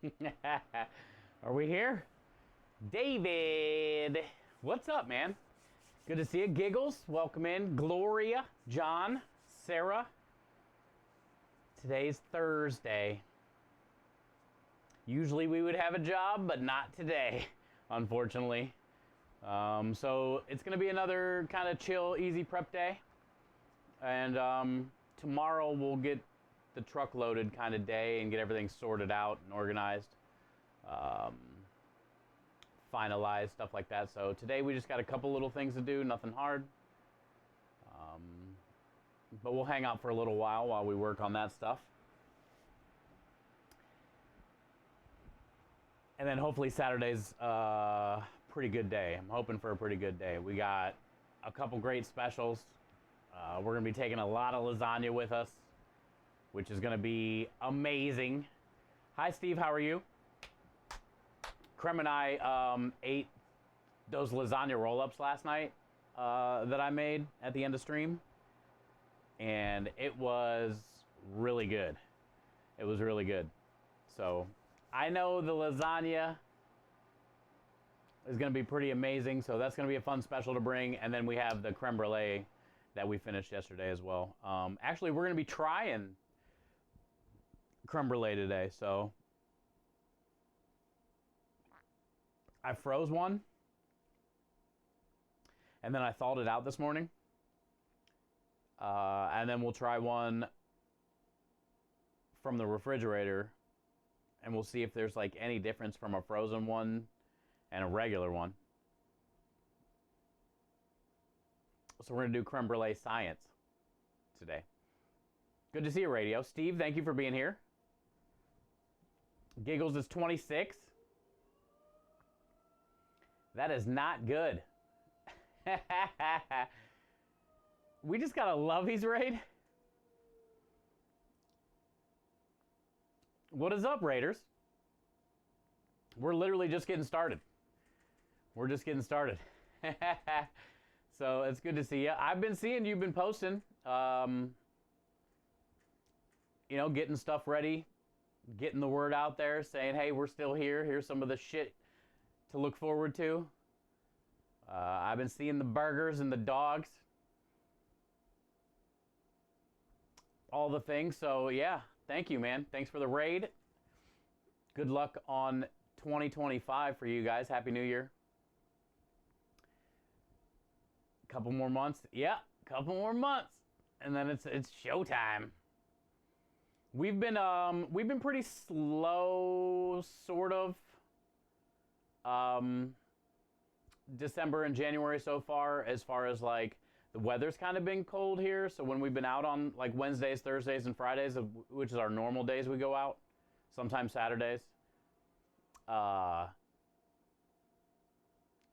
Are we here? David, what's up, man? Good to see you. Giggles, welcome in. Gloria, John, Sarah. Today's Thursday. Usually we would have a job, but not today, unfortunately. So it's going to be another kind of chill, easy prep day. And tomorrow we'll get the truck loaded kind of day and get everything sorted out and organized. Finalized, stuff like that. So today we just got a couple little things to do, nothing hard. But we'll hang out for a little while we work on that stuff. And then hopefully Saturday's a pretty good day. I'm hoping for a pretty good day. We got a couple great specials. We're going to be taking a lot of lasagna with us, which is going to be amazing. Hi, Steve. How are you? Krem and I ate those lasagna roll-ups last night that I made at the end of stream. And it was really good. It was really good. So I know the lasagna is going to be pretty amazing. So that's going to be a fun special to bring. And then we have the creme brulee that we finished yesterday as well. Actually, we're going to be trying creme brulee today. So I froze one, and then I thawed it out this morning. And then we'll try one from the refrigerator, and we'll see if there's like any difference from a frozen one and a regular one. So we're going to do creme brulee science today. Good to see you, Radio. Steve, thank you for being here. Giggles is 26. That is not good. We just got a Lovies raid. What is up, Raiders? We're literally just getting started. We're just getting started. So it's good to see you. I've been seeing you've been posting, getting stuff ready, getting the word out there, saying, hey, we're still here. Here's some of the shit to look forward to. I've been seeing the burgers and the dogs. All the things. So yeah, thank you, man. Thanks for the raid. Good luck on 2025 for you guys. Happy New Year. Couple more months. Yeah, couple more months. And then it's showtime. We've been pretty slow, sort of. December and January so far as like the weather's kind of been cold here. So when we've been out on like Wednesdays, Thursdays, and Fridays, which is our normal days we go out, sometimes Saturdays,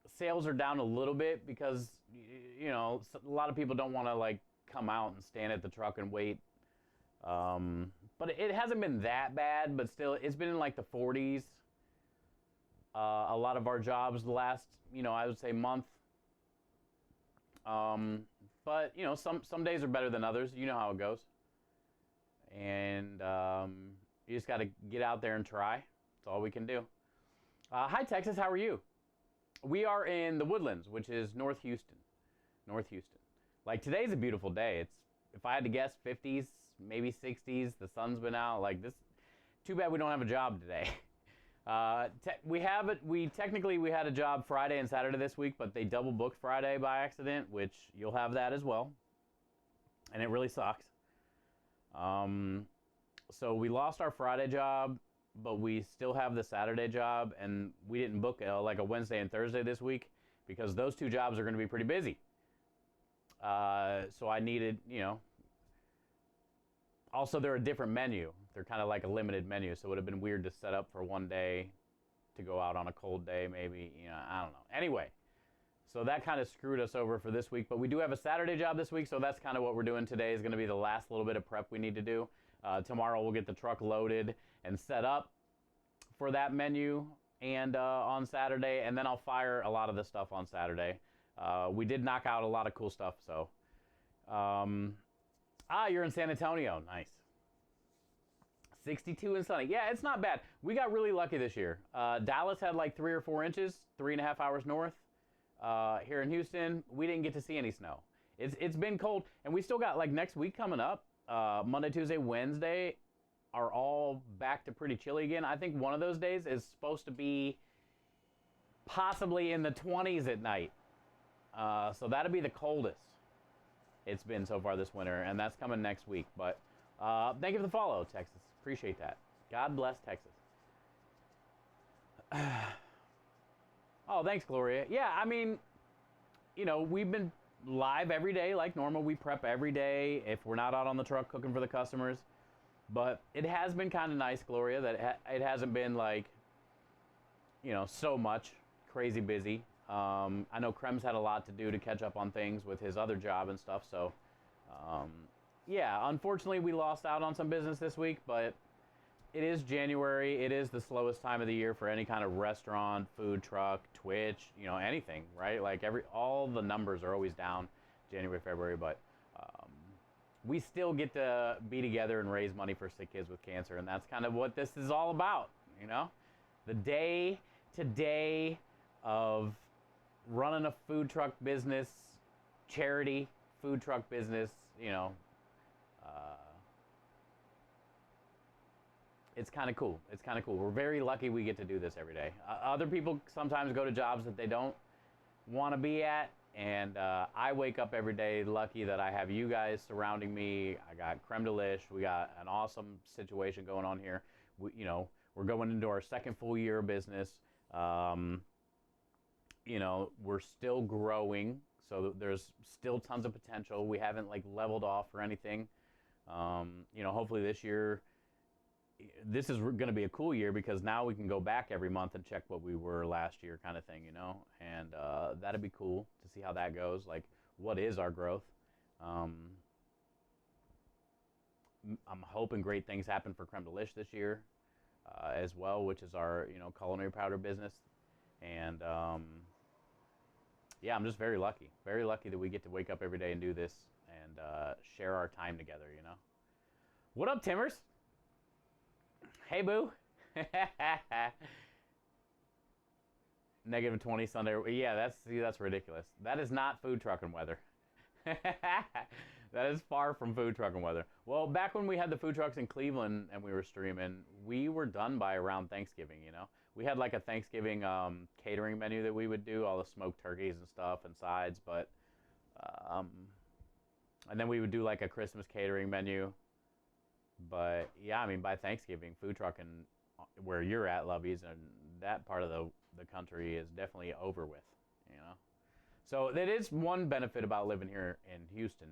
sales are down a little bit because, a lot of people don't want to like come out and stand at the truck and wait. But it hasn't been that bad, but still it's been in like the 40s. A lot of our jobs the last, I would say month. But, some days are better than others. You know how it goes. And you just got to get out there and try. That's all we can do. Hi, Texas. How are you? We are in the Woodlands, which is North Houston. North Houston. Like, today's a beautiful day. It's, if I had to guess, 50s, maybe 60s. The sun's been out. Like, this. Too bad we don't have a job today. We had a job Friday and Saturday this week, but they double booked Friday by accident, which you'll have that as well. And it really sucks. So we lost our Friday job, but we still have the Saturday job, and we didn't book like a Wednesday and Thursday this week because those two jobs are going to be pretty busy. So I needed, also, they're a different menu. They're kind of like a limited menu, so it would have been weird to set up for one day to go out on a cold day, maybe. I don't know. Anyway, so that kind of screwed us over for this week, but we do have a Saturday job this week, so that's kind of what we're doing today is going to be the last little bit of prep we need to do. Tomorrow we'll get the truck loaded and set up for that menu and on Saturday, and then I'll fire a lot of the stuff on Saturday. We did knock out a lot of cool stuff, so... you're in San Antonio. Nice. 62 and sunny. Yeah, it's not bad. We got really lucky this year. Dallas had like 3 or 4 inches, 3.5 hours north. Here in Houston, we didn't get to see any snow. It's been cold, and we still got like next week coming up. Monday, Tuesday, Wednesday are all back to pretty chilly again. I think one of those days is supposed to be possibly in the 20s at night. So that'll be the coldest it's been so far this winter, and that's coming next week. But thank you for the follow, Texas. Appreciate that. God bless Texas. Oh, thanks, Gloria. Yeah, I mean, you know, we've been live every day like normal. We prep every day if we're not out on the truck cooking for the customers. But it has been kind of nice, Gloria, that it hasn't been like, you know, so much crazy busy. I know Krem's had a lot to do to catch up on things with his other job and stuff. So, yeah, unfortunately, we lost out on some business this week, but it is January. It is the slowest time of the year for any kind of restaurant, food truck, Twitch, you know, anything, right? Like all the numbers are always down January, February, but we still get to be together and raise money for sick kids with cancer, and that's kind of what this is all about, you know? The day-to-day of running a food truck business, charity food truck business, you know, it's kind of cool. It's kind of cool. We're very lucky we get to do this every day. Other people sometimes go to jobs that they don't want to be at, and I wake up every day lucky that I have you guys surrounding me. I got Creme Delish. We got an awesome situation going on here. You know, we're going into our second full year of business. You know, we're still growing, so there's still tons of potential. We haven't like leveled off or anything. You know, hopefully this year, this is going to be a cool year because now we can go back every month and check what we were last year, kind of thing, you know, and that'd be cool to see how that goes. Like, what is our growth? I'm hoping great things happen for Creme Delish this year as well, which is our, you know, culinary powder business. And yeah, I'm just very lucky that we get to wake up every day and do this and share our time together, you know. What up, Timmers? Hey, boo. Negative 20 Sunday. Yeah, that's ridiculous. That is not food trucking weather. That is far from food trucking weather. Well, back when we had the food trucks in Cleveland and we were streaming, we were done by around Thanksgiving, you know. We had like a Thanksgiving catering menu that we would do, all the smoked turkeys and stuff and sides, but and then we would do like a Christmas catering menu. But yeah, I mean, by Thanksgiving, food trucking where you're at, Lovies, and that part of the country is definitely over with, you know. So that is one benefit about living here in Houston.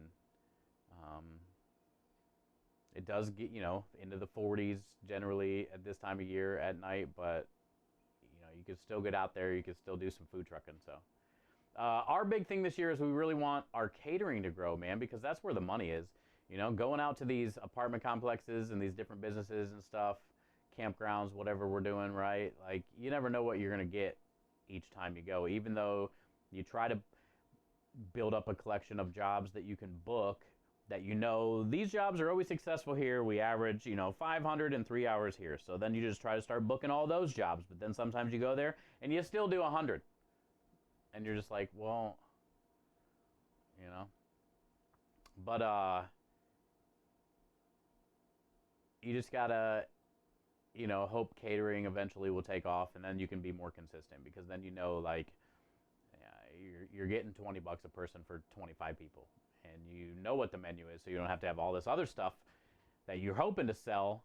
It does get, you know, into the 40s generally at this time of year at night, but you know, you can still get out there, you can still do some food trucking. So our big thing this year is we really want our catering to grow, man, because that's where the money is. You know, going out to these apartment complexes and these different businesses and stuff, campgrounds, whatever we're doing, right? Like, you never know what you're going to get each time you go. Even though you try to build up a collection of jobs that you can book, that you know, these jobs are always successful here. We average, you know, 500 in 3 hours here. So then you just try to start booking all those jobs. But then sometimes you go there and you still do 100. And you're just like, well, you know. But, you just gotta, you know, hope catering eventually will take off, and then you can be more consistent, because then you know, like, you're getting $20 a person for 25 people, and you know what the menu is, so you don't have to have all this other stuff that you're hoping to sell.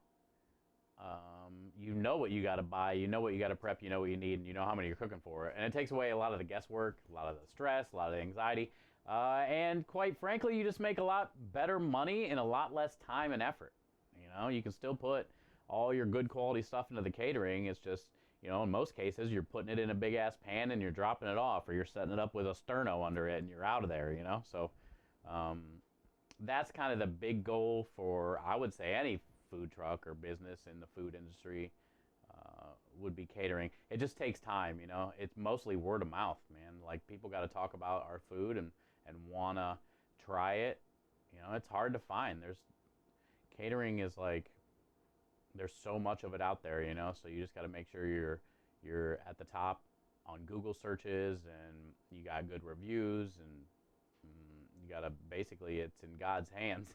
You know what you got to buy, you know what you got to prep, you know what you need, and you know how many you're cooking for, and it takes away a lot of the guesswork, a lot of the stress, a lot of the anxiety, and quite frankly, you just make a lot better money in a lot less time and effort. You know, you can still put all your good quality stuff into the catering. It's just, you know, in most cases, you're putting it in a big ass pan and you're dropping it off, or you're setting it up with a sterno under it and you're out of there, you know. So that's kind of the big goal for, I would say, any food truck or business in the food industry would be catering. It just takes time, you know. It's mostly word of mouth, man. Like, people got to talk about our food and want to try it. You know, it's hard to find. Catering is like, There's so much of it out there, you know. So you just got to make sure you're at the top on Google searches, and you got good reviews, and you got to basically, it's in God's hands,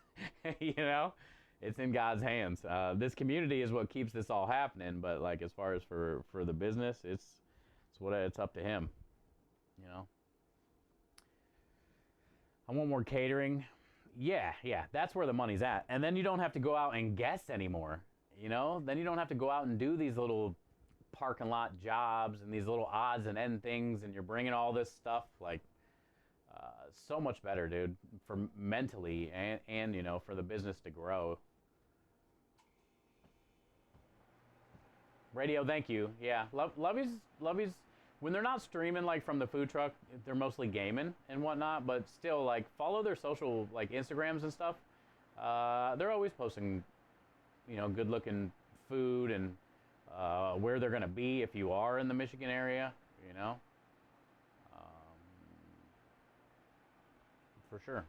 you know. It's in God's hands. This community is what keeps this all happening, but like as far as for the business, it's up to Him, you know. I want more catering. Yeah, that's where the money's at. And then you don't have to go out and guess anymore, you know? Then you don't have to go out and do these little parking lot jobs and these little odds and end things, and you're bringing all this stuff. Like, so much better, dude, for mentally and you know, for the business to grow. Radio, thank you. Yeah, Lovey's, when they're not streaming like from the food truck, they're mostly gaming and whatnot. But still, like, follow their social, like Instagrams and stuff. They're always posting, you know, good looking food and where they're gonna be if you are in the Michigan area. You know, for sure.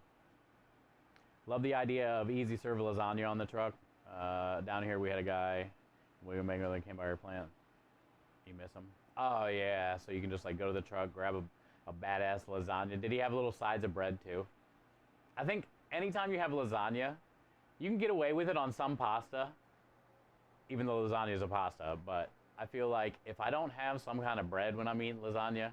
Love the idea of easy serve lasagna on the truck. Down here we had a guy, William Manger, that came by our plant. You miss him? Oh yeah, so you can just like go to the truck, grab a badass lasagna. Did he have little sides of bread too? I think anytime you have lasagna, you can get away with it on some pasta, even though lasagna is a pasta. But I feel like if I don't have some kind of bread when I'm eating lasagna,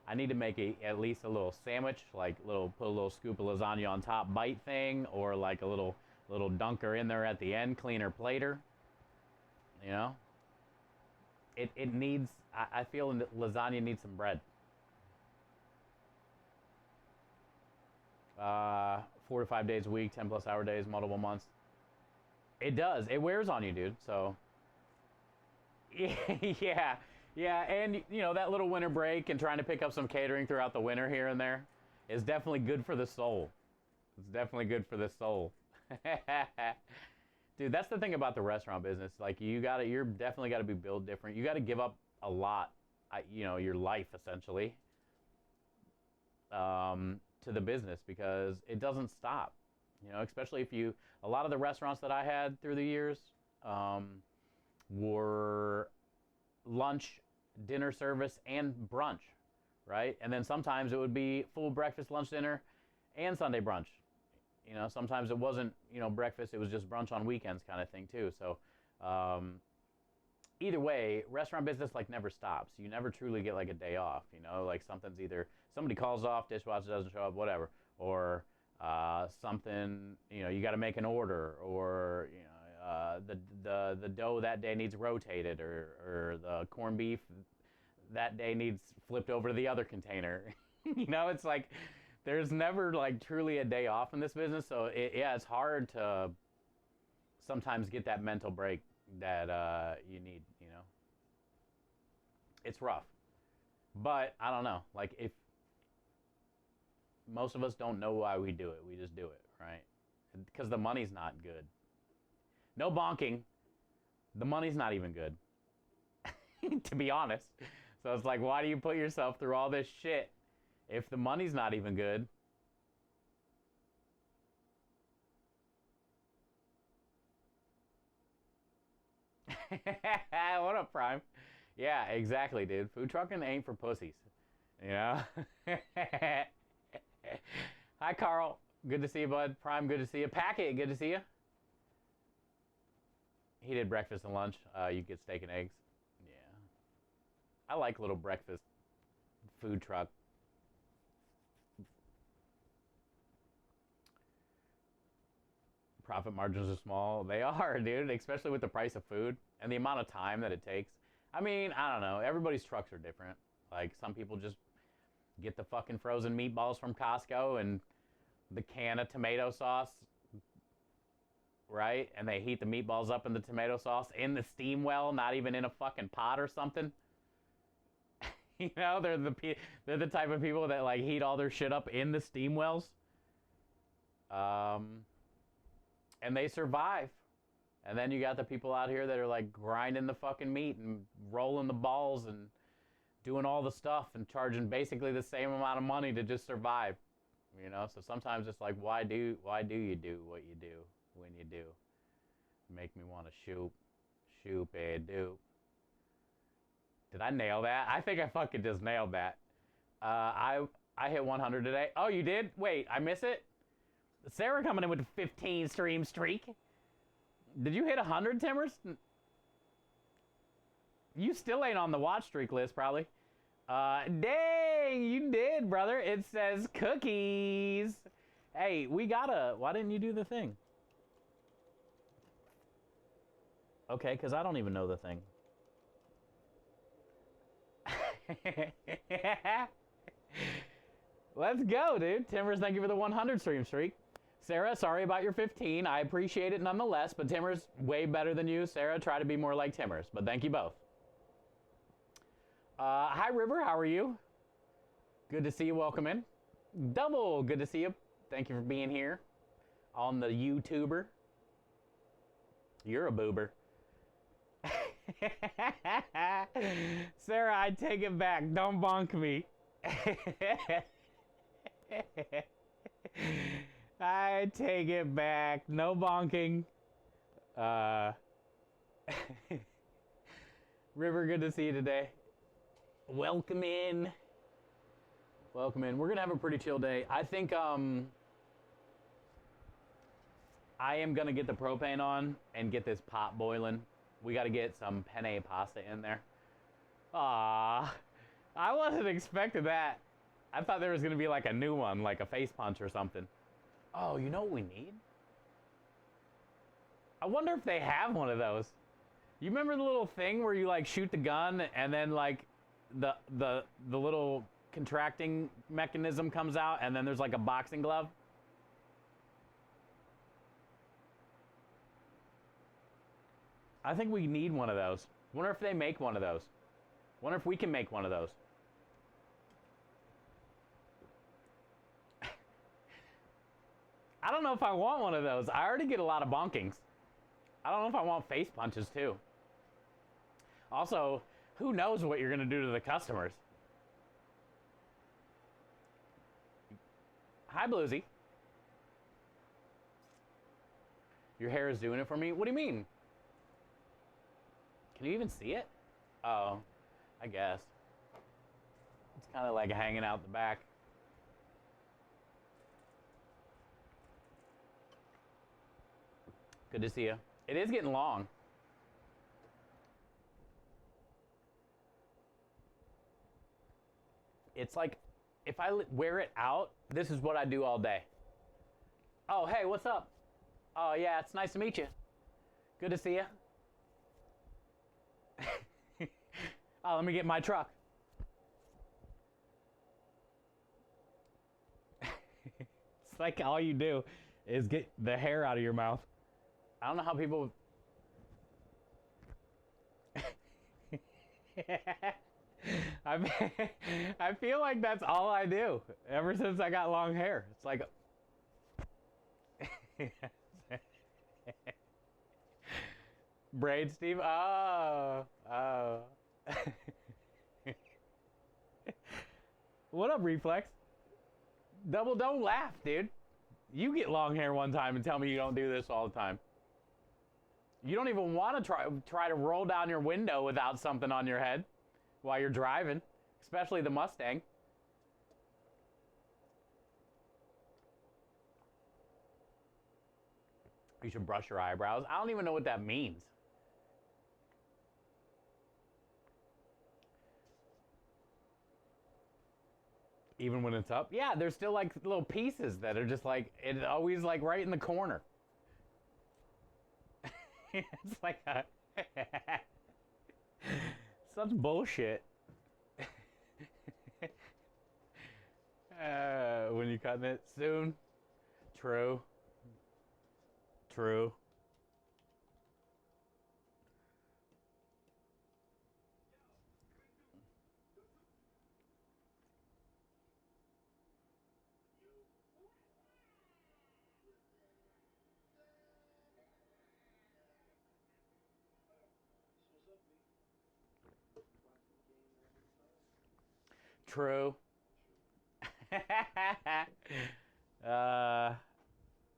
I need to make at least a little sandwich, like put a little scoop of lasagna on top bite thing, or like a little dunker in there at the end, cleaner plater. You know? It needs, I feel lasagna needs some bread. 4 to 5 days a week, 10+ hour days, multiple months. It does. It wears on you, dude. So, yeah. Yeah, and you know, that little winter break and trying to pick up some catering throughout the winter here and there is definitely good for the soul. It's definitely good for the soul. Dude, that's the thing about the restaurant business. Like, you're definitely got to be built different. You got to give up a lot, you know, your life essentially, to the business, because it doesn't stop. You know, especially if a lot of the restaurants that I had through the years were lunch, dinner service, and brunch, right? And then sometimes it would be full breakfast, lunch, dinner, and Sunday brunch. You know, sometimes it wasn't, you know, breakfast, it was just brunch on weekends kind of thing too. So either way, restaurant business like never stops. You never truly get like a day off, you know, like something's either somebody calls off, dishwasher doesn't show up, whatever, or something, you know, you got to make an order, or, you know, the dough that day needs rotated, or the corned beef that day needs flipped over to the other container. You know, it's like there's never like truly a day off in this business. So it's hard to sometimes get that mental break that you need, you know. It's rough. But I don't know, like, if most of us don't know why we do it, we just do it, right? Because the money's not good. No bonking. The money's not even good, to be honest. So it's like, why do you put yourself through all this shit if the money's not even good? What up, Prime? Yeah, exactly, dude. Food trucking ain't for pussies, you know? Hi, Carl. Good to see you, bud. Prime, good to see you. Packet, good to see you. He did breakfast and lunch. You get steak and eggs. Yeah. I like little breakfast food truck. Profit margins are small. They are, dude, especially with the price of food and the amount of time that it takes. I mean, I don't know. Everybody's trucks are different. Like, some people just get the fucking frozen meatballs from Costco and the can of tomato sauce, right? And they heat the meatballs up in the tomato sauce in the steam well, not even in a fucking pot or something. You know, they're the type of people that like heat all their shit up in the steam wells. And they survive. And then you got the people out here that are like grinding the fucking meat and rolling the balls and doing all the stuff and charging basically the same amount of money to just survive. You know, so sometimes it's like, why do you do what you do when you do? Make me want to shoot. Stupid dude. Did I nail that? I think I fucking just nailed that. I hit 100 today. Oh, you did? Wait, I miss it? Sarah coming in with a 15 stream streak. Did you hit 100, Timbers? You still ain't on the watch streak list, probably. Dang, you did, brother. It says cookies. Hey, we gotta... Why didn't you do the thing? Okay, because I don't even know the thing. Let's go, dude. Timbers, thank you for the 100 stream streak. Sarah, sorry about your 15. I appreciate it nonetheless, but Timbers, way better than you. Sarah, try to be more like Timbers, but thank you both. Hi, River. How are you? Good to see you. Welcome in. Double, good to see you. Thank you for being here on the YouTuber. You're a boober. Sarah, I take it back. Don't bonk me. I take it back. No bonking. River, good to see you today. Welcome in. Welcome in. We're going to have a pretty chill day. I think I am going to get the propane on and get this pot boiling. We got to get some penne pasta in there. Ah, I wasn't expecting that. I thought there was going to be like a new one, like a face punch or something. Oh, you know what we need? I wonder if they have one of those. You remember the little thing where you like shoot the gun and then like the little contracting mechanism comes out and then there's like a boxing glove? I think we need one of those. Wonder if they make one of those. Wonder if we can make one of those. I don't know if I want one of those. I already get a lot of bonkings. I don't know if I want face punches too. Also, who knows what you're going to do to the customers? Hi, Bluesy. Your hair is doing it for me? What do you mean? Can you even see it? Oh, I guess. It's kind of like hanging out the back. Good to see you. It is getting long. It's like, if I wear it out, this is what I do all day. Oh, hey, what's up? Oh, yeah, it's nice to meet you. Good to see you. Oh, let me get my truck. It's like all you do is get the hair out of your mouth. I don't know how people... I feel like that's all I do ever since I got long hair. It's like... Braid, Steve? Oh. What up, Reflex? Double, don't laugh, dude. You get long hair one time and tell me you don't do this all the time. You don't even want to try to roll down your window without something on your head while you're driving, especially the Mustang. You should brush your eyebrows. I don't even know what that means. Even when it's up? Yeah, there's still like little pieces that are just like, it's always like right in the corner. It's like a such bullshit. When you cutting it soon. True. True.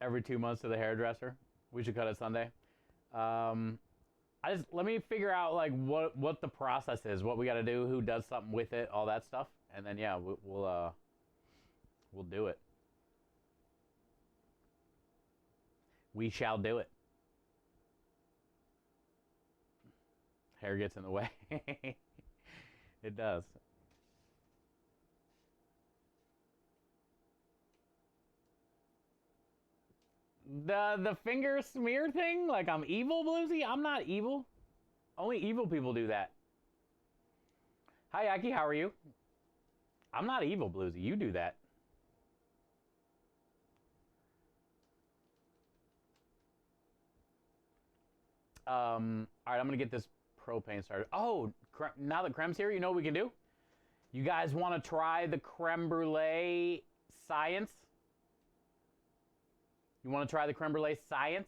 Every 2 months to the hairdresser. We should cut it Sunday. Let me figure out like what the process is, what we got to do, who does something with it, all that stuff, and then yeah, we'll do it. We shall do it. Hair gets in the way. It does. The finger smear thing? Like I'm evil, Bluesy? I'm not evil. Only evil people do that. Hi, Aki. How are you? I'm not evil, Bluesy. You do that. All right, I'm going to get this propane started. Oh, now that Crem's here, you know what we can do? You guys want to try the creme brulee science? You want to try the creme brulee science?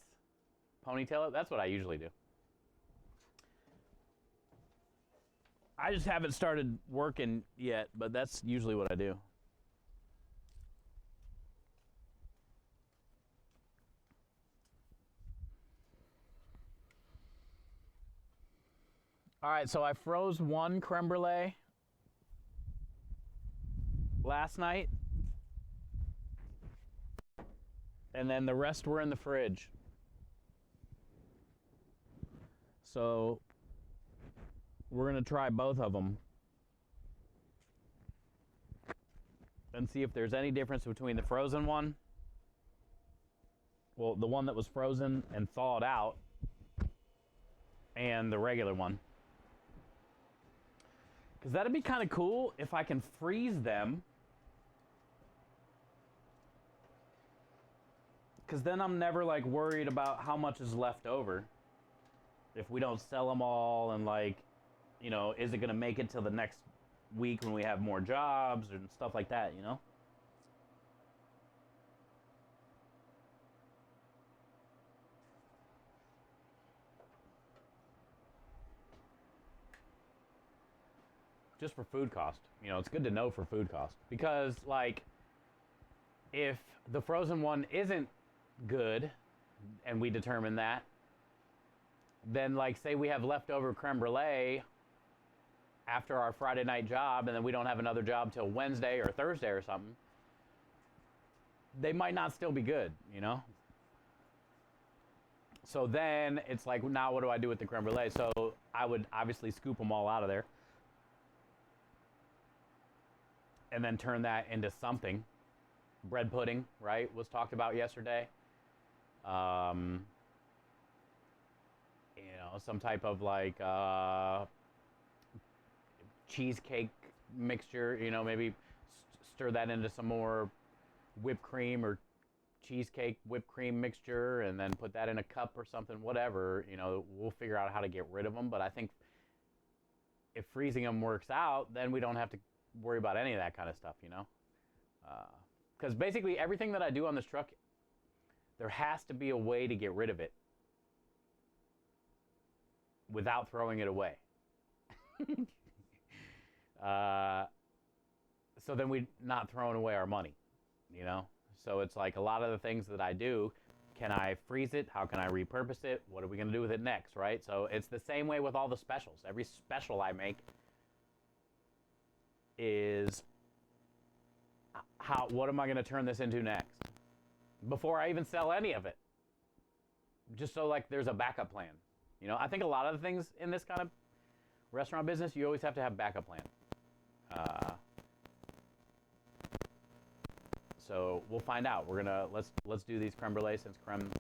Ponytail it? That's what I usually do. I just haven't started working yet, but that's usually what I do. All right, so I froze one creme brulee last night, and then the rest were in the fridge. So we're gonna try both of them and see if there's any difference between the frozen one, well, the one that was frozen and thawed out, and the regular one. Because that'd be kind of cool if I can freeze them. Because then I'm never like worried about how much is left over. If we don't sell them all, and like, you know, is it going to make it till the next week when we have more jobs and stuff like that, you know? Just for food cost. You know, it's good to know for food cost. Because, like, if the frozen one isn't good, and we determine that, then, like, say we have leftover creme brulee after our Friday night job, and then we don't have another job till Wednesday or Thursday or something, they might not still be good, you know? So then it's like, now what do I do with the creme brulee? So I would obviously scoop them all out of there. And then turn that into something. Bread pudding, right, was talked about yesterday. You know, some type of like cheesecake mixture, you know, maybe stir that into some more whipped cream or cheesecake whipped cream mixture, and then put that in a cup or something, whatever. You know, we'll figure out how to get rid of them. But I think if freezing them works out, then we don't have to worry about any of that kind of stuff, you know? Because basically everything that I do on this truck, there has to be a way to get rid of it without throwing it away. So then we're not throwing away our money, you know? So it's like a lot of the things that I do, can I freeze it? How can I repurpose it? What are we going to do with it next, right? So it's the same way with all the specials. Every special I make is what am I going to turn this into next before I even sell any of it, just so like there's a backup plan. You know, I think a lot of the things in this kind of restaurant business, you always have to have backup plan. So we'll find out. We're gonna let's do these creme brulee since Crem's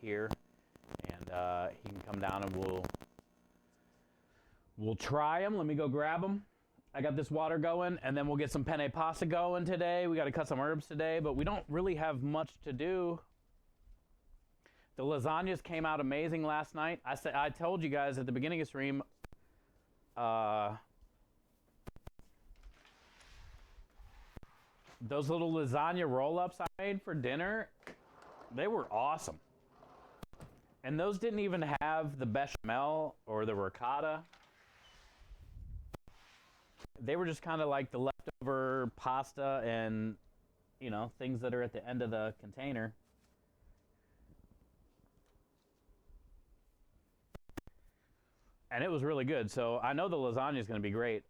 here, and he can come down and we'll try them. Let me go grab them. I got this water going, and then we'll get some penne pasta going today. We got to cut some herbs today, but we don't really have much to do. The lasagnas came out amazing last night. I told you guys at the beginning of stream, those little lasagna roll-ups I made for dinner, they were awesome. And those didn't even have the bechamel or the ricotta. They were just kind of like the leftover pasta and, you know, things that are at the end of the container. And it was really good. So I know the lasagna is going to be great.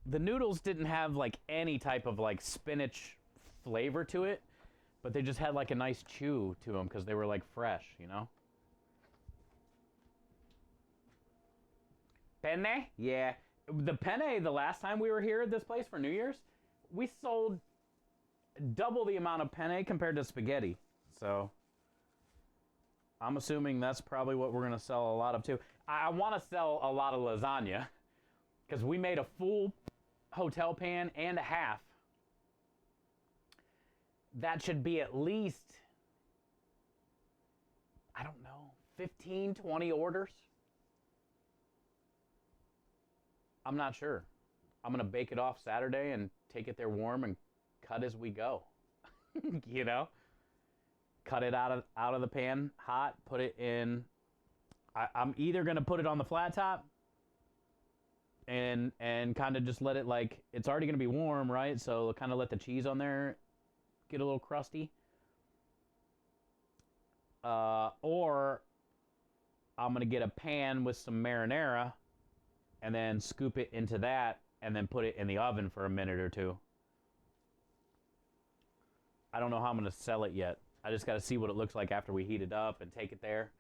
The noodles didn't have like any type of like spinach flavor to it, but they just had like a nice chew to them because they were like fresh, you know? Penne? Yeah. The penne, the last time we were here at this place for New Year's, we sold double the amount of penne compared to spaghetti. So I'm assuming that's probably what we're going to sell a lot of too. I want to sell a lot of lasagna because we made a full hotel pan and a half. That should be at least, I don't know, 15, 20 orders. I'm not sure. I'm going to bake it off Saturday and take it there warm and cut as we go. You know? Cut it out of the pan hot, put it in. I'm either going to put it on the flat top and kind of just let it like, it's already going to be warm, right? So kind of let the cheese on there get a little crusty. Or I'm going to get a pan with some marinara and then scoop it into that and then put it in the oven for a minute or two. I don't know how I'm going to sell it yet. I just got to see what it looks like after we heat it up and take it there.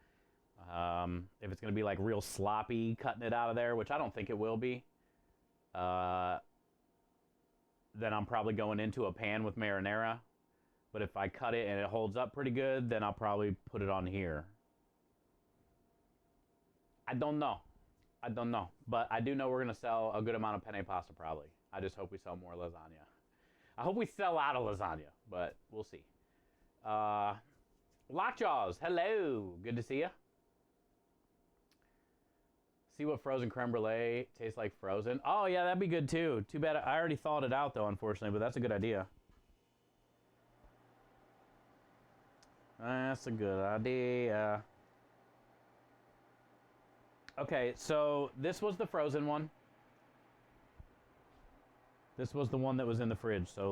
If it's going to be like real sloppy cutting it out of there, which I don't think it will be, then I'm probably going into a pan with marinara. But if I cut it and it holds up pretty good, then I'll probably put it on here. I don't know. But I do know we're going to sell a good amount of penne pasta probably. I just hope we sell more lasagna. I hope we sell out of lasagna, but we'll see. Lockjaws, hello. Good to see you. See what frozen creme brulee tastes like frozen. Oh, yeah, that'd be good, too. Too bad I already thawed it out, though, unfortunately, but that's a good idea. That's a good idea. Okay, so this was the frozen one. This was the one that was in the fridge. So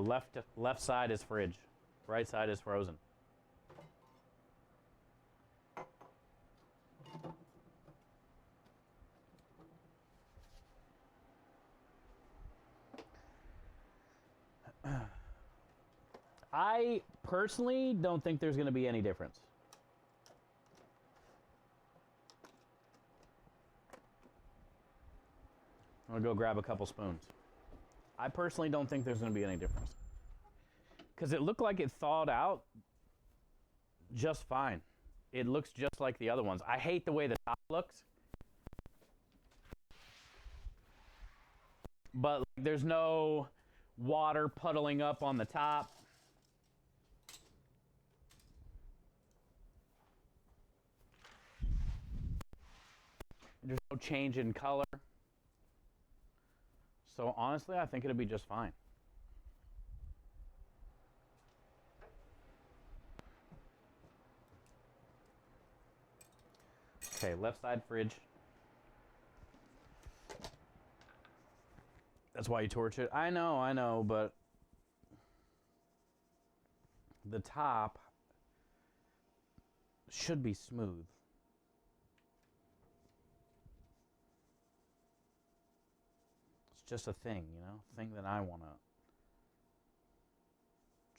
left side is fridge. Right side is frozen. I personally don't think there's going to be any difference. I'm going to go grab a couple spoons. I personally don't think there's going to be any difference. Because it looked like it thawed out just fine. It looks just like the other ones. I hate the way the top looks. But like, there's no water puddling up on the top. There's no change in color. So honestly, I think it'll be just fine. Okay, left side fridge. That's why you torch it. I know, but the top should be smooth. It's just a thing, you know, thing that I want to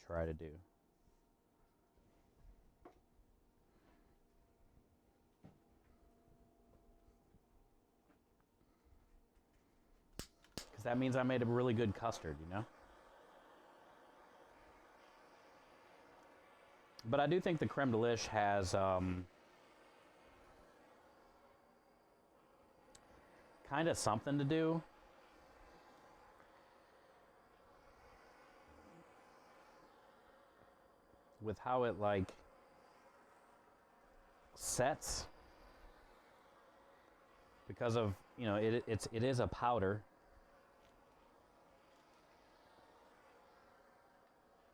try to do. Because that means I made a really good custard, you know? But I do think the creme delish has kind of something to do with how it like sets, because of, you know, it is a powder,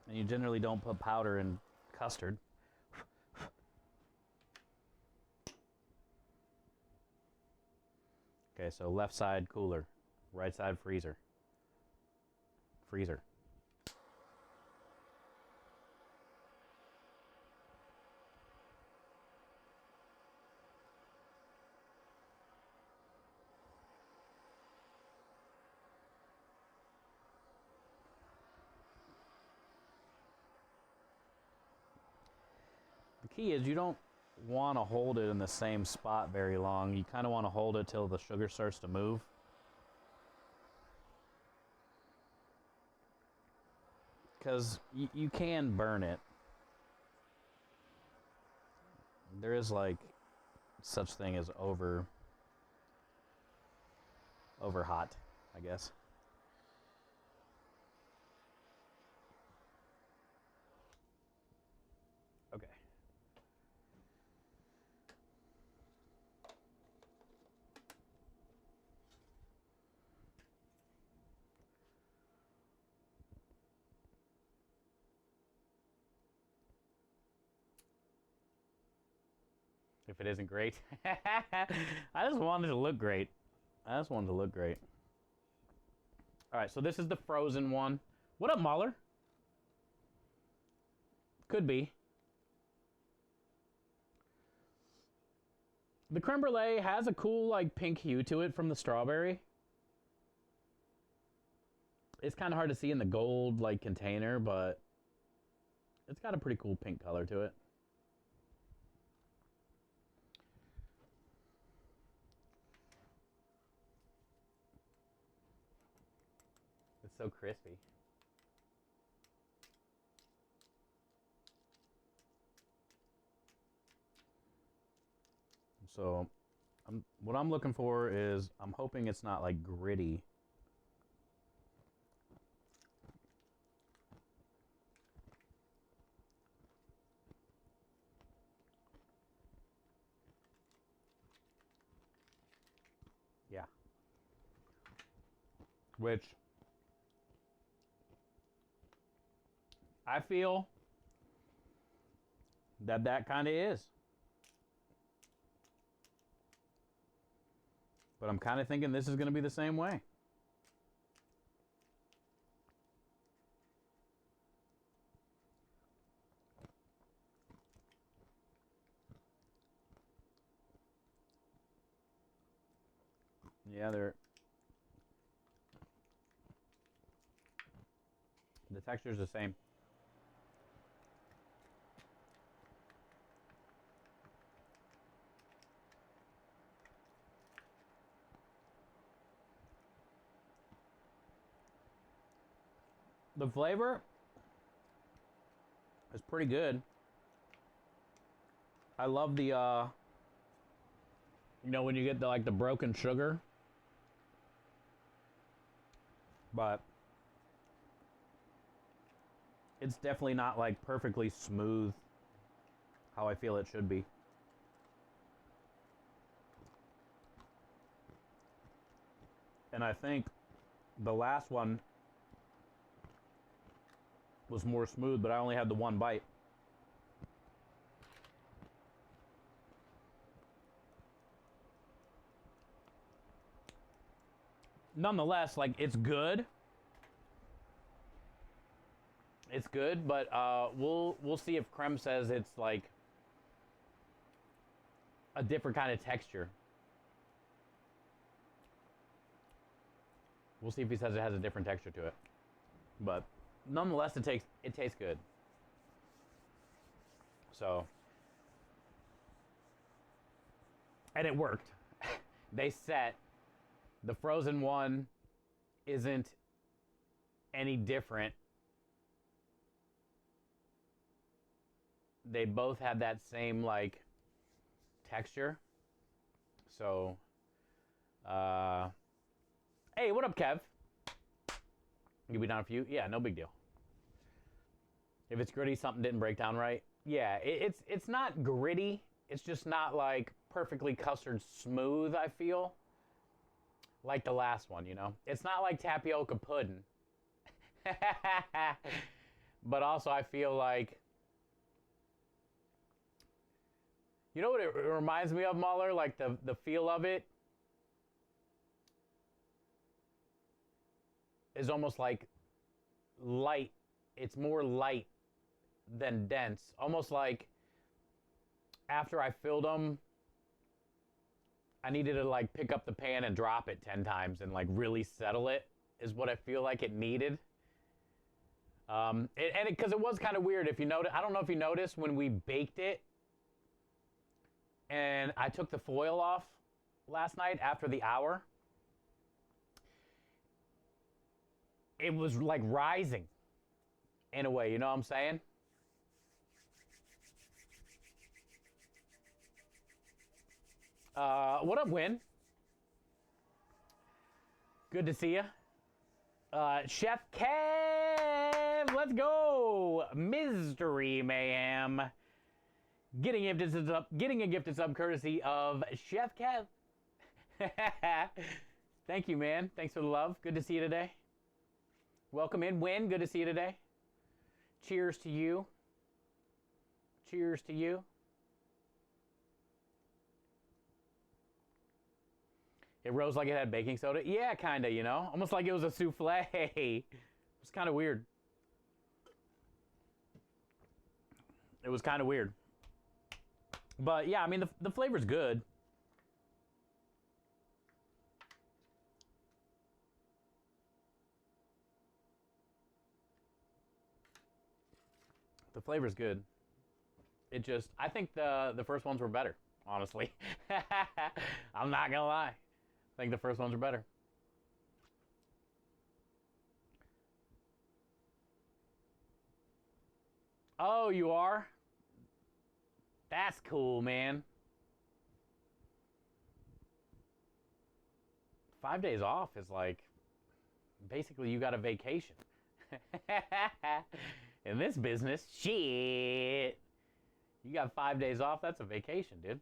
and you generally don't put powder in custard. Okay, so left side cooler, right side freezer. The key is you don't want to hold it in the same spot very long. You kind of want to hold it till the sugar starts to move. Because you can burn it. There is like such thing as over hot, I guess. Okay. If it isn't great. I just wanted to look great. All right, so this is the frozen one. What up, Mahler? Could be. The creme brulee has a cool, like, pink hue to it from the strawberry. It's kind of hard to see in the gold, like, container, but it's got a pretty cool pink color to it. It's so crispy. So, what I'm looking for is, I'm hoping it's not like gritty. Yeah. Which I feel that kind of is. But I'm kind of thinking this is going to be the same way. Yeah, the texture's the same. The flavor is pretty good. I love the, you know, when you get the broken sugar. But it's definitely not like perfectly smooth how I feel it should be. And I think the last one was more smooth, but I only had the one bite. Nonetheless, like, it's good. It's good, but we'll see if Krem says it's like a different kind of texture. We'll see if he says it has a different texture to it. But nonetheless, it tastes good. So, and it worked. They set the frozen one isn't any different. They both had that same like texture. So, hey, what up, Kev? You be down a few? Yeah, no big deal. If it's gritty, something didn't break down right. Yeah, it's not gritty. It's just not like perfectly custard smooth, I feel. Like the last one, you know? It's not like tapioca pudding. But also I feel like, you know what it reminds me of, Mahler? Like the feel of it is almost like light. It's more light than dense. Almost like after I filled them, I needed to like pick up the pan and drop it 10 times and like really settle it is what I feel like it needed. Because it was kind of weird. If you notice, I don't know if you noticed when we baked it, and I took the foil off last night after the hour. It was like rising in a way, you know what I'm saying? What up, Win? Good to see you. Chef Kev, let's go. Mystery Mayhem. Getting a gifted sub courtesy of Chef Kev. Thank you, man. Thanks for the love. Good to see you today. Welcome in, Win. Good to see you today. Cheers to you. Cheers to you. It rose like it had baking soda? Yeah, kind of, you know? Almost like it was a souffle. It was kind of weird. It was kind of weird. But yeah, I mean, the flavor's good. The flavor's good. It just, I think the first ones were better, honestly. I'm not gonna lie. I think the first ones are better. Oh, you are? That's cool, man. 5 days off is like, basically you got a vacation. In this business, shit. You got 5 days off, that's a vacation, dude.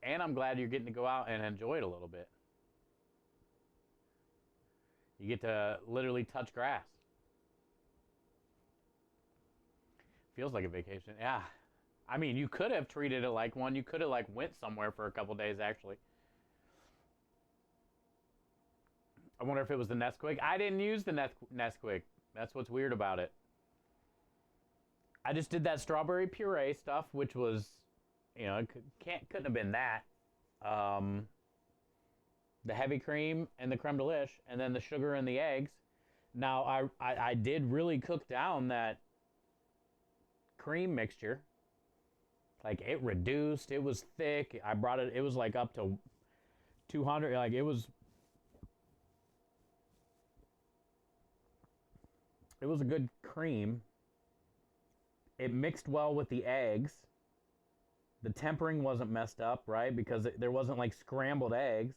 And I'm glad you're getting to go out and enjoy it a little bit. You get to literally touch grass. Feels like a vacation. Yeah. I mean, you could have treated it like one. You could have like went somewhere for a couple days actually. I wonder if it was the Nesquik. I didn't use the Nesquik. That's what's weird about it. I just did that strawberry puree stuff, which was, you know, it couldn't have been that. The heavy cream and the creme de lish, and then the sugar and the eggs. Now, I did really cook down that cream mixture. Like, it reduced. It was thick. I brought it. It was like up to 200. Like, it was a good cream. It mixed well with the eggs. The tempering wasn't messed up, right? Because there wasn't like scrambled eggs.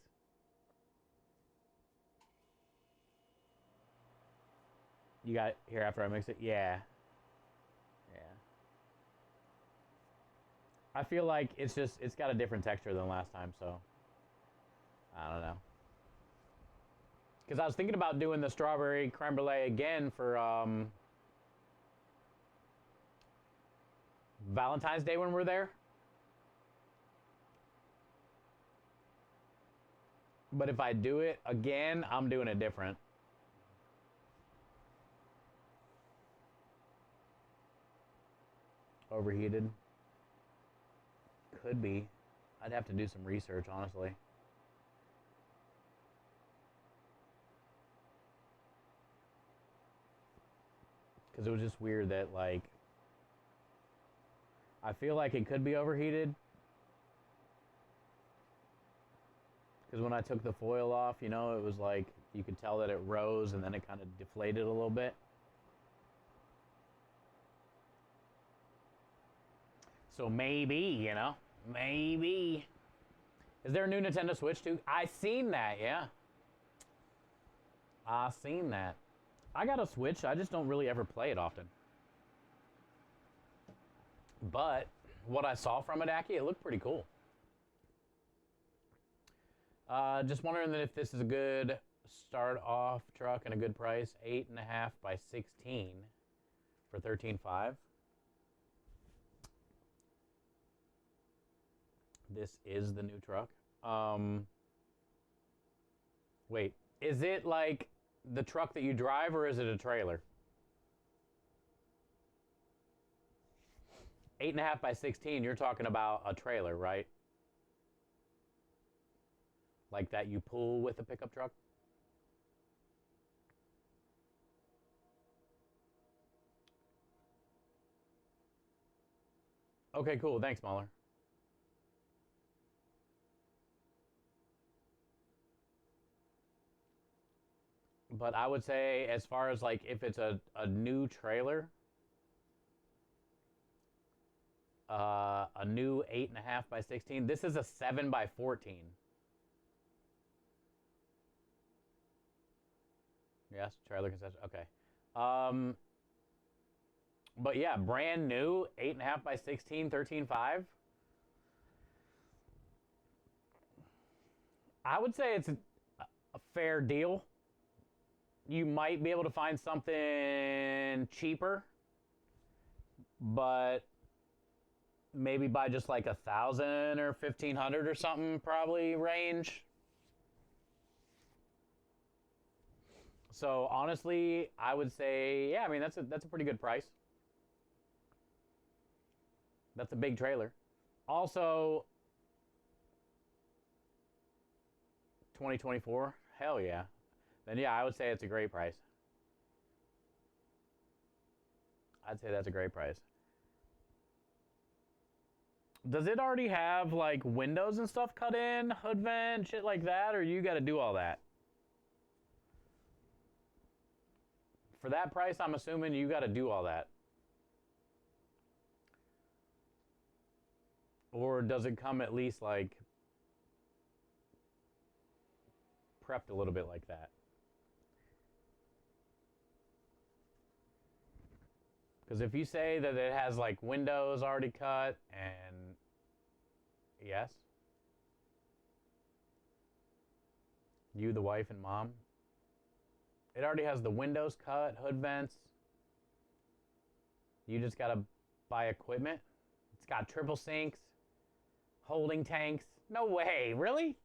You got it here after I mix it? Yeah. Yeah. I feel like it's got a different texture than last time, so I don't know. Because I was thinking about doing the strawberry creme brulee again for Valentine's Day when we're there. But if I do it again, I'm doing it different. Overheated. Could be. I'd have to do some research, honestly. Because it was just weird that, like, I feel like it could be overheated. Because when I took the foil off, you know, it was like, you could tell that it rose and then it kind of deflated a little bit. So maybe, you know, maybe. Is there a new Nintendo Switch too? I seen that, yeah. I seen that. I got a Switch, I just don't really ever play it often. But what I saw from it, Aki, it looked pretty cool. Just wondering if this is a good start-off truck and a good price. 8.5 by 16 for $13.5. This is the new truck. Wait, is it like the truck that you drive or is it a trailer? 8.5 by 16, you're talking about a trailer, right? Like that you pull with a pickup truck? Okay, cool. Thanks, Muller. But I would say, as far as like if it's a new trailer, a new 8.5 by 16. This is a 7 by 14. Yes, trailer concession. Okay. But yeah, brand new 8.5 by 16, 13.5. I would say it's a fair deal. You might be able to find something cheaper, but maybe by just like 1,000 or 1,500 or something, probably range. So honestly, I would say, yeah, I mean that's a pretty good price. That's a big trailer. Also, 2024, hell yeah. Then yeah, I would say it's a great price. I'd say that's a great price. Does it already have like windows and stuff cut in, hood vent, shit like that, or you got to do all that? For that price, I'm assuming you got to do all that. Or does it come at least like prepped a little bit like that? Because if you say that it has like windows already cut and yes, you, the wife, and mom, it already has the windows cut, hood vents. You just got to buy equipment. It's got triple sinks, holding tanks. No way, really?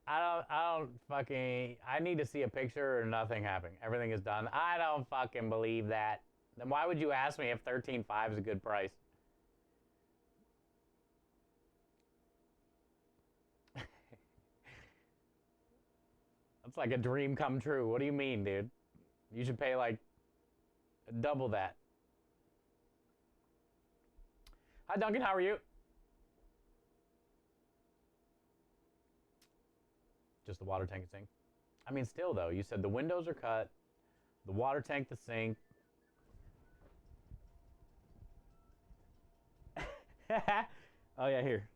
I don't fucking, I need to see a picture or nothing happening. Everything is done. I don't fucking believe that. Then why would you ask me if 13.5 is a good price? That's like a dream come true. What do you mean, dude? You should pay like double that. Hi, Duncan. How are you? Just the water tank and sink. I mean, still though, you said the windows are cut, the water tank, the sink. Oh yeah, here.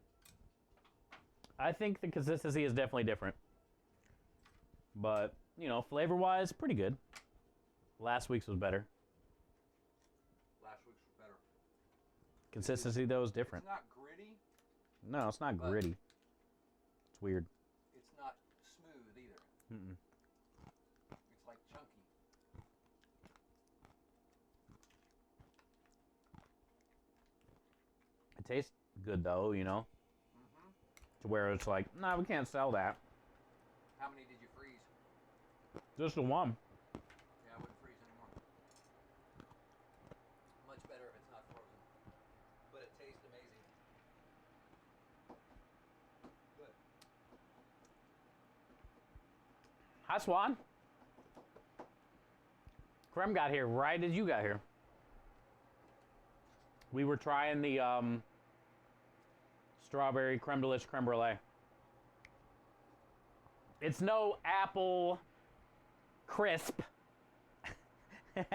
I think the consistency is definitely different. But, you know, flavor-wise, pretty good. Last week's was better. Last week's was better. Consistency, though, is different. It's not gritty. No, it's not gritty. It's weird. It's not smooth either. Mm-mm. It's like chunky. It tastes good, though, you know? Mm-hmm. To where it's like, nah, we can't sell that. How many did you freeze? Just the one. Yeah, I wouldn't freeze anymore. Much better if it's not frozen. But it tastes amazing. Good. Hi, Swan. Creme got here right as you got here. We were trying the strawberry creme delish creme brulee. It's no apple crisp, but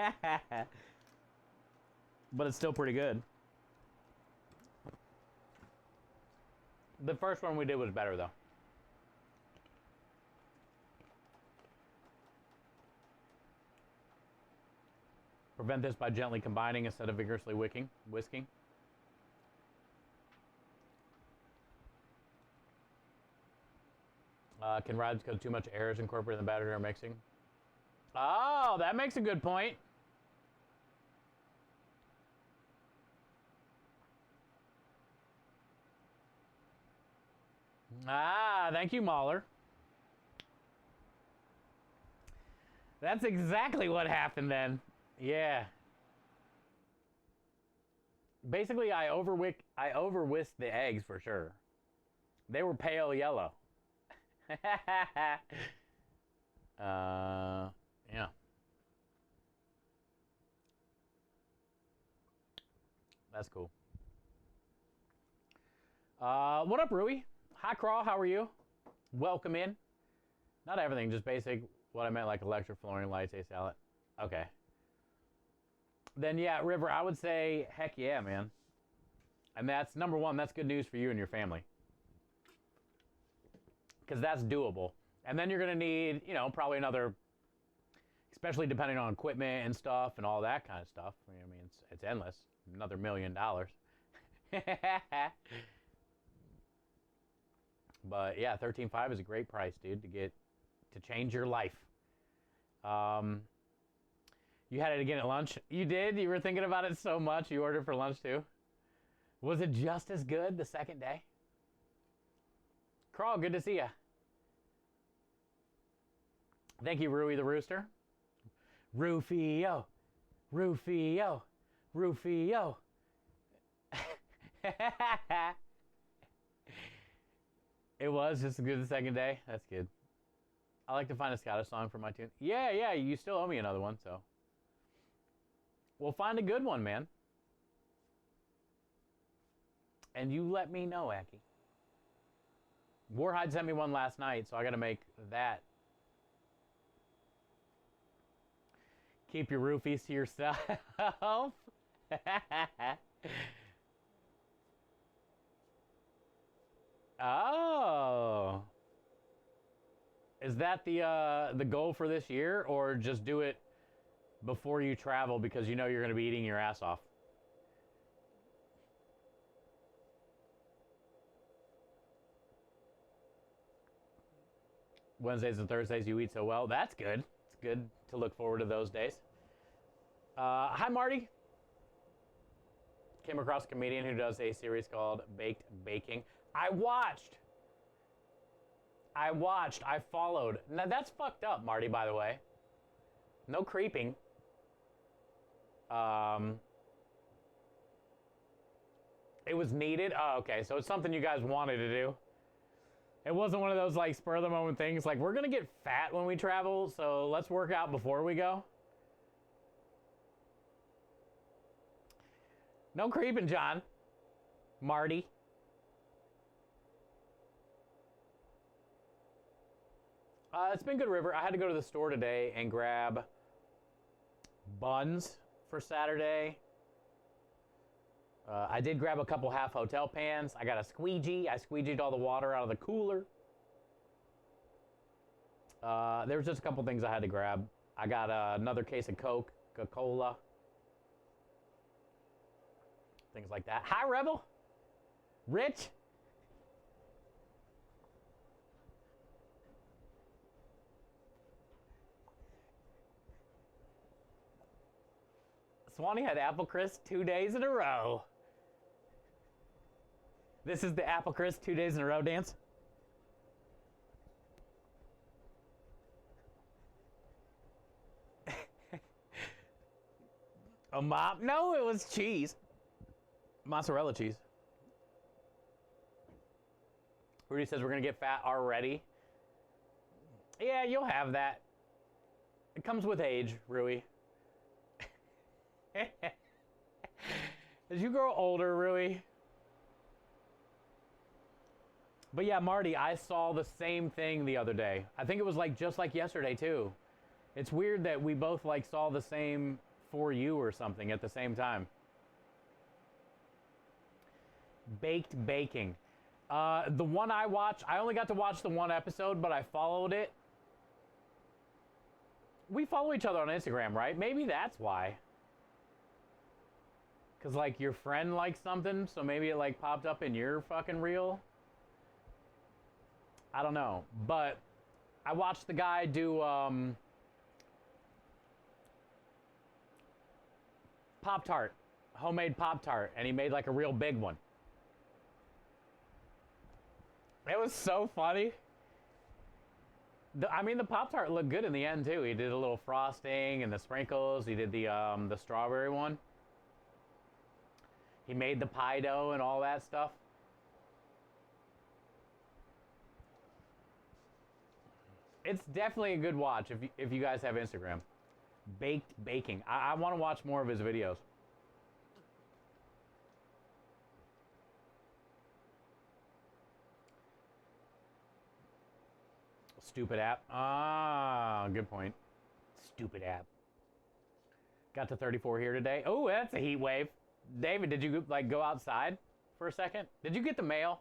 it's still pretty good. The first one we did was better, though. Prevent this by gently combining instead of vigorously whisking. Can rise because too much air is incorporated in the batter or mixing? Oh, that makes a good point. Ah, thank you, Mahler. That's exactly what happened then. Yeah. Basically, I overwhisked the eggs for sure. They were pale yellow. Yeah. That's cool. What up, Rui? Hi, Crawl. How are you? Welcome in. Not everything, just basic. What I meant, like electric flooring, lights, a salad. Okay. Then yeah, River, I would say heck yeah, man. And that's number one. That's good news for you and your family, because that's doable. And then you're gonna need, you know, probably another, especially depending on equipment and stuff and all that kind of stuff. I mean, it's endless. Another $1 million. But yeah, 13.5 is a great price, dude, to change your life. You had it again at lunch. You did? You were thinking about it so much, you ordered for lunch too? Was it just as good the second day? Carl, good to see ya. Thank you, Rui the Rooster. Rufio, Rufio, Rufio. It was just as good the second day. That's good. I like to find a Scottish song for my tune. Yeah, you still owe me another one, so. We'll find a good one, man. And you let me know, Aki. Warhide sent me one last night, so I got to make that. Keep your roofies to yourself. Oh. Is that the goal for this year, or just do it before you travel because you know you're going to be eating your ass off? Wednesdays and Thursdays you eat so well. That's good. It's good to look forward to those days. Hi, Marty. Came across a comedian who does a series called Baked Baking. I followed. Now, that's fucked up, Marty, by the way. No creeping. It was needed? Oh, okay. So it's something you guys wanted to do. It wasn't one of those, like, spur-of-the-moment things. Like, we're going to get fat when we travel, so let's work out before we go. No creeping, John. Marty. It's been good, River. I had to go to the store today and grab buns for Saturday. I did grab a couple half hotel pans. I got a squeegee. I squeegeed all the water out of the cooler. There was just a couple things I had to grab. I got another case of Coca-Cola. Things like that. Hi, Rebel. Rich. Swanee had Apple Crisp 2 days in a row. This is the Apple Crisp 2 days in a row dance. A mop? No, it was cheese. Mozzarella cheese. Rudy says we're going to get fat already. Yeah, you'll have that. It comes with age, Rui. As you grow older, Rui. But yeah, Marty, I saw the same thing the other day. I think it was like just like yesterday too. It's weird that we both like saw the same For You or something at the same time. Baked Baking. The one I watched, I only got to watch the one episode, but I followed it. We follow each other on Instagram, right? Maybe that's why. Because, like, your friend likes something, so maybe it, like, popped up in your fucking reel. I don't know. But I watched the guy do Pop-Tart. Homemade Pop-Tart. And he made, like, a real big one. It was so funny. I mean, the Pop-Tart looked good in the end, too. He did a little frosting and the sprinkles. He did the strawberry one. He made the pie dough and all that stuff. It's definitely a good watch if you guys have Instagram. Baked Baking. I want to watch more of his videos. Stupid app. Ah, good point. Stupid app. Got to 34 here today. Oh, that's a heat wave. David, did you like go outside for a second? Did you get the mail?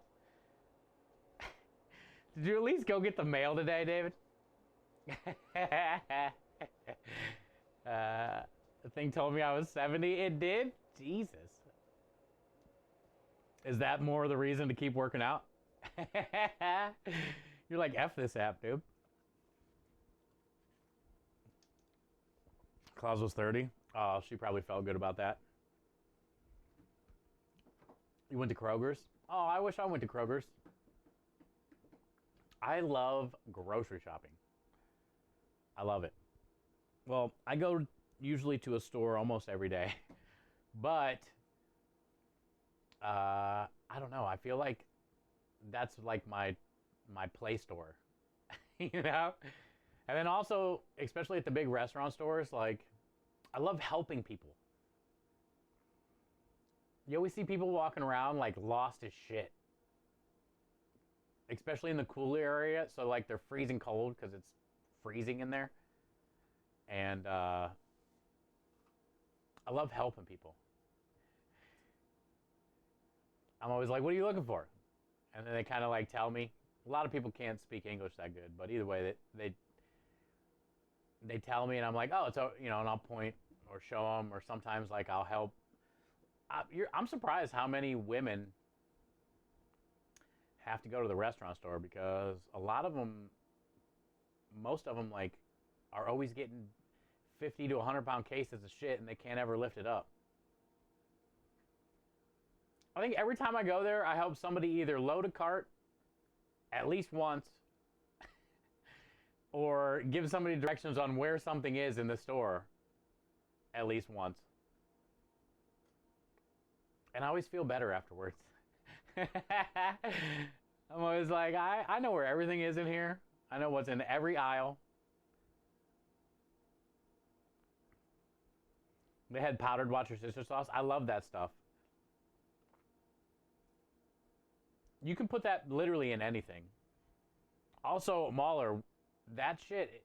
Did you at least go get the mail today, David? The thing told me I was 70. It did? Jesus. Is that more of the reason to keep working out? You're like, F this app, dude. Claus was 30. Oh, she probably felt good about that. You went to Kroger's? Oh, I wish I went to Kroger's. I love grocery shopping. I love it. Well, I go usually to a store almost every day. But, I don't know. I feel like that's like my play store. You know? And then also, especially at the big restaurant stores, like, I love helping people. You always see people walking around like lost as shit. Especially in the cooler area. So like they're freezing cold because it's freezing in there. And I love helping people. I'm always like, what are you looking for? And then they kind of like tell me. A lot of people can't speak English that good. But either way, they tell me and I'm like, oh, it's, you know, and I'll point or show them. Or sometimes like I'll help. I'm surprised how many women have to go to the restaurant store because a lot of them, most of them, like, are always getting 50 to 100-pound cases of shit and they can't ever lift it up. I think every time I go there, I help somebody either load a cart at least once or give somebody directions on where something is in the store at least once. And I always feel better afterwards. I'm always like, I know where everything is in here. I know what's in every aisle. They had powdered Worcestershire sauce. I love that stuff. You can put that literally in anything. Also, Mahler, that shit,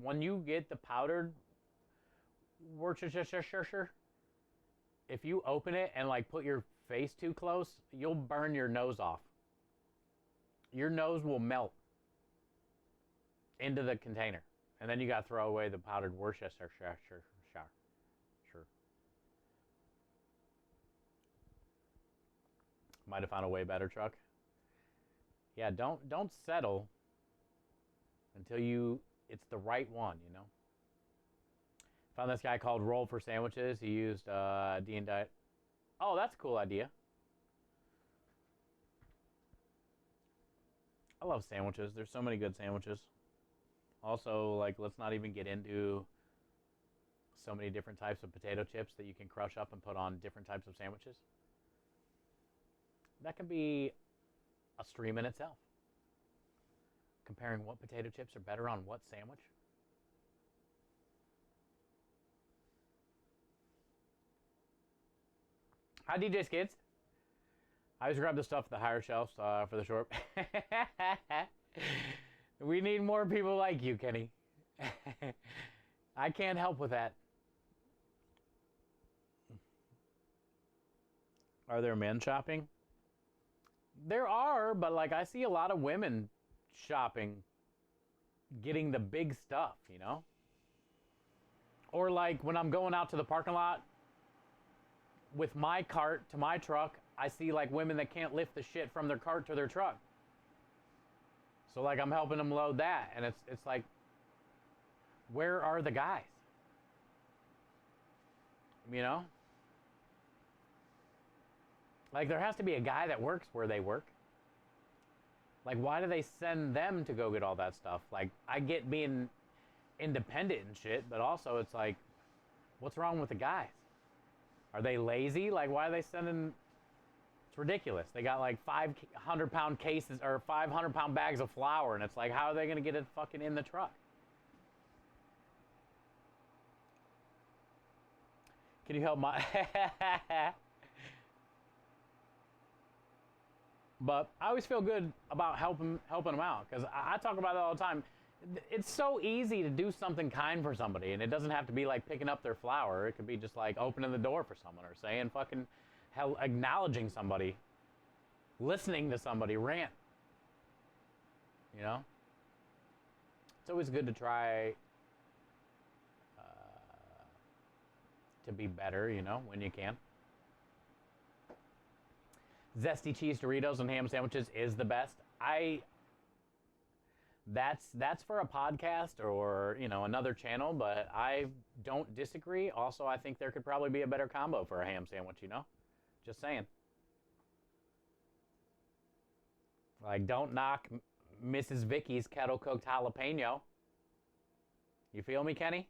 when you get the powdered Worcestershire, if you open it and like put your face too close, you'll burn your nose off. Your nose will melt into the container. And then you got to throw away the powdered Worcestershire. Sure. Might have found a way better truck. Yeah, don't settle until it's the right one, you know? Found this guy called Roll for Sandwiches. He used Dean Diet. Oh, that's a cool idea. I love sandwiches. There's so many good sandwiches. Also, like, let's not even get into so many different types of potato chips that you can crush up and put on different types of sandwiches. That can be a stream in itself. Comparing what potato chips are better on what sandwich. Hi, DJ Skids. I always grab the stuff at the higher shelves for the short. We need more people like you, Kenny. I can't help with that. Are there men shopping? There are, but like I see a lot of women shopping, getting the big stuff, you know? Or like when I'm going out to the parking lot with my cart to my truck, I see like women that can't lift the shit from their cart to their truck. So like I'm helping them load that, and it's like, where are the guys? You know? Like there has to be a guy that works where they work. Like why do they send them to go get all that stuff? Like I get being independent and shit, but also it's like, what's wrong with the guys? Are they lazy? Like why are they sending? It's ridiculous. They got like 500-pound cases or 500-pound bags of flour, and it's like, how are they gonna get it fucking in the truck? Can you help my But I always feel good about helping them out because I talk about it all the time. It's so easy to do something kind for somebody, and it doesn't have to be like picking up their flower. It could be just like opening the door for someone or saying fucking hell, acknowledging somebody, listening to somebody rant. You know? It's always good to try to be better, you know, when you can. Zesty cheese Doritos and ham sandwiches is the best. That's for a podcast or, you know, another channel, but I don't disagree. Also, I think there could probably be a better combo for a ham sandwich, you know? Just saying. Like, don't knock Mrs. Vicky's kettle cooked jalapeno. You feel me, Kenny?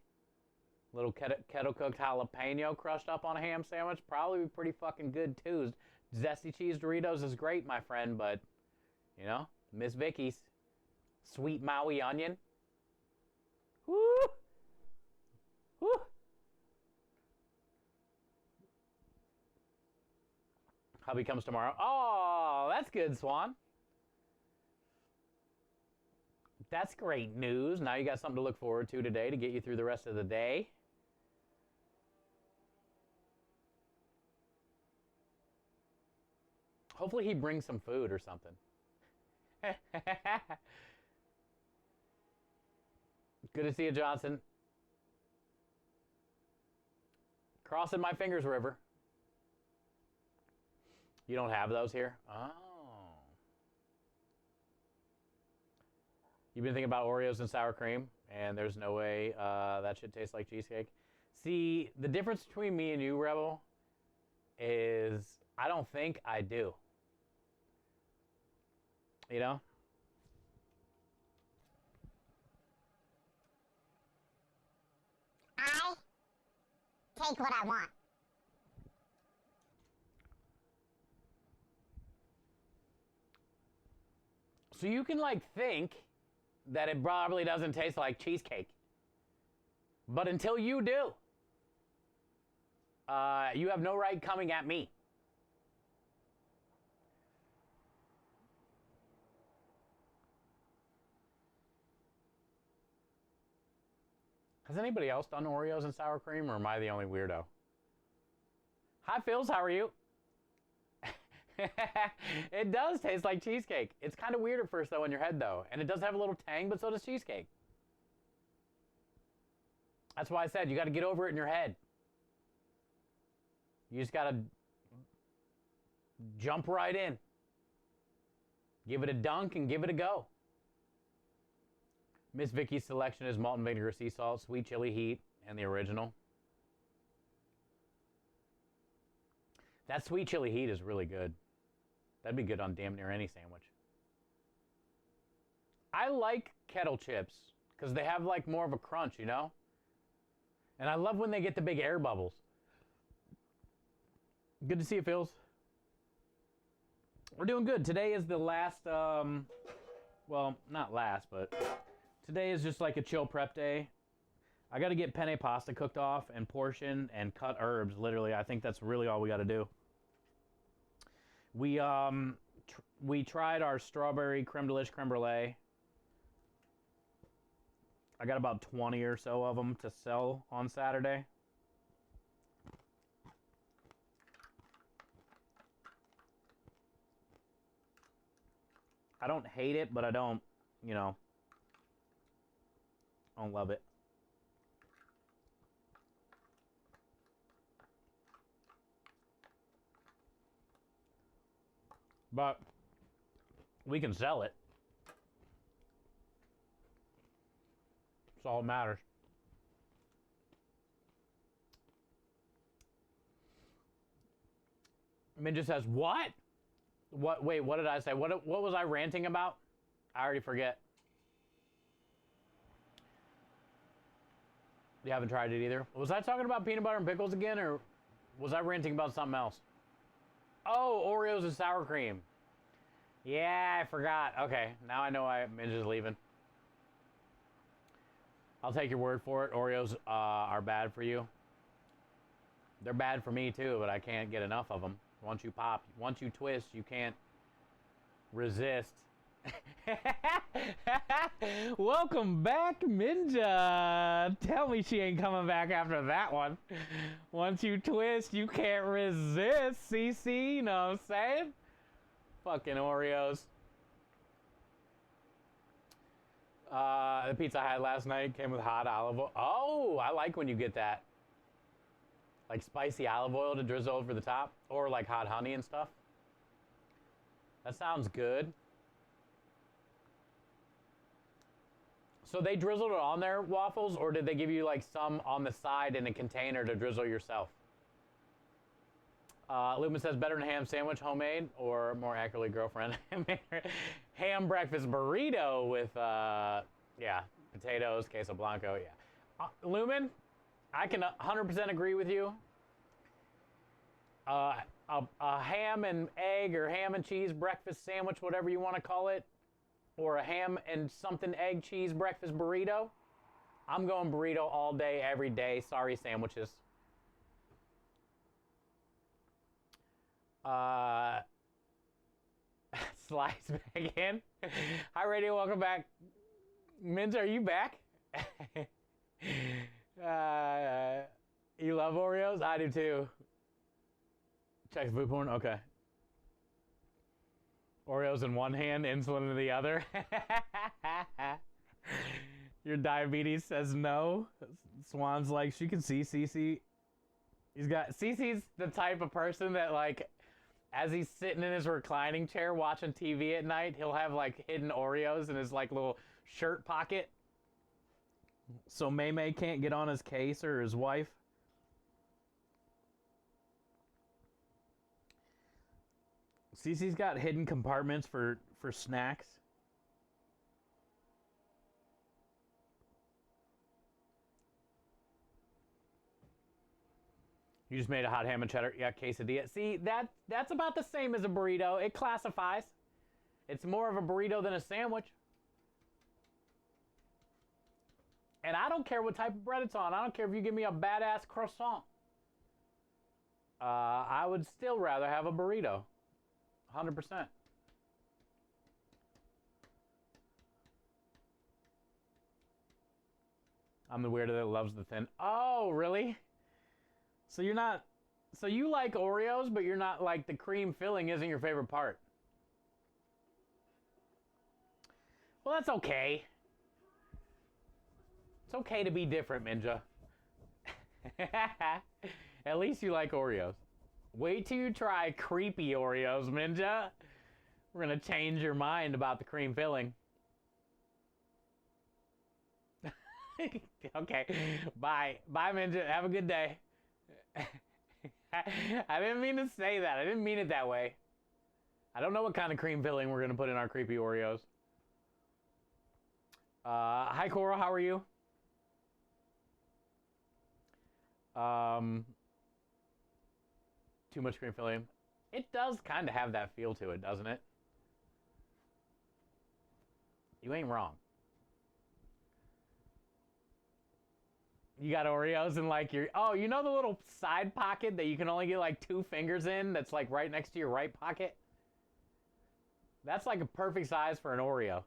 Little kettle cooked jalapeno crushed up on a ham sandwich. Probably be pretty fucking good too. Zesty cheese Doritos is great, my friend, but, you know, Miss Vicky's sweet Maui onion. Woo! Woo! Hubby comes tomorrow. Oh, that's good, Swan. That's great news. Now you got something to look forward to today to get you through the rest of the day. Hopefully he brings some food or something. Good to see you, Johnson. Crossing my fingers, River. You don't have those here? Oh. You've been thinking about Oreos and sour cream, and there's no way that should taste like cheesecake. See, the difference between me and you, Rebel, is I don't think I do. You know? I take what I want. So you can, like, think that it probably doesn't taste like cheesecake. But until you do, you have no right coming at me. Has anybody else done Oreos and sour cream, or am I the only weirdo? Hi, Phils. How are you? It does taste like cheesecake. It's kind of weird at first, though, in your head, though. And it does have a little tang, but so does cheesecake. That's why I said you got to get over it in your head. You just got to jump right in. Give it a dunk and give it a go. Miss Vicky's selection is malt and vinegar, sea salt, sweet chili heat, and the original. That sweet chili heat is really good. That'd be good on damn near any sandwich. I like kettle chips because they have like more of a crunch, you know? And I love when they get the big air bubbles. Good to see you, Phils. We're doing good. Today is the last, well, not last, but today is just like a chill prep day. I got to get penne pasta cooked off and portion and cut herbs, literally. I think that's really all we got to do. We tried our strawberry creme delish creme brulee. I got about 20 or so of them to sell on Saturday. I don't hate it, but I don't, you know, I don't love it. But we can sell it. That's all that matters. Minja says, what? What? Wait, what did I say? What was I ranting about? I already forget. You haven't tried it either? Was I talking about peanut butter and pickles again, or was I ranting about something else? Oh, Oreos and sour cream. Yeah, I forgot. Okay, now I know why Minja's leaving. I'll take your word for it. Oreos are bad for you. They're bad for me too, but I can't get enough of them. Once you pop, once you twist, you can't Resist. Welcome back, Minja. Tell me she ain't coming back after that one. Once you twist, you can't resist. CC, you know what I'm saying? Fucking Oreos. The pizza I had last night came with hot olive oil. Oh, I like when you get that. Like spicy olive oil to drizzle over the top. Or like hot honey and stuff. That sounds good. So they drizzled it on their waffles, or did they give you like some on the side in a container to drizzle yourself? Lumen says better than ham sandwich, homemade, or more accurately, girlfriend. Ham breakfast burrito with, yeah, potatoes, queso blanco, yeah. Lumen, I can 100% agree with you. A ham and egg or ham and cheese breakfast sandwich, whatever you want to call it, or a ham and something egg cheese breakfast burrito. I'm going burrito all day, every day. Sorry, sandwiches. Slice back in. Hi, Radio. Welcome back. Minja, are you back? You love Oreos? I do too. Check food porn? Okay. Oreos in one hand, insulin in the other. Your diabetes says no. Swan's like, she can see Cece. Cece's the type of person that, like, as he's sitting in his reclining chair watching TV at night, he'll have like hidden Oreos in his like little shirt pocket. So May can't get on his case, or his wife. Cece's got hidden compartments for snacks. You just made a hot ham and cheddar, yeah, quesadilla. See, that's about the same as a burrito. It classifies. It's more of a burrito than a sandwich. And I don't care what type of bread it's on. I don't care if you give me a badass croissant. I would still rather have a burrito. 100%. I'm the weirdo that loves the thin. Oh, really? So you're not... So you like Oreos, but you're not like the cream filling isn't your favorite part. Well, that's okay. It's okay to be different, Minja. At least you like Oreos. Wait till you try creepy Oreos, Minja. We're gonna change your mind about the cream filling. Okay, bye. Bye, Minja. Have a good day. I didn't mean to say that. I didn't mean it that way. I don't know what kind of cream filling we're gonna put in our creepy Oreos. Hi, Cora. How are you? Too much cream filling. It does kind of have that feel to it, doesn't it? You ain't wrong. You got Oreos and like your... Oh, you know the little side pocket that you can only get like 2 fingers in that's like right next to your right pocket? That's like a perfect size for an Oreo.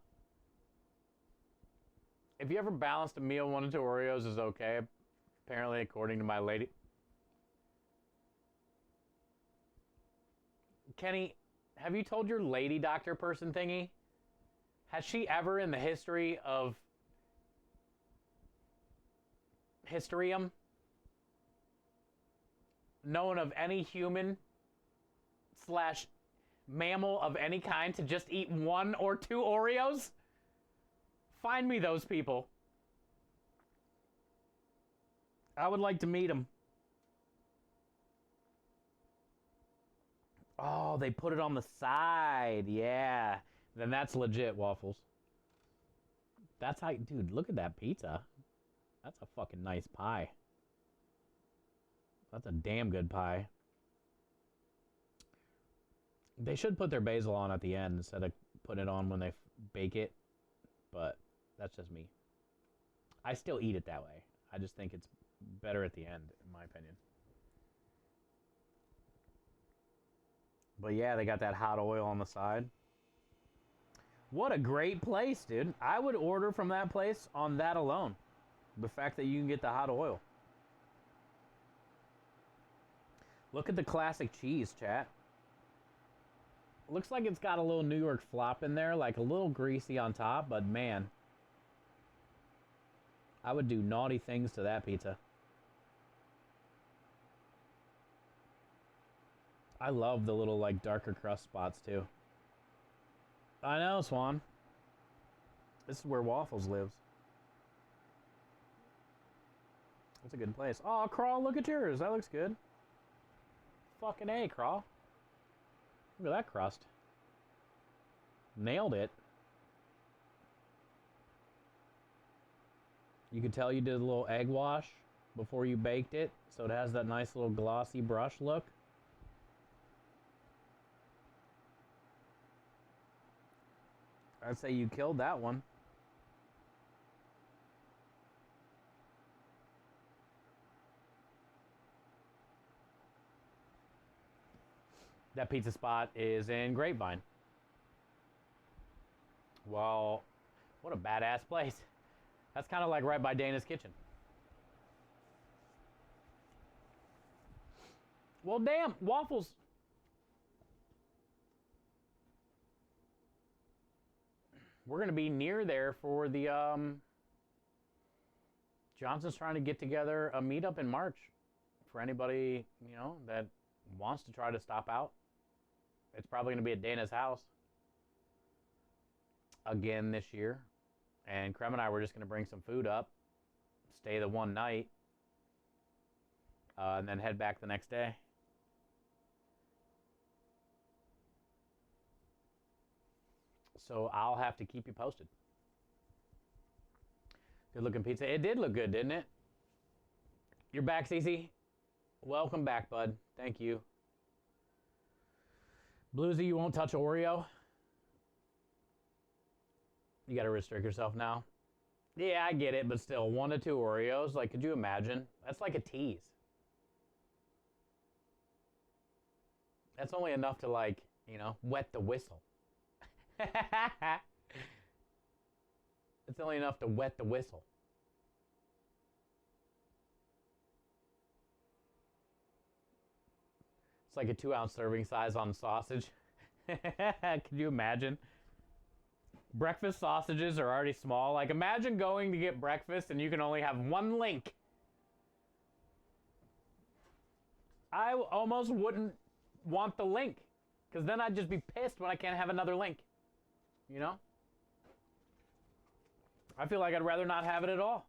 If you ever balanced a meal, 1 or 2 Oreos is okay. Apparently, according to my lady... Kenny, have you told your lady doctor person thingy? Has she ever in the history of Historyum known of any human / mammal of any kind to just eat 1 or 2 Oreos? Find me those people. I would like to meet them. Oh, they put it on the side. Yeah. Then that's legit, Waffles. That's how... Dude, look at that pizza. That's a fucking nice pie. That's a damn good pie. They should put their basil on at the end instead of putting it on when they bake it. But that's just me. I still eat it that way. I just think it's better at the end, in my opinion. But yeah, they got that hot oil on the side. What a great place, dude. I would order from that place on that alone. The fact that you can get the hot oil. Look at the classic cheese, chat. Looks like it's got a little New York flop in there, like a little greasy on top, but man, I would do naughty things to that pizza. I love the little, like, darker crust spots, too. I know, Swan. This is where Waffles lives. That's a good place. Oh, Crawl, look at yours. That looks good. Fucking A, Crawl. Look at that crust. Nailed it. You could tell you did a little egg wash before you baked it, so it has that nice little glossy brush look. I'd say you killed that one. That pizza spot is in Grapevine. Well, what a badass place. That's kind of like right by Dana's Kitchen. Well, damn, Waffles. We're going to be near there for the, Johnson's trying to get together a meetup in March for anybody, you know, that wants to try to stop out. It's probably going to be at Dana's house again this year. And Krem and I were just going to bring some food up, stay the one night, and then head back the next day. So I'll have to keep you posted. Good looking pizza. It did look good, didn't it? You're back, Cece. Welcome back, bud. Thank you. Bluesy, you won't touch Oreo? You got to restrict yourself now. Yeah, I get it, but still, 1 to 2 Oreos. Like, could you imagine? That's like a tease. That's only enough to, like, you know, wet the whistle. It's only enough to wet the whistle. It's like a 2-ounce serving size on sausage. Can you imagine? Breakfast sausages are already small. Like, imagine going to get breakfast and you can only have 1 link. I almost wouldn't want the link, because then I'd just be pissed when I can't have another link. You know? I feel like I'd rather not have it at all.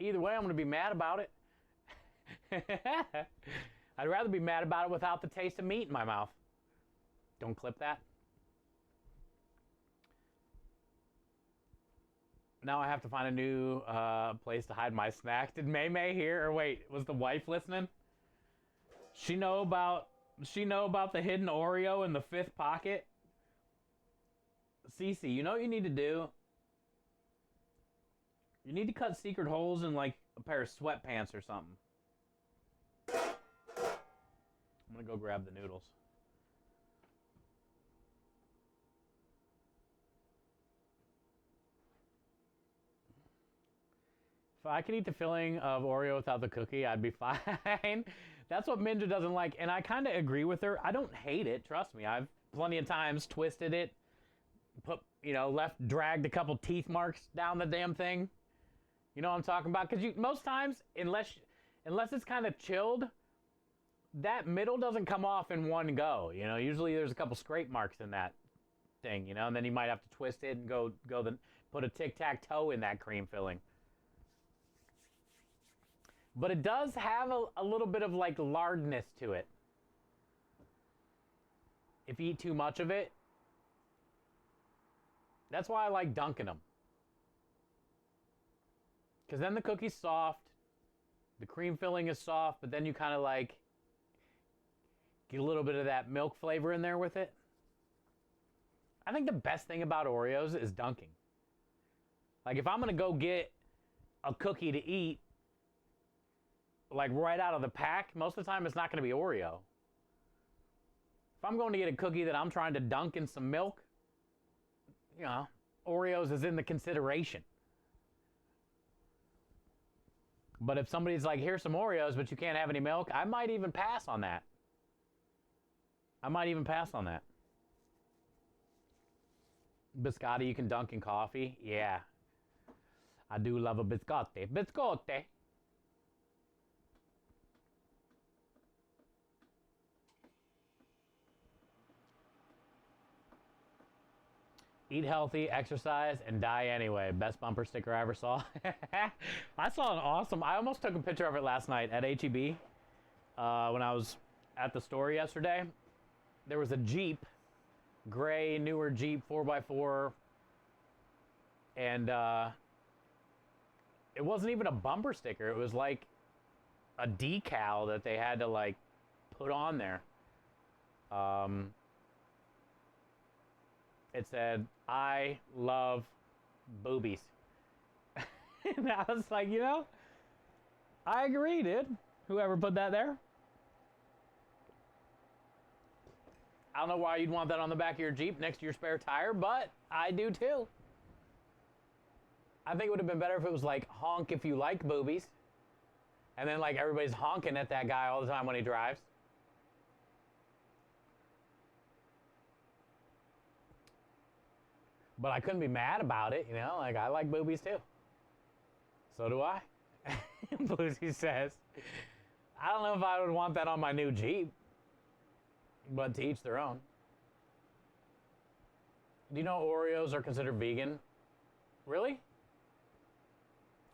Either way, I'm going to be mad about it. I'd rather be mad about it without the taste of meat in my mouth. Don't clip that. Now I have to find a new place to hide my snacks. Did May May hear? Or wait, was the wife listening? She know about the hidden Oreo in the 5th pocket? Cece, you know what you need to do? You need to cut secret holes in, like, a pair of sweatpants or something. I'm gonna go grab the noodles. If I could eat the filling of Oreo without the cookie, I'd be fine. That's what Minja doesn't like, and I kind of agree with her. I don't hate it, trust me. I've plenty of times twisted it, dragged a couple teeth marks down the damn thing. You know what I'm talking about? Because most times, unless it's kind of chilled, that middle doesn't come off in one go. You know, usually there's a couple scrape marks in that thing, you know, and then you might have to twist it and put a tic-tac-toe in that cream filling. But it does have a little bit of, like, lardness to it. If you eat too much of it. That's why I like dunking them. Because then the cookie's soft. The cream filling is soft, but then you kind of, like, get a little bit of that milk flavor in there with it. I think the best thing about Oreos is dunking. Like, if I'm going to go get a cookie to eat, like right out of the pack, most of the time it's not going to be Oreo. If I'm going to get a cookie that I'm trying to dunk in some milk, you know, Oreos is in the consideration. But if somebody's like, here's some Oreos, but you can't have any milk, I might even pass on that. Biscotti you can dunk in coffee? Yeah. I do love a biscotti. Biscotti. Eat healthy, exercise, and die anyway. Best bumper sticker I ever saw. I saw an awesome, I almost took a picture of it last night at HEB when I was at the store yesterday. There was a Jeep, gray, newer Jeep 4x4, and it wasn't even a bumper sticker. It was like a decal that they had to like put on there. It said, I love boobies. And I was like, you know, I agree, dude. Whoever put that there. I don't know why you'd want that on the back of your Jeep next to your spare tire, but I do too. I think it would have been better if it was like, honk if you like boobies. And then like everybody's honking at that guy all the time when he drives. But I couldn't be mad about it, you know? Like, I like boobies too. So do I. Bluesy says, I don't know if I would want that on my new Jeep. But to each their own. Do you know Oreos are considered vegan? Really?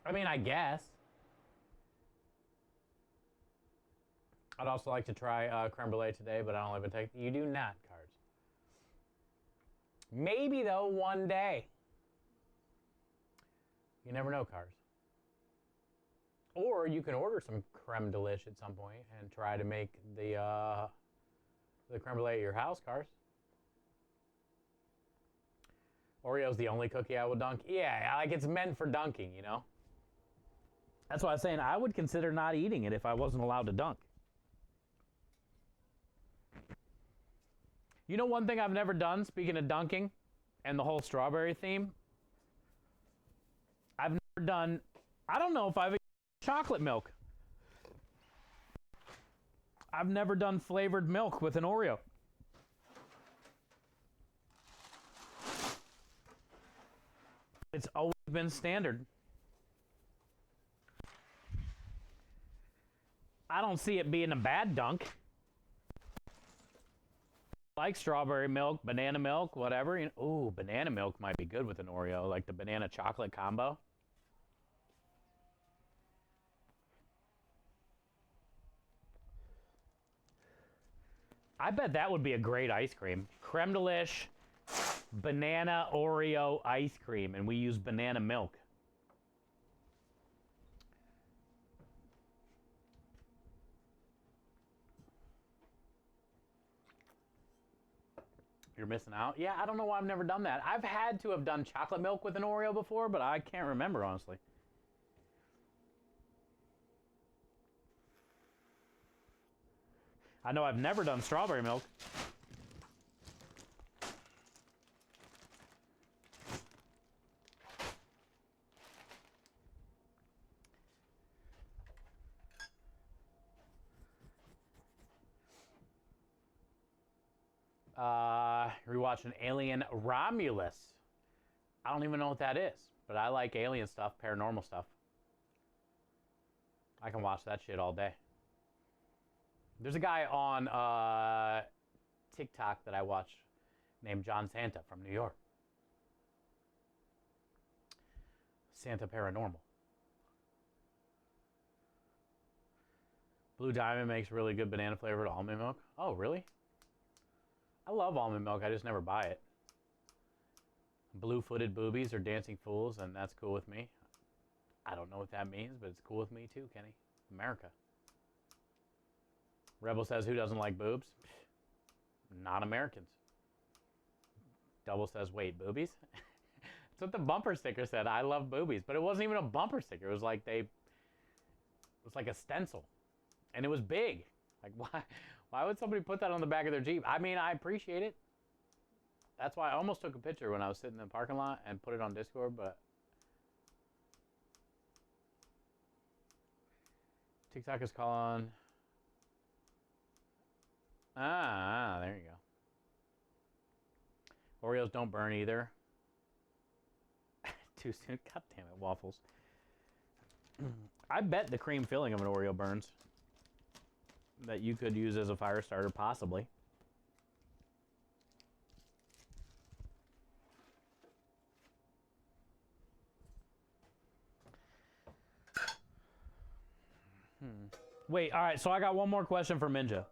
I mean, I guess. I'd also like to try creme brulee today, but I don't live in Texas. You do not, Cards. Maybe, though, one day. You never know, Cars. Or you can order some creme delish at some point and try to make the creme brulee at your house, Cars. Oreo's the only cookie I would dunk. Yeah, like it's meant for dunking, you know? That's why I was saying I would consider not eating it if I wasn't allowed to dunk. You know one thing I've never done, speaking of dunking and the whole strawberry theme? I've never done, I don't know if I've eaten chocolate milk. I've never done flavored milk with an Oreo. It's always been standard. I don't see it being a bad dunk. Like strawberry milk, banana milk, whatever. You know, ooh, banana milk might be good with an Oreo, like the banana chocolate combo. I bet that would be a great ice cream. Creme delish, banana Oreo ice cream, and we use banana milk. You're missing out? Yeah, I don't know why I've never done that. I've had to have done chocolate milk with an Oreo before, but I can't remember, honestly. I know I've never done strawberry milk. Rewatching Alien Romulus. I don't even know what that is, but I like alien stuff, paranormal stuff. I can watch that shit all day. There's a guy on TikTok that I watch named John Santa from New York. Santa Paranormal. Blue Diamond makes really good banana flavored almond milk. Oh, really? I love almond milk. I just never buy it. Blue-footed boobies are dancing fools, and that's cool with me. I don't know what that means, but it's cool with me too, Kenny. America. Rebel says, who doesn't like boobs? Not Americans. Double says, wait, boobies? That's what the bumper sticker said. I love boobies. But it wasn't even a bumper sticker. It was like it was like a stencil. And it was big. Like, why Why would somebody put that on the back of their Jeep? I mean, I appreciate it. That's why I almost took a picture when I was sitting in the parking lot and put it on Discord, but TikTok is calling. There you go. Oreos don't burn either. Too soon. God damn it, waffles. I bet the cream filling of an Oreo burns. That you could use as a fire starter, possibly. Wait, all right, so I got one more question for Minja.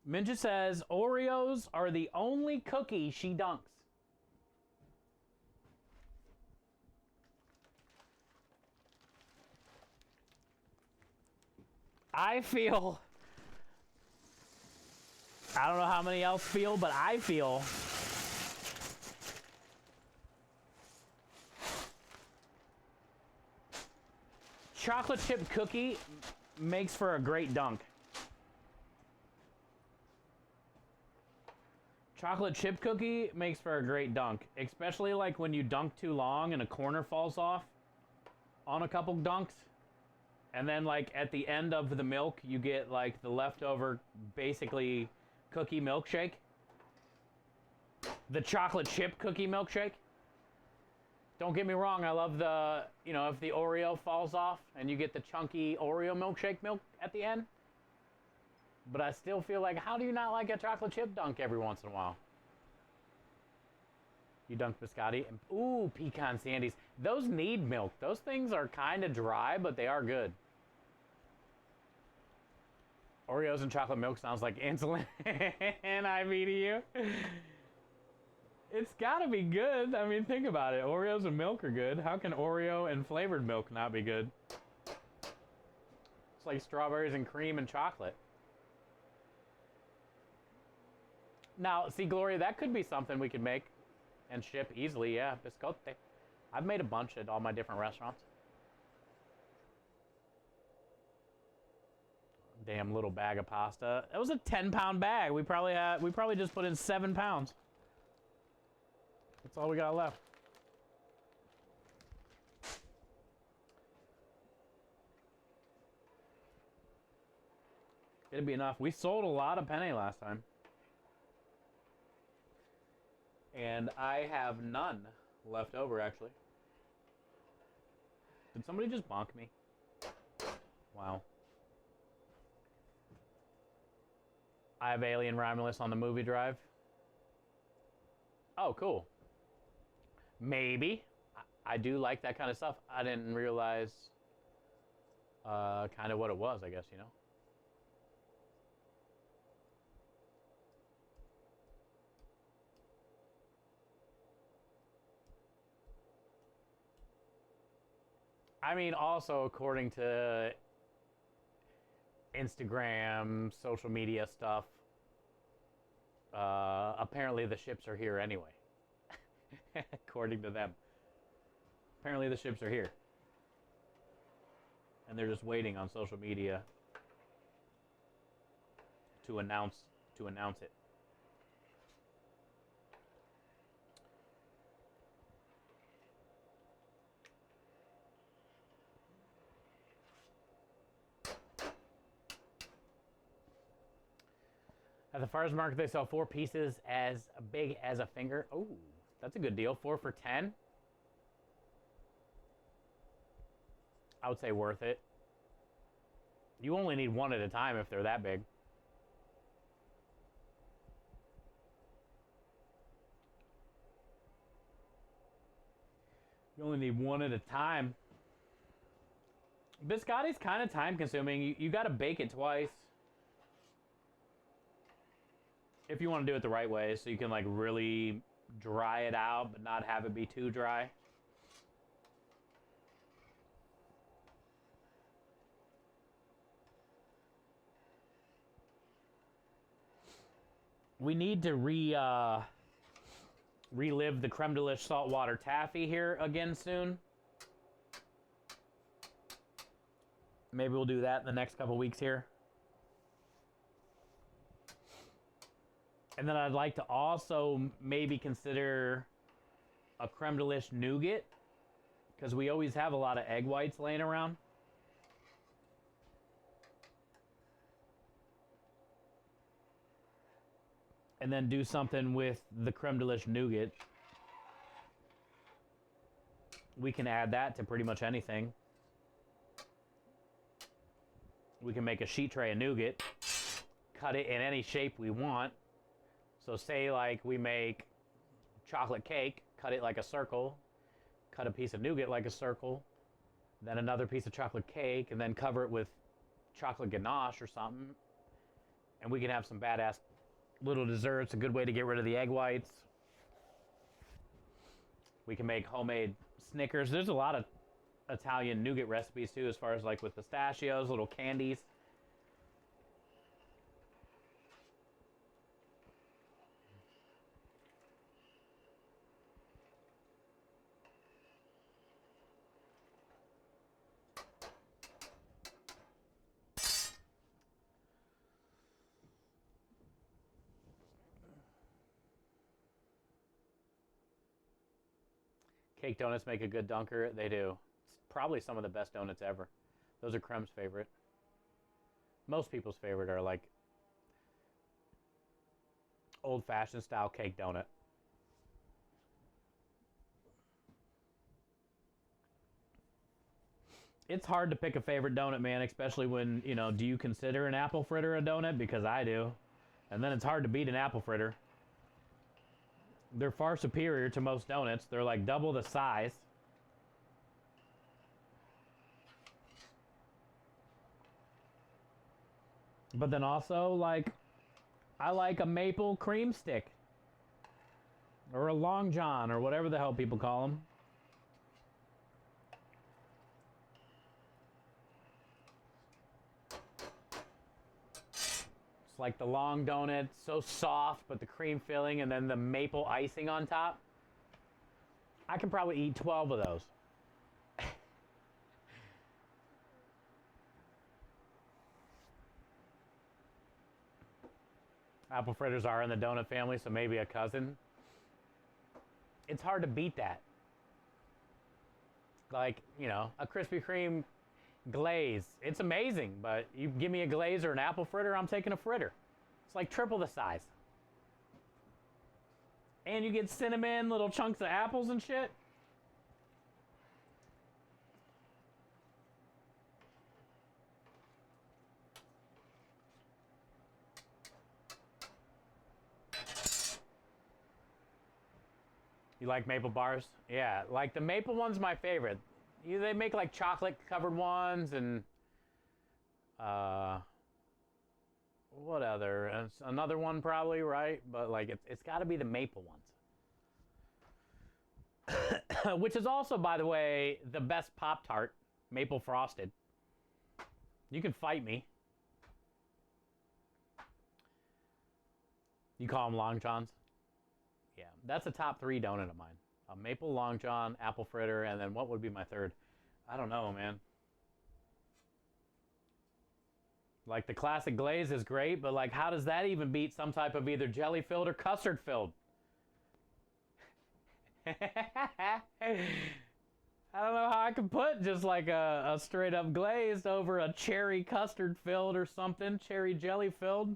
Minja says Oreos are the only cookie she dunks. I feel, I don't know how many else feel, but I feel chocolate chip cookie makes for a great dunk. Chocolate chip cookie makes for a great dunk, especially like when you dunk too long and a corner falls off on a couple dunks. And then like at the end of the milk, you get like the leftover basically cookie milkshake. The chocolate chip cookie milkshake. Don't get me wrong, I love the, you know, if the Oreo falls off and you get the chunky Oreo milkshake milk at the end. But I still feel like, how do you not like a chocolate chip dunk every once in a while? You dunk biscotti and, ooh, pecan sandies. Those need milk. Those things are kind of dry, but they are good. Oreos and chocolate milk sounds like insulin and IV to you. It's gotta be good. I mean, think about it. Oreos and milk are good. How can Oreo and flavored milk not be good? It's like strawberries and cream and chocolate. Now, see, Gloria, that could be something we could make and ship easily, yeah. Biscotte. I've made a bunch at all my different restaurants. Damn little bag of pasta. That was a 10-pound bag. We probably just put in 7 pounds. That's all we got left. It'd be enough. We sold a lot of penne last time. And I have none left over, actually. Did somebody just bonk me? Wow. I have Alien Romulus on the movie drive. Oh, cool. Maybe. I do like that kind of stuff. I didn't realize kind of what it was, I guess, you know. I mean, also according to Instagram, social media stuff, apparently the ships are here anyway. According to them. Apparently the ships are here. And they're just waiting on social media to announce it. At the farmer's market, they sell 4 pieces as big as a finger. Oh, that's a good deal. 4 for $10. I would say worth it. You only need 1 at a time if they're that big. You only need 1 at a time. Biscotti's kind of time consuming. You got to bake it twice. If you want to do it the right way, so you can like really dry it out, but not have it be too dry. We need to relive the creme de liche saltwater taffy here again soon. Maybe we'll do that in the next couple weeks here. And then I'd like to also maybe consider a creme delish nougat, because we always have a lot of egg whites laying around. And then do something with the creme delish nougat. We can add that to pretty much anything. We can make a sheet tray of nougat, cut it in any shape we want. So say like we make chocolate cake, cut it like a circle, cut a piece of nougat like a circle, then another piece of chocolate cake, and then cover it with chocolate ganache or something. And we can have some badass little desserts, a good way to get rid of the egg whites. We can make homemade Snickers. There's a lot of Italian nougat recipes too, as far as like with pistachios, little candies. Cake donuts make a good dunker. They do. It's probably some of the best donuts ever. Those are Krem's favorite. Most people's favorite are like old-fashioned style cake donut. It's hard to pick a favorite donut, man, especially when, you know, do you consider an apple fritter a donut? Because I do. And then it's hard to beat an apple fritter. They're far superior to most donuts. They're like double the size. But then also, like, I like a maple cream stick. Or a Long John, or whatever the hell people call them. It's like the long donut, so soft, but the cream filling and then the maple icing on top. I can probably eat 12 of those. Apple fritters are in the donut family, so maybe a cousin. It's hard to beat that. Like, you know, a Krispy Kreme glaze. It's amazing, but you give me a glaze or an apple fritter, I'm taking a fritter. It's like triple the size. And you get cinnamon, little chunks of apples and shit. You like maple bars? Yeah, like the maple one's my favorite. They make like chocolate covered ones and what other? Another one probably, right? But like it's got to be the maple ones. Which is also, by the way, the best Pop-Tart, maple frosted. You can fight me. You call them Long Johns? Yeah, that's a top 3 donut of mine. A maple Long John, apple fritter, and then what would be my third? I don't know, man. Like the classic glaze is great, but like how does that even beat some type of either jelly filled or custard filled? I don't know how I could put just like a straight up glazed over a cherry custard filled or something, cherry jelly filled.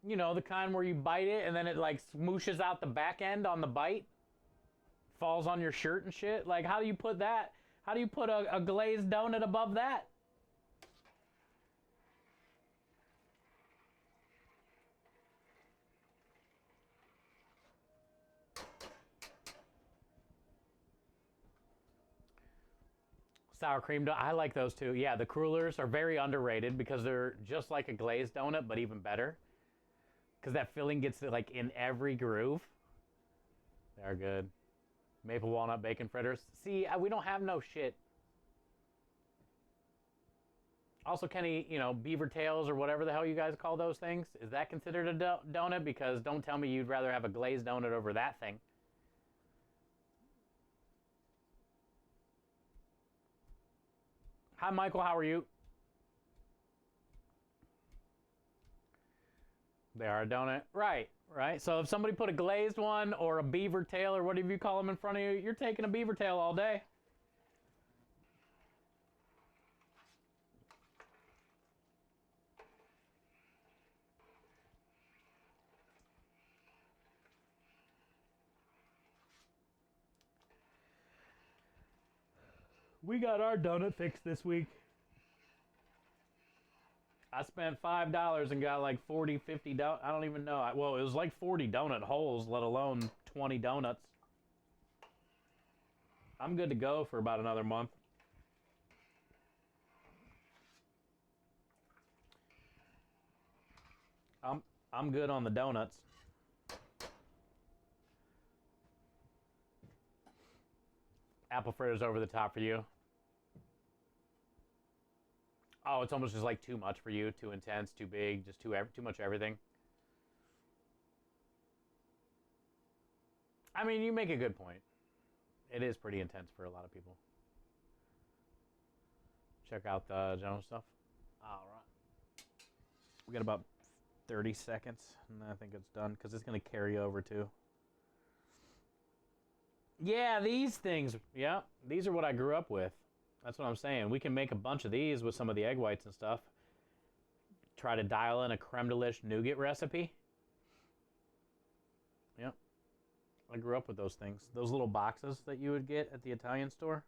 You know, the kind where you bite it and then it like smooshes out the back end on the bite. Falls on your shirt and shit. Like, how do you put that? How do you put a glazed donut above that? Sour cream donut. I like those too. Yeah, the crullers are very underrated because they're just like a glazed donut, but even better. Because that filling gets like in every groove. They're good. Maple walnut bacon fritters. See, we don't have no shit. Also, Kenny, you know, beaver tails or whatever the hell you guys call those things. Is that considered a donut? Because don't tell me you'd rather have a glazed donut over that thing. Hi, Michael. How are you? They are a donut. Right, right. So if somebody put a glazed one or a beaver tail or whatever you call them in front of you, you're taking a beaver tail all day. We got our donut fixed this week. I spent $5 and got like 40, 50 donuts. I don't even know. Well, it was like 40 donut holes, let alone 20 donuts. I'm good to go for about another month. I'm good on the donuts. Apple fritters over the top for you. Oh, it's almost just like too much for you, too intense, too big, just too much everything. I mean, you make a good point. It is pretty intense for a lot of people. Check out the general stuff. All right. We got about 30 seconds, and I think it's done because it's going to carry over too. Yeah, these things. Yeah, these are what I grew up with. That's what I'm saying. We can make a bunch of these with some of the egg whites and stuff. Try to dial in a creme de lish nougat recipe. Yep. I grew up with those things. Those little boxes that you would get at the Italian store.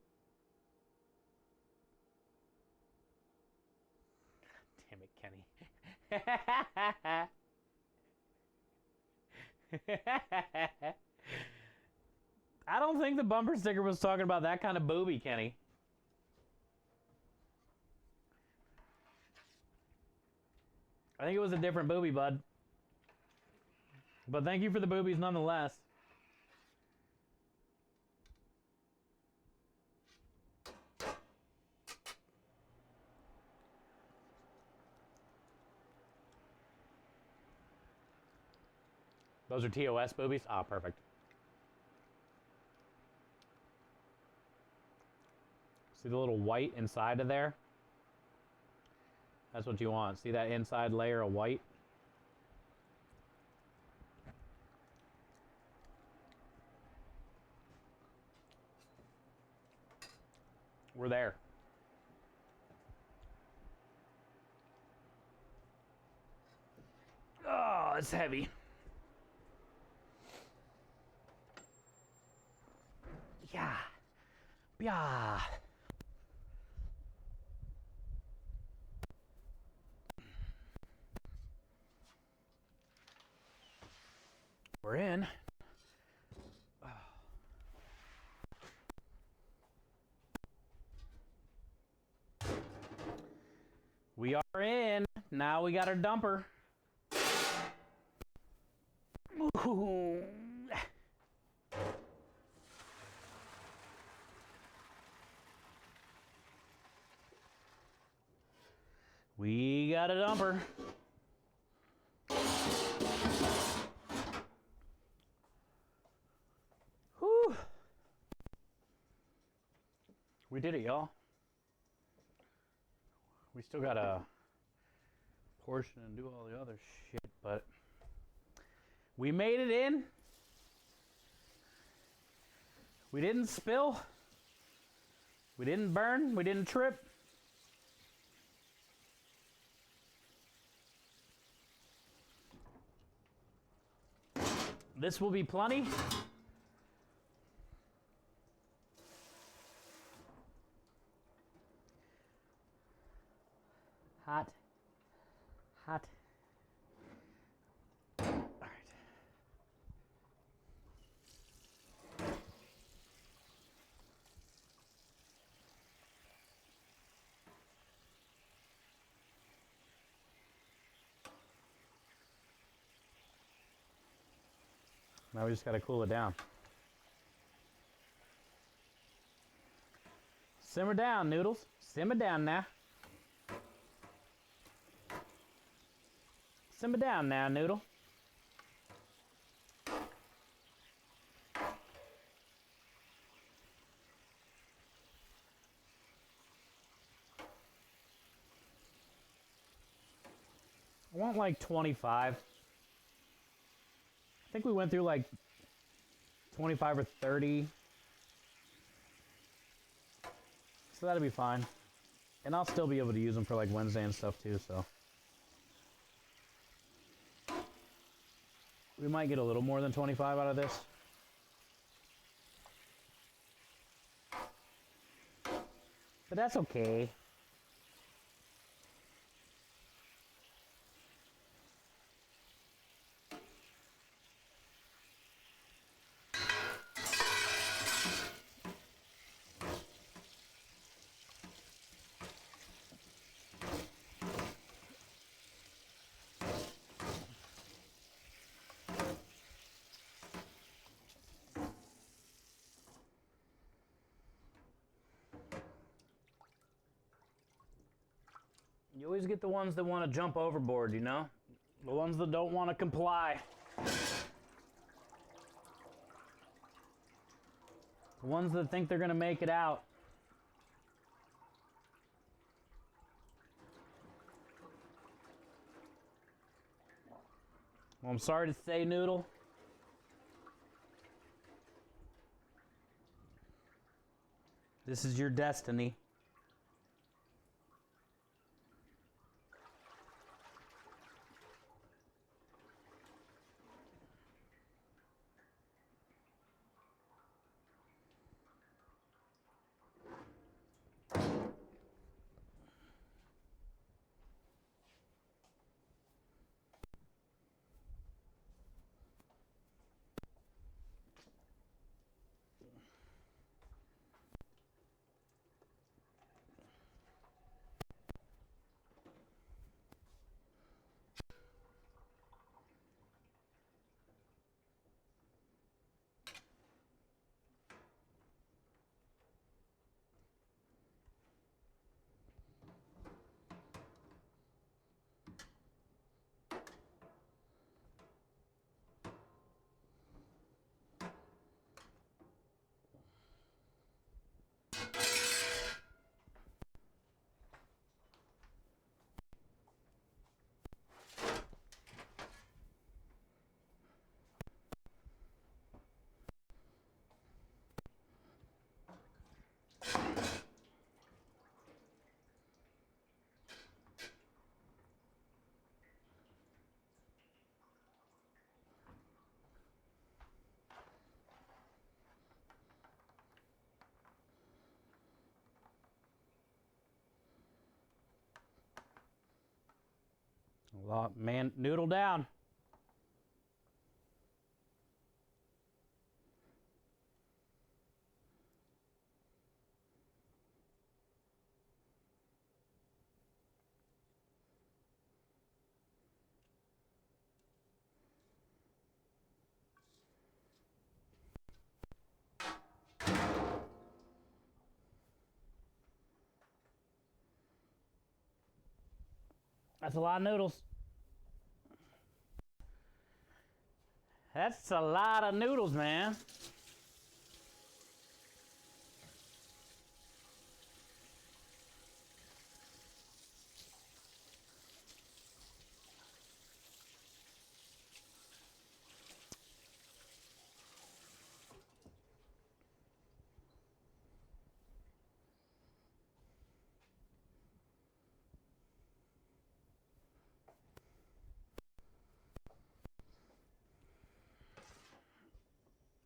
Damn it, Kenny. I don't think the bumper sticker was talking about that kind of booby, Kenny. I think it was a different booby, bud. But thank you for the boobies nonetheless. Those are TOS boobies? Ah, perfect. See the little white inside of there? That's what you want. See that inside layer of white? We're there. Oh, it's heavy. Yeah. Yeah. We're in. We are in. Now we got our dumper. Ooh. We got a dumper. Whew. We did it, y'all. We still got to portion and do all the other shit, but we made it in. We didn't spill. We didn't burn. We didn't trip. This will be plenty. Hot. Hot. All right. Now we just got to cool it down. Simmer down, noodles. Simmer down now. Simmer down now, noodle. I want like 25. think we went through like 25 or 30. So that'll be fine. And I'll still be able to use them for like Wednesday and stuff too, so. We might get a little more than 25 out of this. But that's okay. You always get the ones that want to jump overboard, you know? The ones that don't want to comply. The ones that think they're going to make it out. Well, I'm sorry to say, Noodle. This is your destiny. Man, noodle down. That's a lot of noodles. That's a lot of noodles, man.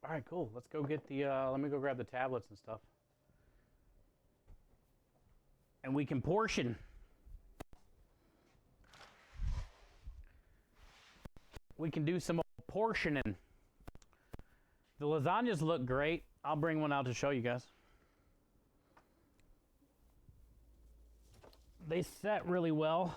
All right, cool. Let's go get the, let me go grab the tablets and stuff. And we can portion. We can do some portioning. The lasagnas look great. I'll bring one out to show you guys. They set really well.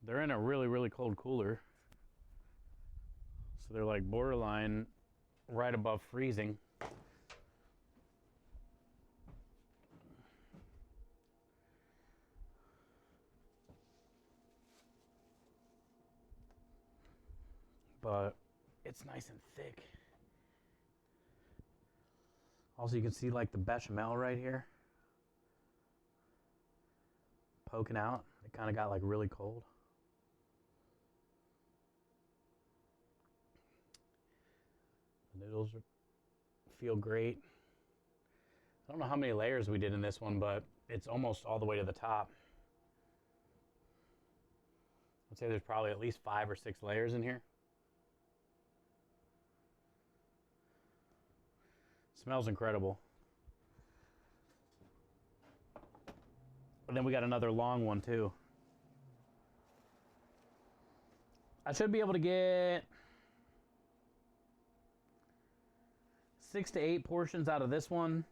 They're in a really, really cold cooler. So they're like borderline right above freezing. But it's nice and thick. Also, you can see like the bechamel right here. poking out. It kind of got like really cold. The noodles feel great. I don't know how many layers we did in this one, but it's almost all the way to the top. I'd say there's probably at least 5 or 6 layers in here. Smells incredible. And then we got another long one too. I should be able to get 6 to 8 portions out of this one.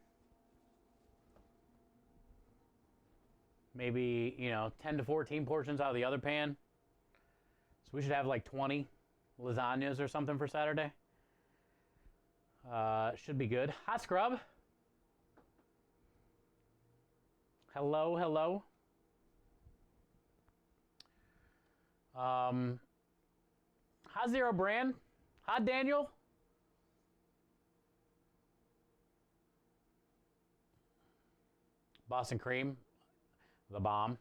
Maybe, 10 to 14 portions out of the other pan. So we should have like 20 lasagnas or something for Saturday. Should be good. Hi, Scrub. Hello, hello. Hi, Zero Brand. Hi, Daniel. Boston Cream, the bomb.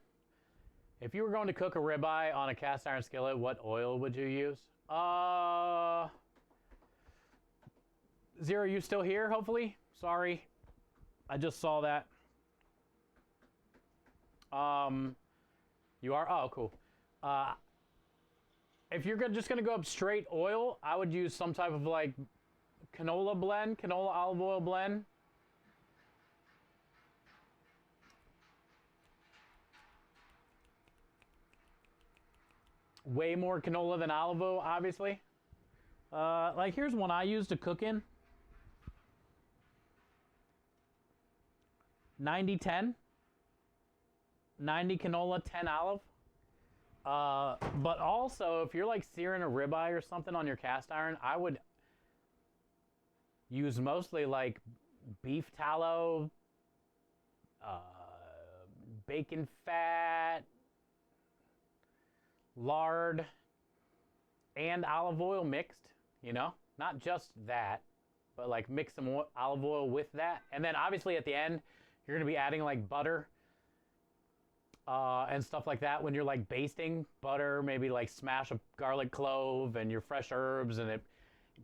If you were going to cook a ribeye on a cast iron skillet, what oil would you use? Zero, you still here, hopefully? Sorry. I just saw that. You are? Oh, cool. If you're just going to go up straight oil, I would use some type of like canola blend, canola olive oil blend. Way more canola than olive oil, obviously. Like here's one I use to cook in. 90-10. 90 canola, 10 olive. But also, if you're like searing a ribeye or something on your cast iron, I would use mostly like beef tallow, bacon fat, lard, and olive oil mixed, not just that, but like mix some olive oil with that. And then obviously at the end, you're going to be adding like butter and stuff like that when you're like basting. Butter, maybe like smash a garlic clove and your fresh herbs, and it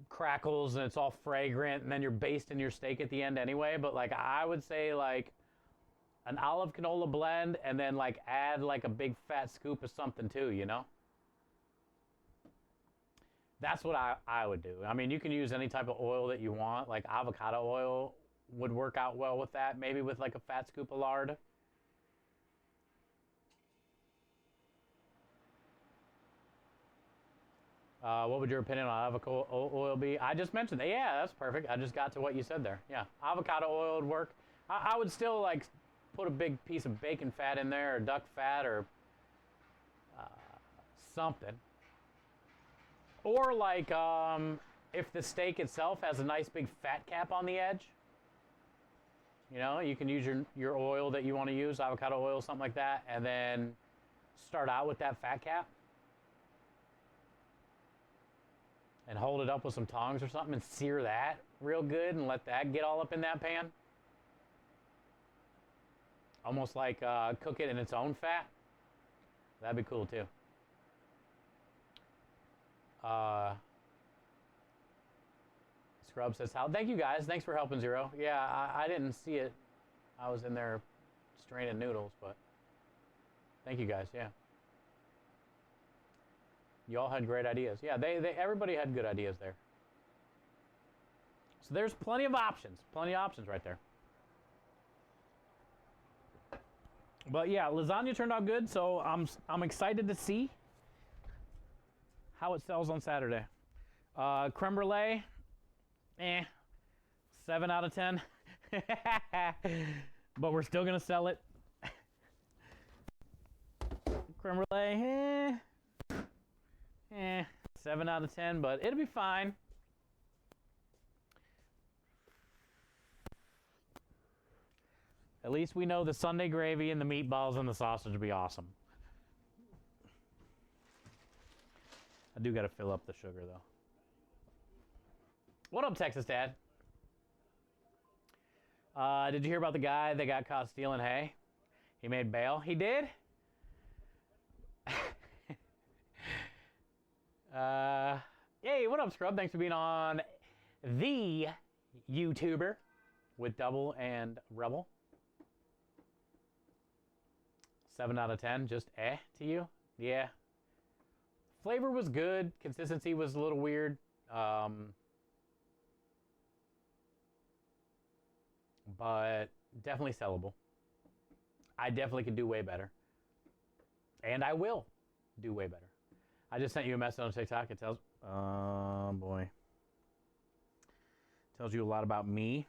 crackles and it's all fragrant, and then you're basting your steak at the end anyway. But like I would say like an olive canola blend, and then like add like a big fat scoop of something too, That's what I would do. I mean, you can use any type of oil that you want. Like avocado oil would work out well with that, maybe with like a fat scoop of lard. What would your opinion on avocado oil be? I just mentioned that. Yeah, that's perfect. I just got to what you said there. Yeah, avocado oil would work. I would still like put a big piece of bacon fat in there, or duck fat, or something. Or like if the steak itself has a nice big fat cap on the edge, you can use your oil that you want to use, avocado oil, something like that, and then start out with that fat cap. And hold it up with some tongs or something and sear that real good and let that get all up in that pan. Almost like cook it in its own fat. That'd be cool too. Scrub says, "How? Thank you guys. Thanks for helping, Zero. Yeah, I didn't see it. I was in there straining noodles, but thank you guys. Yeah. You all had great ideas. Yeah, everybody had good ideas there. So there's plenty of options right there. But yeah, lasagna turned out good, so I'm excited to see how it sells on Saturday. Creme brulee, 7 out of 10. But we're still gonna sell it. Creme brulee, 7 out of 10, but it'll be fine. At least we know the Sunday gravy and the meatballs and the sausage will be awesome. I do got to fill up the sugar, though. What up, Texas Dad? Did you hear about the guy that got caught stealing hay? He made bail. He did? Hey, what up, Scrub? Thanks for being on the YouTuber with Double and Rebel. 7 out of 10, just to you? Yeah. Flavor was good. Consistency was a little weird. But definitely sellable. I definitely could do way better. And I will do way better. I just sent you a message on TikTok. It tells, boy. Tells you a lot about me.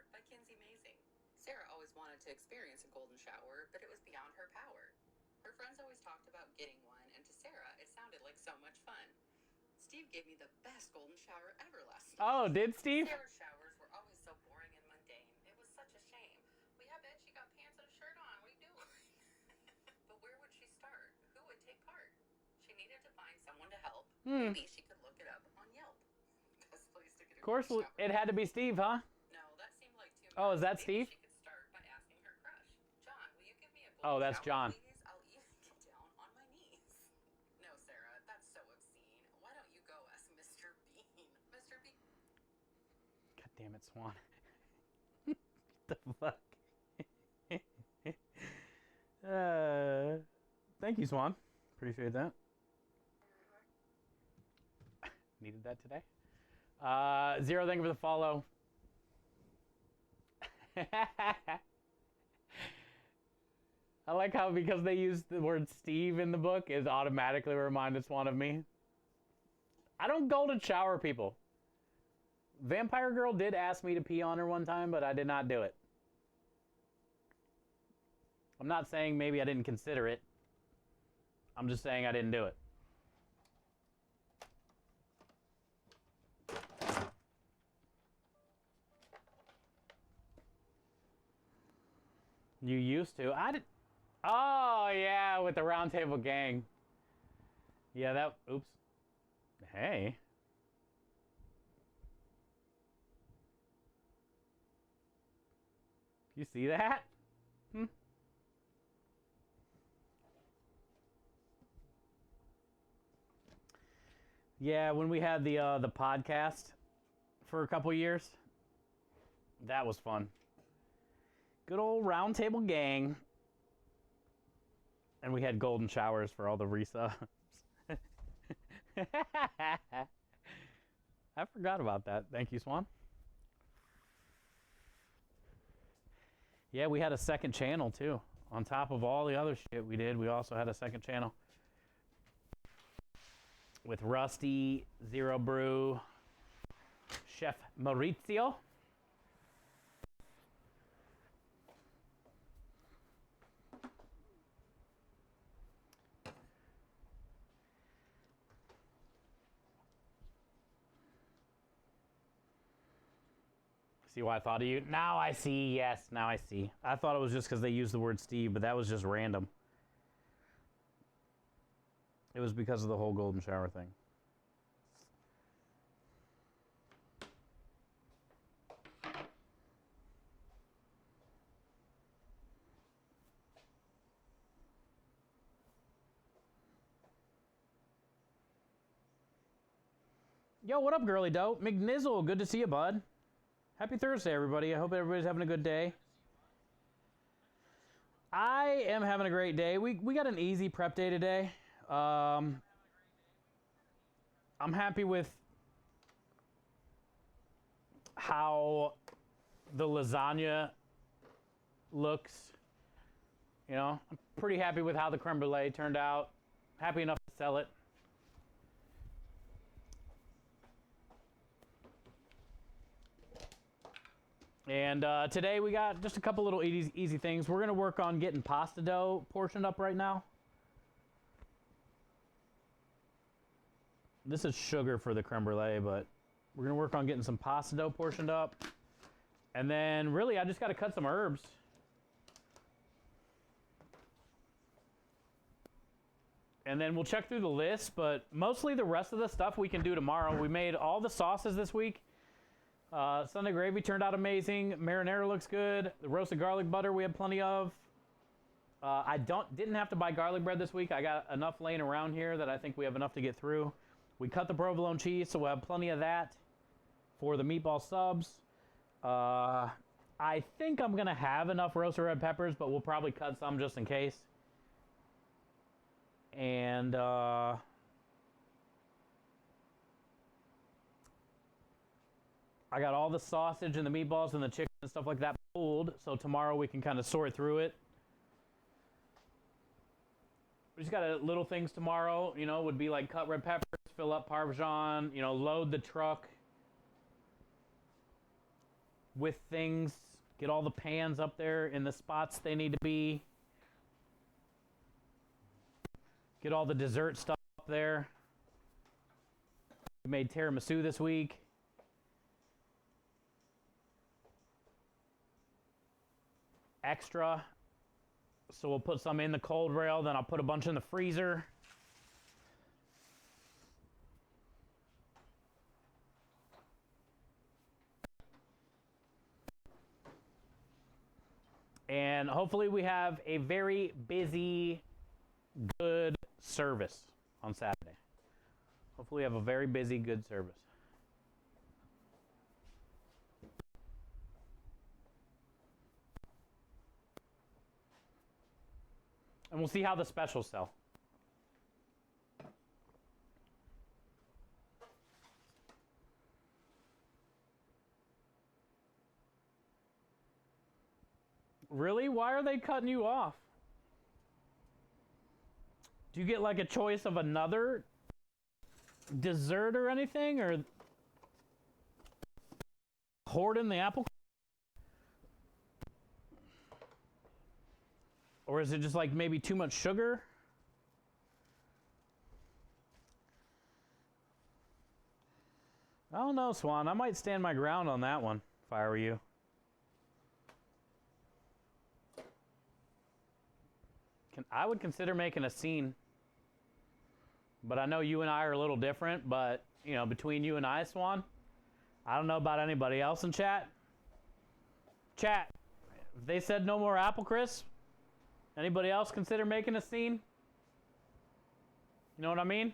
By Kinsey Mazing. Sarah always wanted to experience a golden shower, but it was beyond her power. Her friends always talked about getting one, and to Sarah, it sounded like so much fun. Steve gave me the best golden shower ever last night. Oh, did Steve? Sarah's showers were always so boring and mundane. It was such a shame. Well, yeah, I bet she got pants and a shirt on. What are you doing? But where would she start? Who would take part? She needed to find someone to help. Maybe she could look it up on Yelp. Best place to get a Of course, golden shower. it had to be Steve, huh? No, that seemed like too much. Oh, is that Maybe Steve? She could start by asking her crush. John, will you give me a Oh, golden that's shower, John. please? I'll even get down on my knees. No, Sarah, that's so obscene. Why don't you go ask Mr. Bean? Mr. Bean. God damn it, Swan. What the fuck? Thank you, Swan. Appreciate that. Needed that today. Zero, thank you for the follow. I like how because they use the word Steve in the book, it automatically reminded Swan of me. I don't golden shower people. Vampire Girl did ask me to pee on her one time, but I did not do it. I'm not saying maybe I didn't consider it. I'm just saying I didn't do it. You used to. I did. Oh, yeah, with the Round Table Gang. Yeah, that. Oops. Hey. You see that? Yeah, when we had the podcast for a couple years, that was fun. Good old Round Table Gang. And we had golden showers for all the resubs. I forgot about that. Thank you, Swan. Yeah, we had a second channel too. On top of all the other shit we did, we also had a second channel. With Rusty, Zero Brew, Chef Maurizio. See why I thought of you? Now I see, yes, now I see. I thought it was just because they used the word Steve, but that was just random. It was because of the whole golden shower thing. Yo, what up, girly dope? McNizzle, good to see you, bud. Happy Thursday, everybody. I hope everybody's having a good day. I am having a great day. We got an easy prep day today. I'm happy with how the lasagna looks. You know, I'm pretty happy with how the creme brulee turned out. Happy enough to sell it. And today we got just a couple little easy things. We're going to work on getting pasta dough portioned up right now. This is sugar for the creme brulee, but we're going to work on getting some pasta dough portioned up. And then really I just got to cut some herbs. And then we'll check through the list, but mostly the rest of the stuff we can do tomorrow. We made all the sauces this week. Sunday gravy turned out amazing. Marinara looks good. The roasted garlic butter we had plenty of. I didn't have to buy garlic bread this week. I got enough laying around here that I think we have enough to get through. We cut the provolone cheese, so we'll have plenty of that for the meatball subs. I think I'm going to have enough roasted red peppers, but we'll probably cut some just in case. And I got all the sausage and the meatballs and the chicken and stuff like that pulled, so tomorrow we can kind of sort through it. We just got little things tomorrow, you know, would be like cut red peppers, fill up Parmesan, you know, load the truck with things, get all the pans up there in the spots they need to be, get all the dessert stuff up there. We made tiramisu this week. Extra. So we'll put some in the cold rail, then I'll put a bunch in the freezer. And hopefully we have a very busy, good service on Saturday. Hopefully we have a very busy, good service. And we'll see how the specials sell. Really? Why are they cutting you off? Do you get like a choice of another dessert or anything? Or hoarding the apple? Or is it just like maybe too much sugar? I don't know, Swan. I might stand my ground on that one if I were you. I would consider making a scene. But I know you and I are a little different, but, you know, between you and I, Swan, I don't know about anybody else in chat. Chat, if they said no more apple crisp, anybody else consider making a scene? You know what I mean?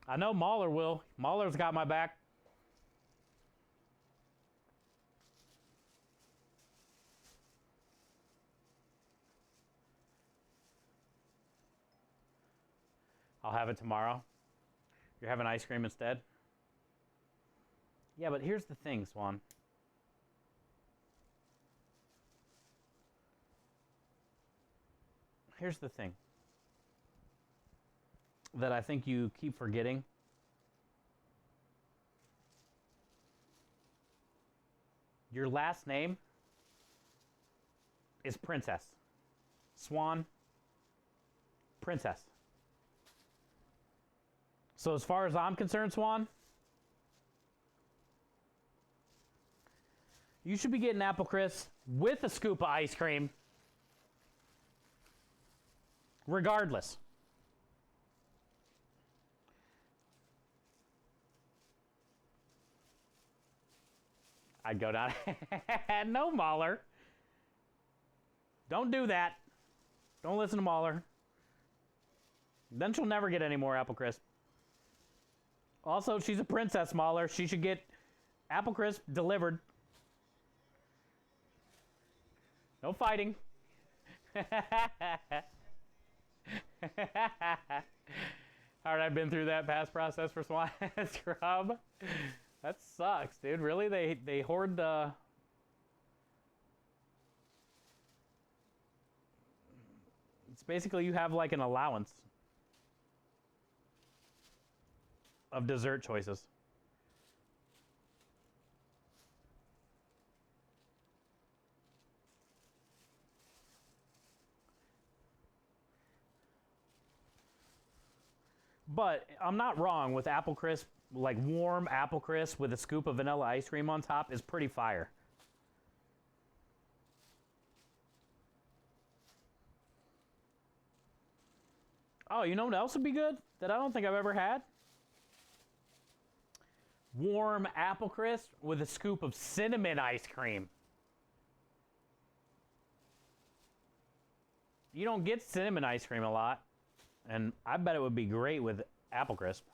I know Mahler will. Mahler's got my back. I'll have it tomorrow. You're having ice cream instead? Yeah, but here's the thing, Swan. Here's the thing that I think you keep forgetting. Your last name is Princess. Swan, Princess. So as far as I'm concerned, Swan, you should be getting apple crisp with a scoop of ice cream, regardless. I'd go down. No, Mahler. Don't do that. Don't listen to Mahler. Then she'll never get any more apple crisp. Also, she's a princess, Mahler. She should get apple crisp delivered. No fighting. All right, I've been through that past process for Swan Scrub. That sucks, dude. Really? They hoard the... It's basically you have like an allowance of dessert choices. But I'm not wrong with apple crisp, like warm apple crisp with a scoop of vanilla ice cream on top is pretty fire. Oh, you know what else would be good that I don't think I've ever had? Warm apple crisp with a scoop of cinnamon ice cream. You don't get cinnamon ice cream a lot, and I bet it would be great with apple crisp.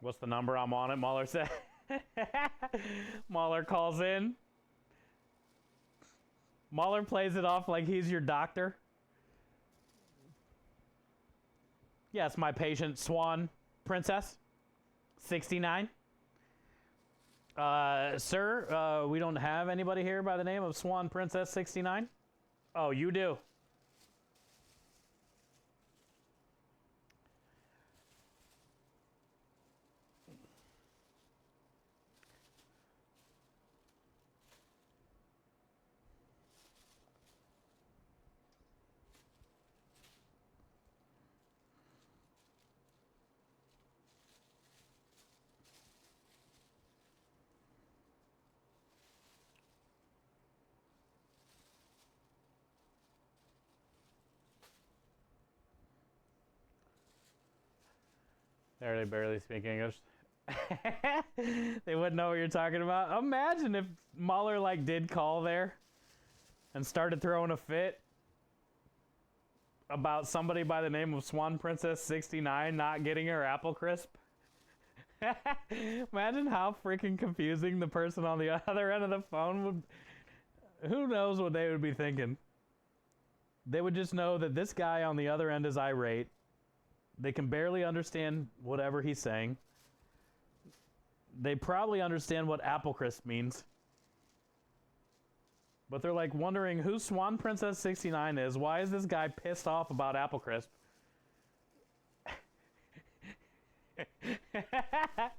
What's the number I'm on it? Mahler said. Mahler calls in. Mahler plays it off like he's your doctor. Yes, my patient, Swan Princess, 69. Sir, we don't have anybody here by the name of Swan Princess 69. Oh, you do. They barely speak English. They wouldn't know what you're talking about. Imagine if Mahler like did call there and started throwing a fit about somebody by the name of Swan Princess 69 not getting her apple crisp. Imagine how freaking confusing the person on the other end of the phone would. Who knows what they would be thinking? They would just know that this guy on the other end is irate. They can barely understand whatever he's saying. They probably understand what apple crisp means. But they're like wondering who Swan Princess 69 is. Why is this guy pissed off about apple crisp? That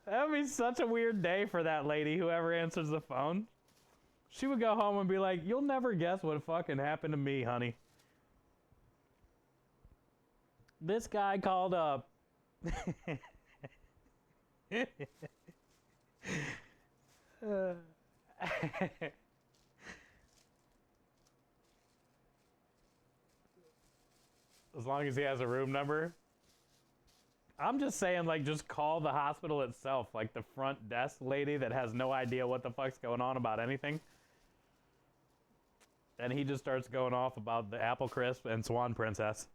would be such a weird day for that lady, whoever answers the phone. She would go home and be like, you'll never guess what fucking happened to me, honey. This guy called up. As long as he has a room number. I'm just saying, like, just call the hospital itself, like the front desk lady that has no idea what the fuck's going on about anything. And he just starts going off about the apple crisp and Swan Princess.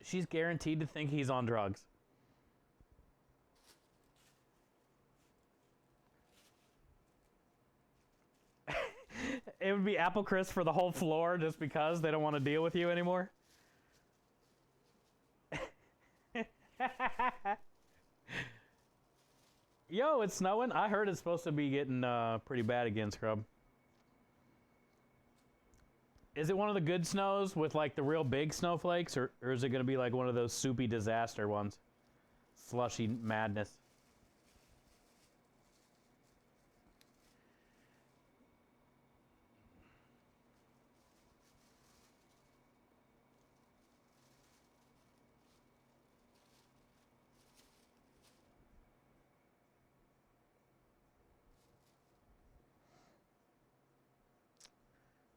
She's guaranteed to think he's on drugs. It would be apple crisp for the whole floor just because they don't want to deal with you anymore. Yo, it's snowing. I heard it's supposed to be getting pretty bad again, Scrub. Is it one of the good snows with like the real big snowflakes, or is it going to be like one of those soupy disaster ones? Slushy madness.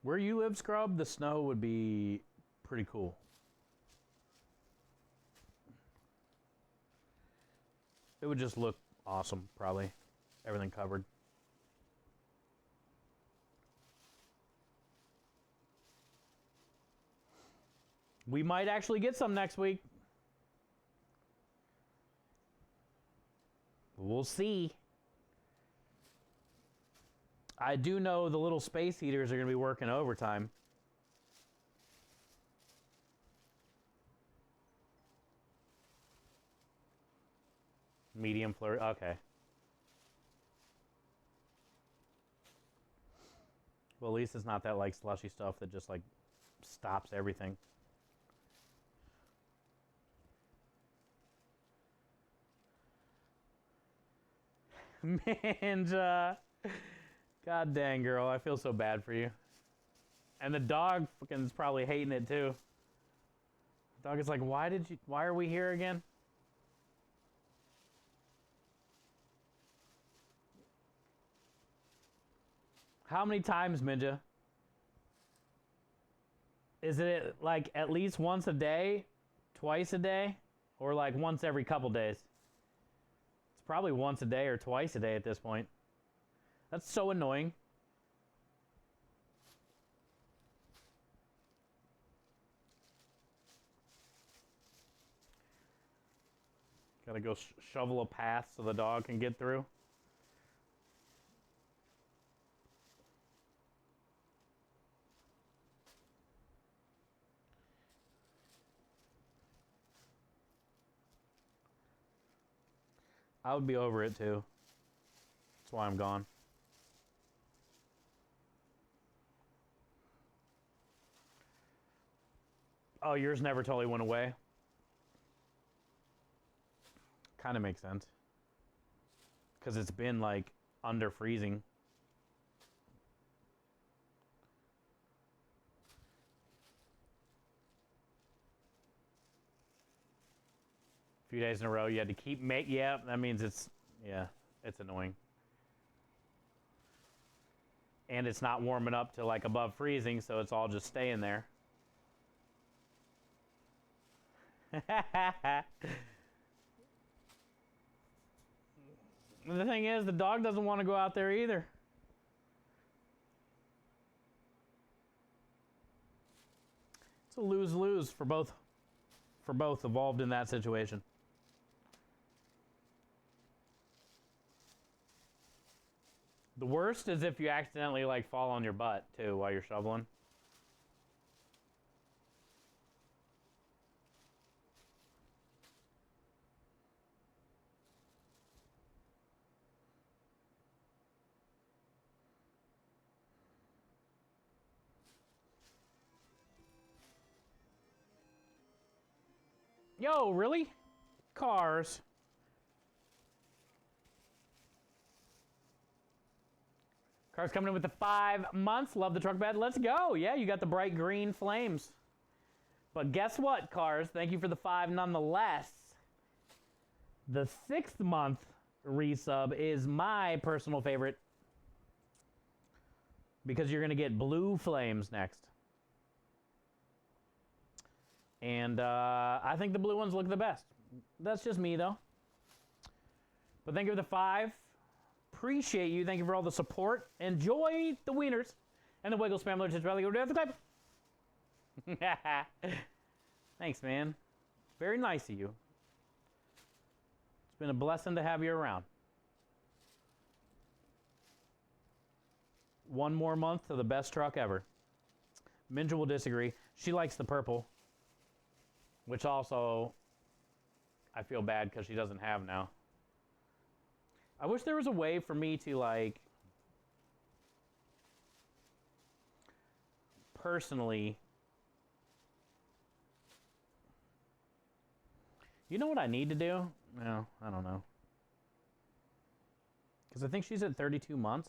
Where you live, Scrub, the snow would be pretty cool. It would just look awesome, probably. Everything covered. We might actually get some next week. We'll see. I do know the little space heaters are going to be working overtime. Medium flurry, okay. Well, at least it's not that like slushy stuff that just like stops everything. Manja. God dang, girl, I feel so bad for you. And the dog fucking is probably hating it too. Dog is like, why are we here again? How many times, Minja? Is it like at least once a day, twice a day, or like once every couple days? It's probably once a day or twice a day at this point. That's so annoying. Gotta go shovel a path so the dog can get through. I would be over it too. That's why I'm gone. Oh, yours never totally went away. Kind of makes sense. Because it's been like under freezing. A few days in a row, you had to keep yeah, that means it's annoying. And it's not warming up to like above freezing, so it's all just staying there. The thing is, the dog doesn't want to go out there either. It's a lose-lose for both involved in that situation. The worst is if you accidentally like fall on your butt too while you're shoveling. Yo, really? Cars. Cars coming in with the 5 months. Love the truck bed. Let's go. Yeah, you got the bright green flames. But guess what, Cars? Thank you for the 5 nonetheless. The 6th month resub is my personal favorite. Because you're going to get blue flames next. And I think the blue ones look the best. That's just me, though. But thank you for the 5. Appreciate you. Thank you for all the support. Enjoy the wieners. And the Wiggle Spamler. Just really go to the type. Thanks, man. Very nice of you. It's been a blessing to have you around. 1 more month to the best truck ever. Minja will disagree. She likes the purple. Which also, I feel bad because she doesn't have now. I wish there was a way for me to, like, personally... You know what I need to do? No, I don't know. Because I think she's at 32 months.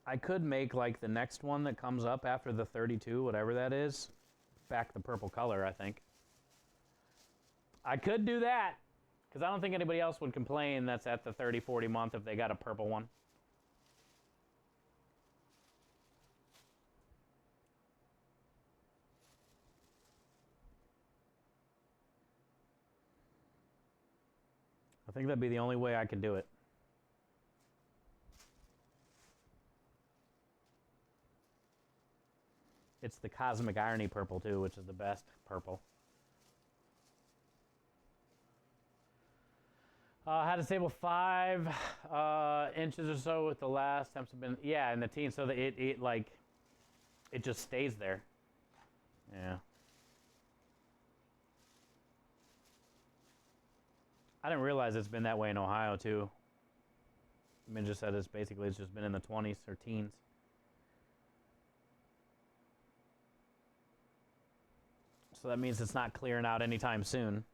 I could make, like, the next one that comes up after the 32, whatever that is, back the purple color, I think. I could do that, because I don't think anybody else would complain that's at the 30, 40 month if they got a purple one. I think that'd be the only way I could do it. It's the Cosmic Irony purple, too, which is the best purple. Had to stable 5 inches or so with the last temps have been, yeah, in the teens, so that it just stays there. Yeah. I didn't realize it's been that way in Ohio, too. Minja said it's just been in the 20s or teens. So that means it's not clearing out anytime soon.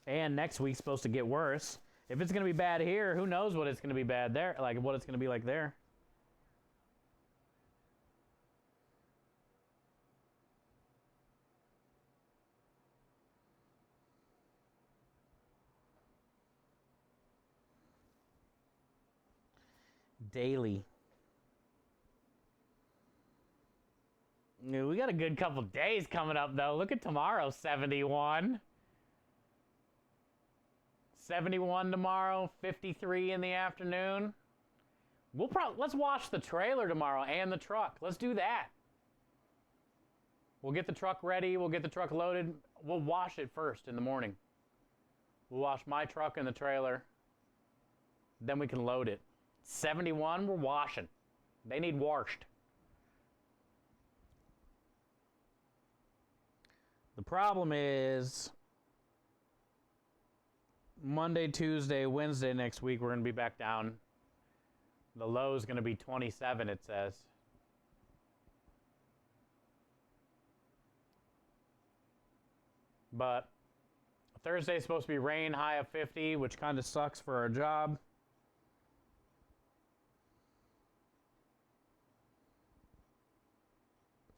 And next week's supposed to get worse. If it's going to be bad here, who knows what it's going to be bad there, like what it's going to be like there. daily. We got a good couple days coming up, though. Look at tomorrow, 71. 71 tomorrow, 53 in the afternoon. Let's wash the trailer tomorrow and the truck. Let's do that. We'll get the truck ready. We'll get the truck loaded. We'll wash it first in the morning. We'll wash my truck and the trailer. Then we can load it. 71, we're washing. They need washed. The problem is Monday, Tuesday, Wednesday next week, we're going to be back down. The low is going to be 27, it says. But Thursday is supposed to be rain, high of 50, which kind of sucks for our job.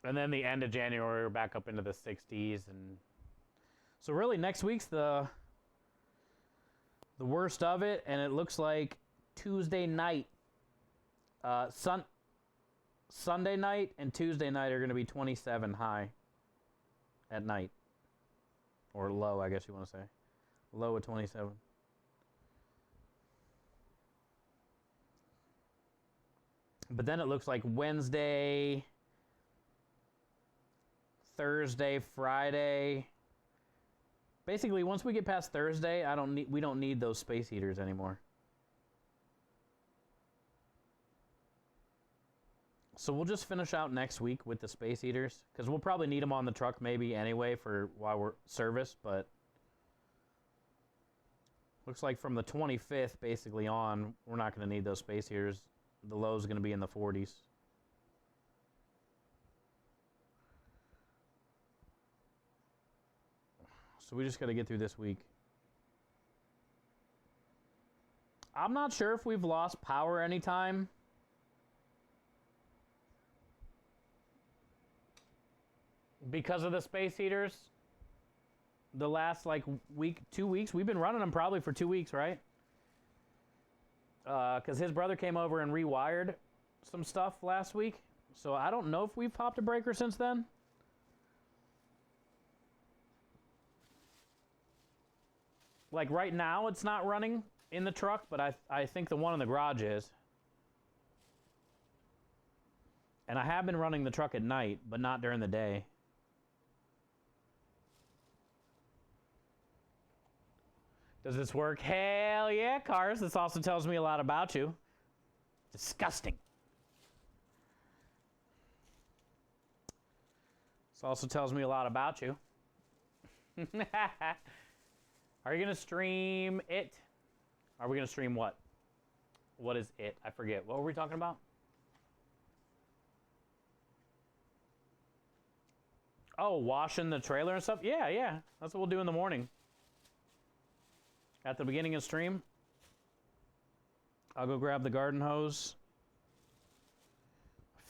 And then the end of January, we're back up into the 60s. And so really next week's the worst of it, and it looks like Tuesday night, Sunday night and Tuesday night are going to be 27 high at night. Or low, I guess you want to say. Low at 27. But then it looks like Wednesday, Thursday, Friday. Basically, once we get past Thursday, we don't need those space heaters anymore. So we'll just finish out next week with the space heaters, because we'll probably need them on the truck maybe anyway for while we're service, but looks like from the 25th basically on, we're not going to need those space heaters. The low is going to be in the 40s. So we just got to get through this week. I'm not sure if we've lost power anytime. Because of the space heaters, the last like week, 2 weeks, we've been running them probably for 2 weeks, right? Because his brother came over and rewired some stuff last week. So I don't know if we've popped a breaker since then. Like right now, it's not running in the truck, but I think the one in the garage is. And I have been running the truck at night, but not during the day. Does this work? Hell yeah, Cars. This also tells me a lot about you. Disgusting. This also tells me a lot about you. Are you going to stream it? Are we going to stream what? What is it? I forget. What were we talking about? Oh, washing the trailer and stuff? Yeah. That's what we'll do in the morning. At the beginning of stream, I'll go grab the garden hose,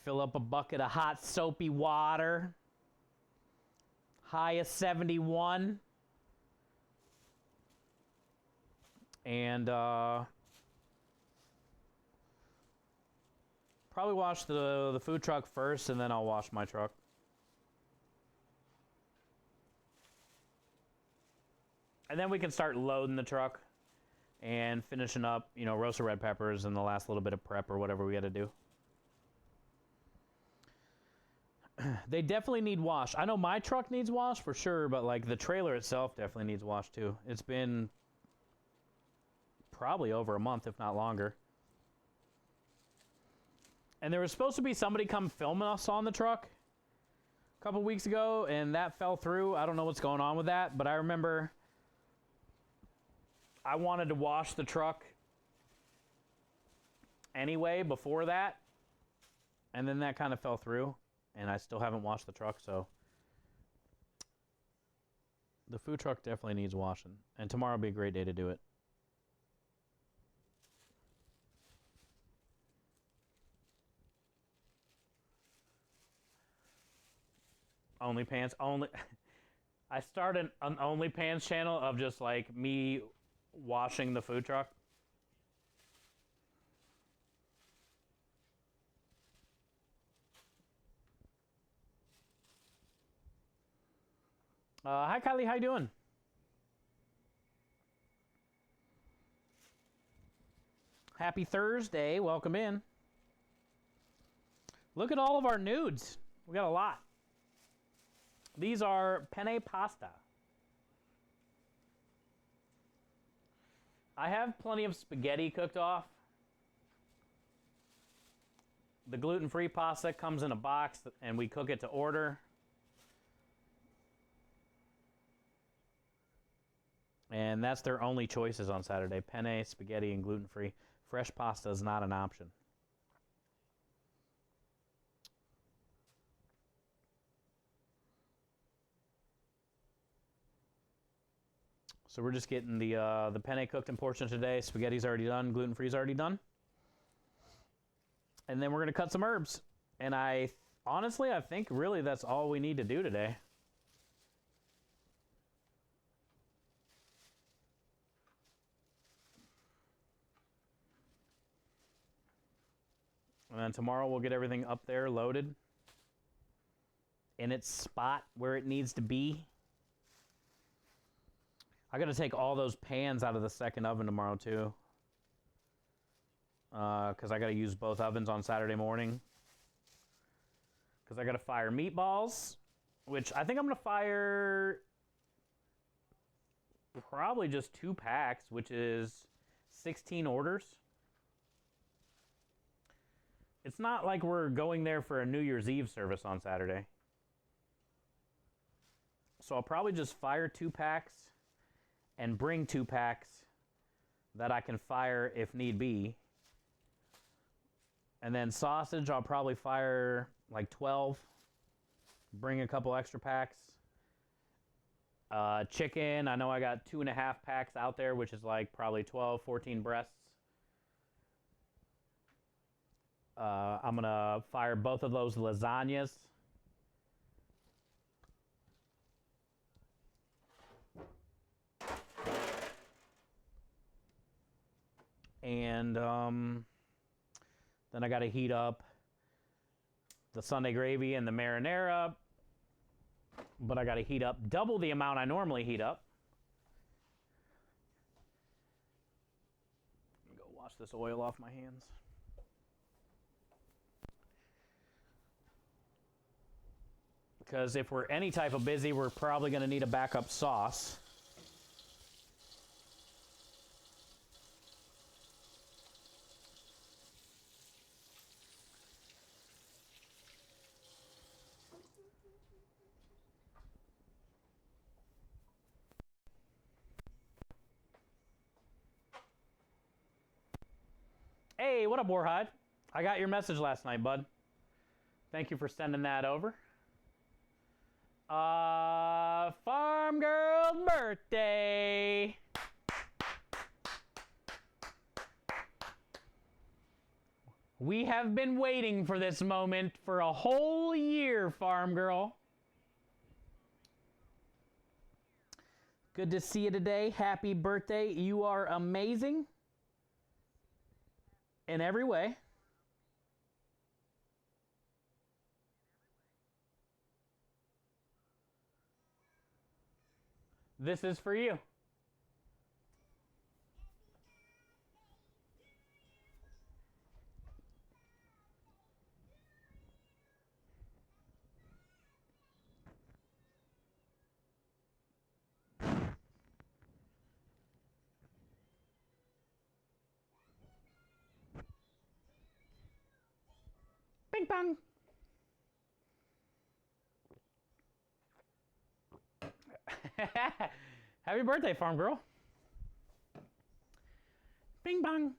fill up a bucket of hot soapy water, high of 71, and probably wash the food truck first, and then I'll wash my truck. And then we can start loading the truck and finishing up, roasted red peppers and the last little bit of prep or whatever we got to do. They definitely need wash. I know my truck needs wash for sure, but like the trailer itself definitely needs wash too. It's been probably over a month, if not longer. And there was supposed to be somebody come filming us on the truck a couple weeks ago, and that fell through. I don't know what's going on with that, but I remember I wanted to wash the truck anyway before that, and then that kind of fell through, and I still haven't washed the truck, so the food truck definitely needs washing, and tomorrow will be a great day to do it. OnlyPants, I started an OnlyPants channel of just like me washing the food truck. Hi, Kylie. How you doing? Happy Thursday. Welcome in. Look at all of our nudes. We got a lot. These are penne pasta. I have plenty of spaghetti cooked off. The gluten-free pasta comes in a box and we cook it to order. And that's their only choices on Saturday. Penne, spaghetti, and gluten-free. Fresh pasta is not an option. So we're just getting the penne cooked in portions today. Spaghetti's already done. Gluten-free's already done. And then we're going to cut some herbs. And honestly, I think really that's all we need to do today. And then tomorrow we'll get everything up there loaded in its spot where it needs to be. I got to take all those pans out of the second oven tomorrow too. Because I got to use both ovens on Saturday morning. Because I got to fire meatballs, which I think I'm going to fire probably just 2 packs, which is 16 orders. It's not like we're going there for a New Year's Eve service on Saturday. So I'll probably just fire 2 packs and bring 2 packs that I can fire if need be. And then sausage, I'll probably fire like 12. Bring a couple extra packs. Chicken, I know I got 2.5 packs out there, which is like probably 12, 14 breasts. I'm going to fire both of those lasagnas. And then I got to heat up the Sunday gravy and the marinara. But I got to heat up double the amount I normally heat up. Go wash this oil off my hands. Because if we're any type of busy, we're probably going to need a backup sauce. Hey, what up, Warhide? I got your message last night, bud. Thank you for sending that over. Farm Girl's birthday. We have been waiting for this moment for a whole year, Farm Girl. Good to see you today. Happy birthday. You are amazing in every way. This is for you. Bing bong. Happy birthday, Farm Girl. Bing bong.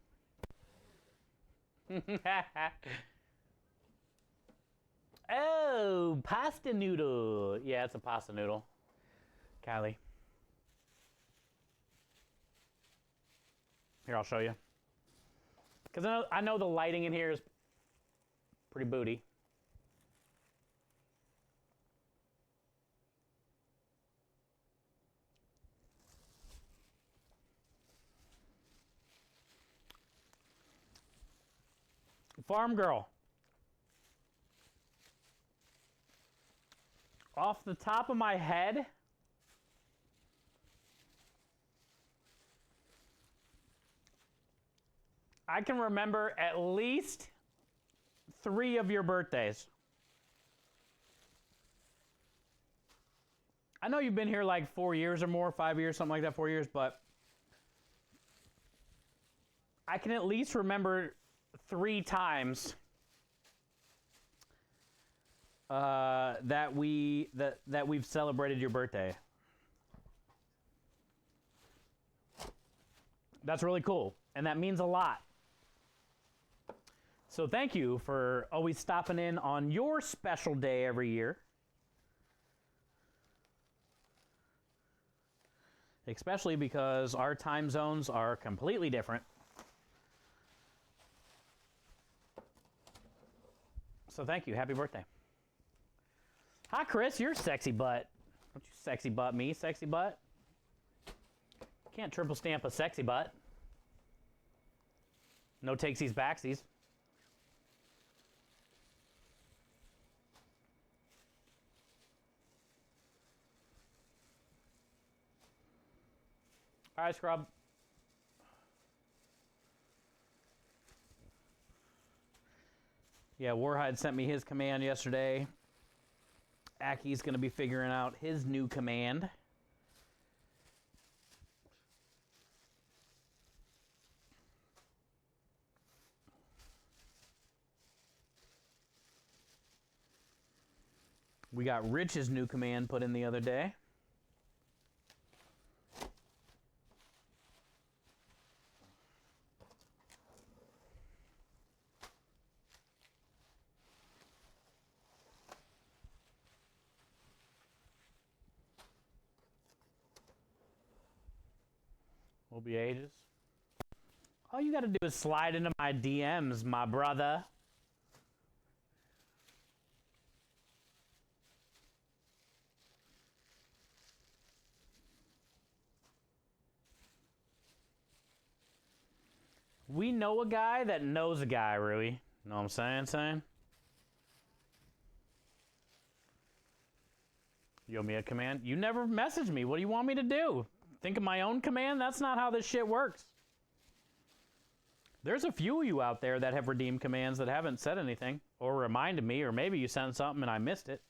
Oh, pasta noodle. Yeah, it's a pasta noodle. Callie. Here, I'll show you. Because I know the lighting in here is pretty booty. Farm Girl. Off the top of my head, I can remember at least 3 of your birthdays. I know you've been here like 4 years or more, 5 years, something like that, 4 years, but I can at least remember 3 times that we've celebrated your birthday. That's really cool, and that means a lot. So thank you for always stopping in on your special day every year. Especially because our time zones are completely different. So thank you. Happy birthday. Hi, Chris. You're sexy butt. Don't you sexy butt me, sexy butt. Can't triple stamp a sexy butt. No takesies backsies. All right, Scrub. Yeah, Warhide sent me his command yesterday. Aki's going to be figuring out his new command. We got Rich's new command put in the other day. Will be ages. All you got to do is slide into my DMs, my brother. We know a guy that knows a guy, Rui. Know what I'm saying? You owe me a command? You never messaged me. What do you want me to do? Think of my own command? That's not how this shit works. There's a few of you out there that have redeemed commands that haven't said anything or reminded me, or maybe you sent something and I missed it.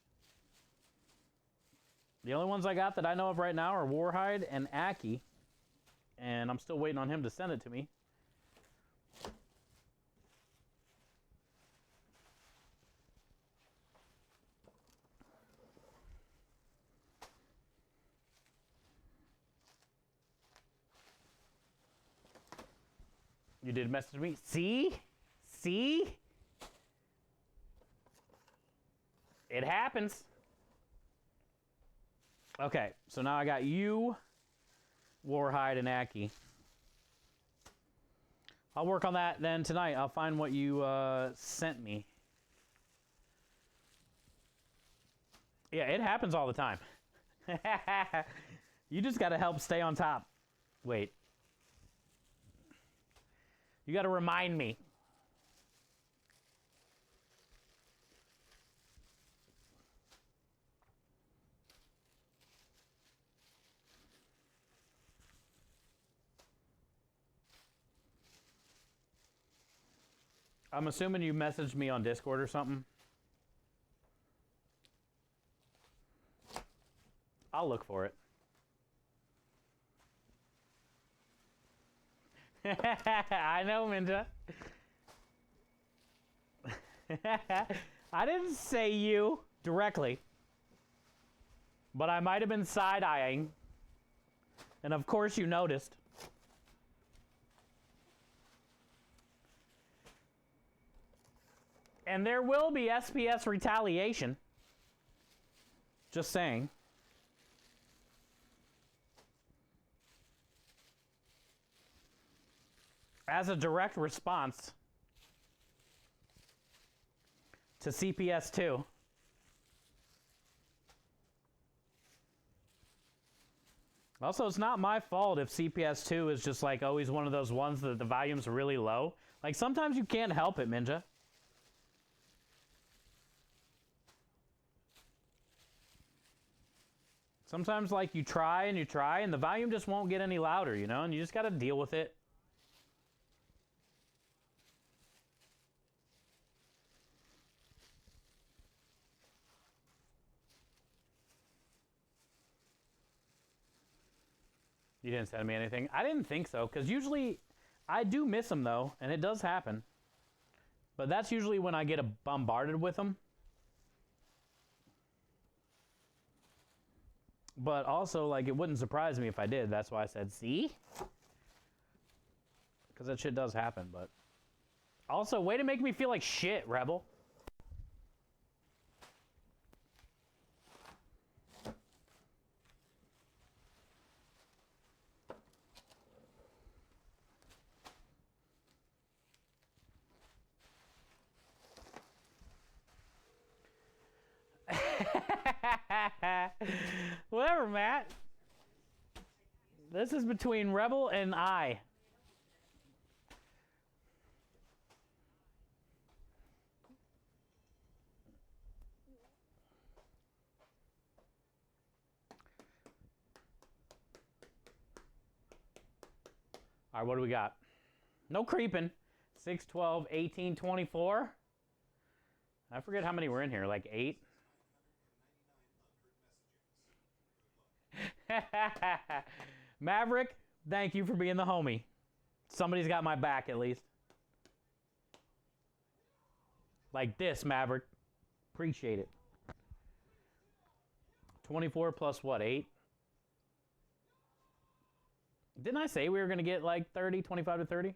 The only ones I got that I know of right now are Warhide and Aki, and I'm still waiting on him to send it to me. You did message me? See? See? It happens. Okay, so now I got you, Warhide, and Aki. I'll work on that then tonight. I'll find what you sent me. Yeah, it happens all the time. You just got to help stay on top. Wait. You got to remind me. I'm assuming you messaged me on Discord or something. I'll look for it. I know, Minja. I didn't say you directly, but I might have been side-eyeing, and of course you noticed. And there will be SPS retaliation. Just saying. As a direct response to CPS 2. Also, it's not my fault if CPS 2 is just like always one of those ones that the volume's really low. Like sometimes you can't help it, Minja. Sometimes like you try and the volume just won't get any louder, you know, and you just got to deal with it. You didn't send me anything? I didn't think so, because usually I do miss them, though, and it does happen. But that's usually when I get bombarded with them. But also, like, it wouldn't surprise me if I did. That's why I said, see? Because that shit does happen, but... Also, way to make me feel like shit, Rebel. Whatever, Matt. This is between Rebel and I. All right, what do we got? No creeping. 6, 12, 18, 24. I forget how many were in here, like 8? Maverick, thank you for being the homie. Somebody's got my back at least. Like this, Maverick. Appreciate it. 24 plus what, 8? Didn't I say we were going to get like 30, 25 to 30?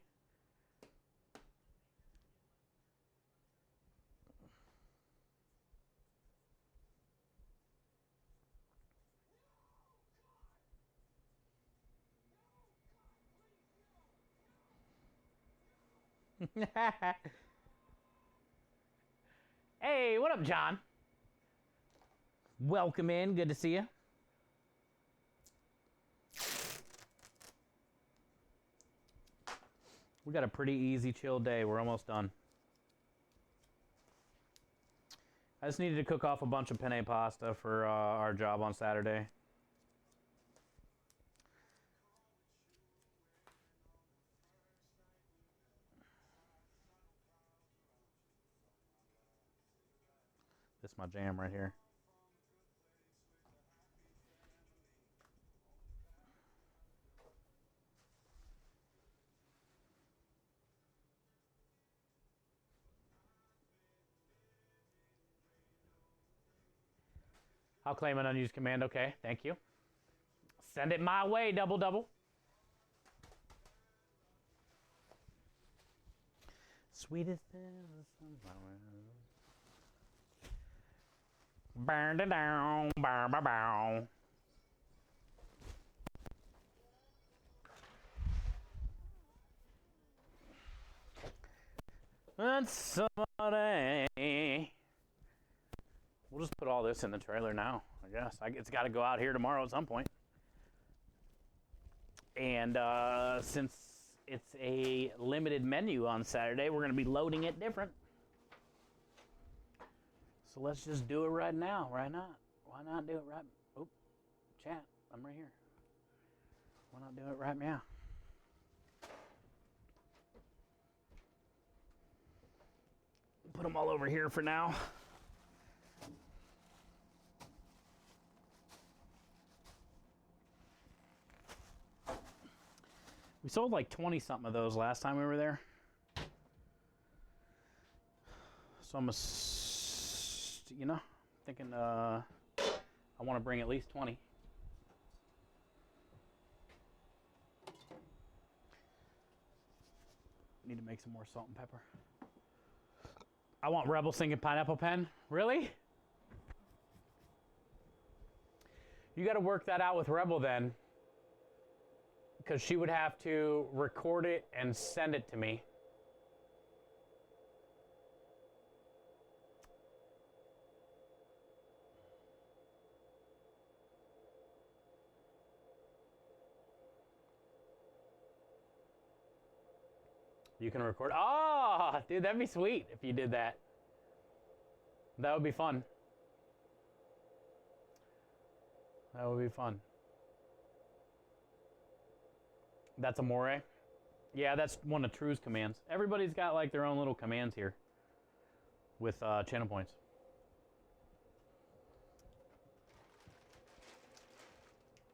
Hey, what up, John? Welcome in. Good to see you. We got a pretty easy, chill day. We're almost done. I just needed to cook off a bunch of penne pasta for our job on Saturday. This is my jam right here. I'll claim an unused command. Okay, thank you. Send it my way, double double. Sweetest sunflower. Burn it down, bow, bow, bow. It's somebody. We'll just put all this in the trailer now, I guess. It's got to go out here tomorrow at some point. And since it's a limited menu on Saturday, we're going to be loading it different. So let's just do it right now. Why not? Why not do it right? Oh, chat, I'm right here. Why not do it right now? Put them all over here for now. We sold like 20 something of those last time we were there. So I'm, thinking I want to bring at least 20. Need to make some more salt and pepper. I want Rebel singing Pineapple Pen. Really? You got to work that out with Rebel then. Because she would have to record it and send it to me. You can record. Oh, dude, that'd be sweet if you did that. That would be fun. That would be fun. That's a Moray. Yeah, that's one of True's commands. Everybody's got like their own little commands here with channel points.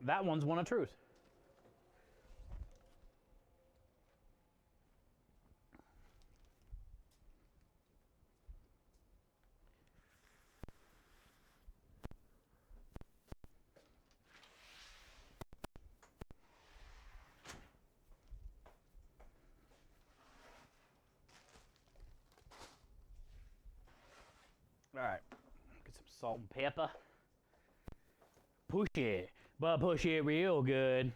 That one's one of True's. Salt and pepper. Push it, but push it real good.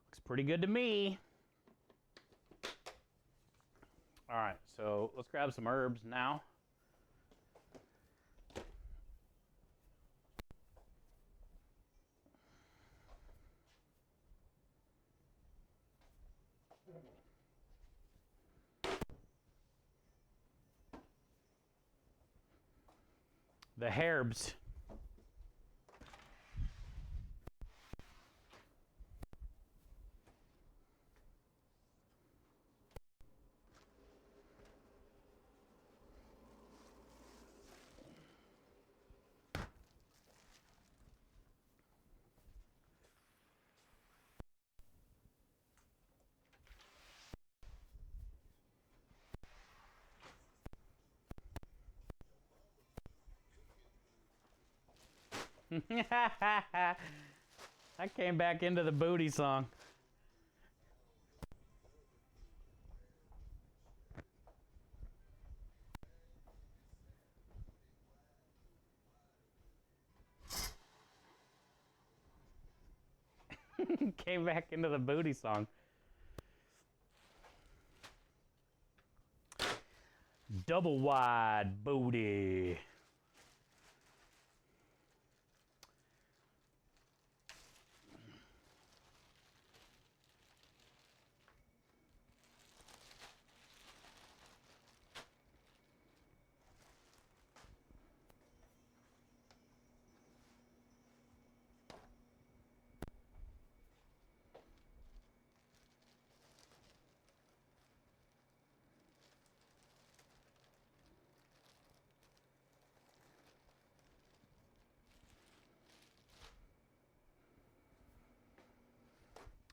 Looks pretty good to me. All right, so let's grab some herbs now. The herbs. I came back into the booty song. Came back into the booty song. Double wide booty.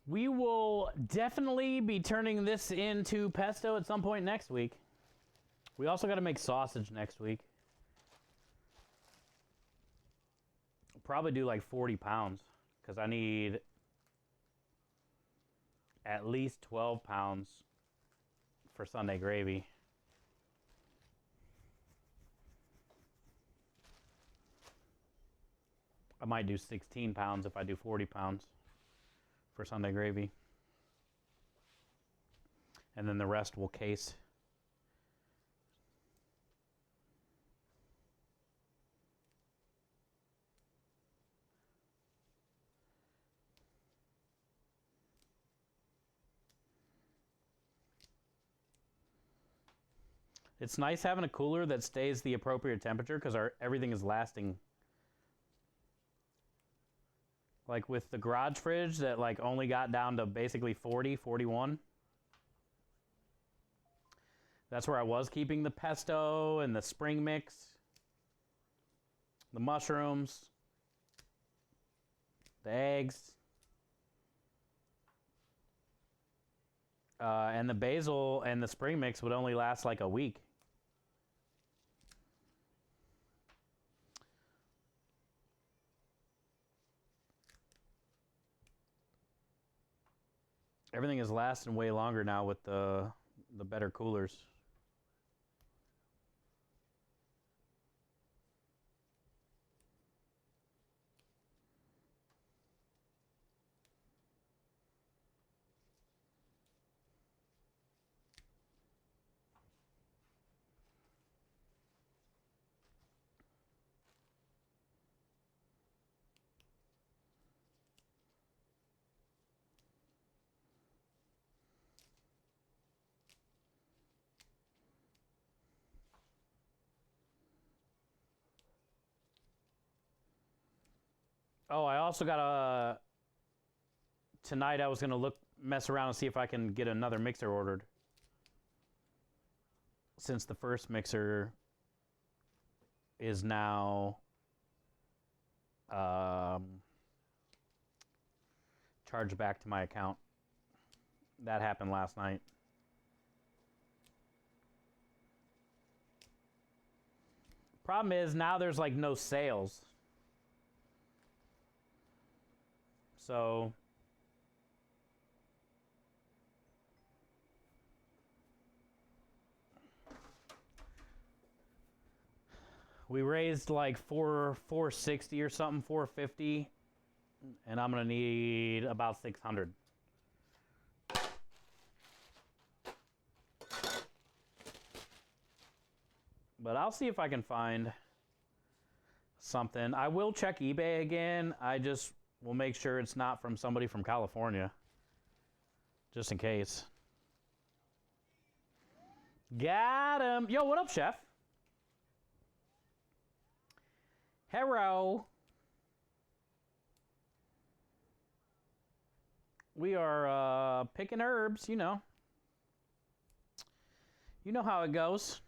We will definitely be turning this into pesto at some point next week. We also got to make sausage next week. Probably do like 40 pounds because I need at least 12 pounds for Sunday gravy. I might do 16 pounds if I do 40 pounds for Sunday gravy. And then the rest will case. It's nice having a cooler that stays the appropriate temperature because everything is lasting. Like with the garage fridge that like only got down to basically 40, 41. That's where I was keeping the pesto and the spring mix, the mushrooms, the eggs, and the basil and the spring mix would only last like a week. Everything is lasting way longer now with the better coolers. Oh, I also got tonight I was going to mess around and see if I can get another mixer ordered. Since the first mixer is now charged back to my account. That happened last night. Problem is now there's like no sales. So we raised like 460 or something, 450, and I'm gonna need about 600. But I'll see if I can find something. I will check eBay again. I just will make sure it's not from somebody from California, just in case. Got him. Yo, what up, chef? Hello. We are picking herbs, you know. You know how it goes.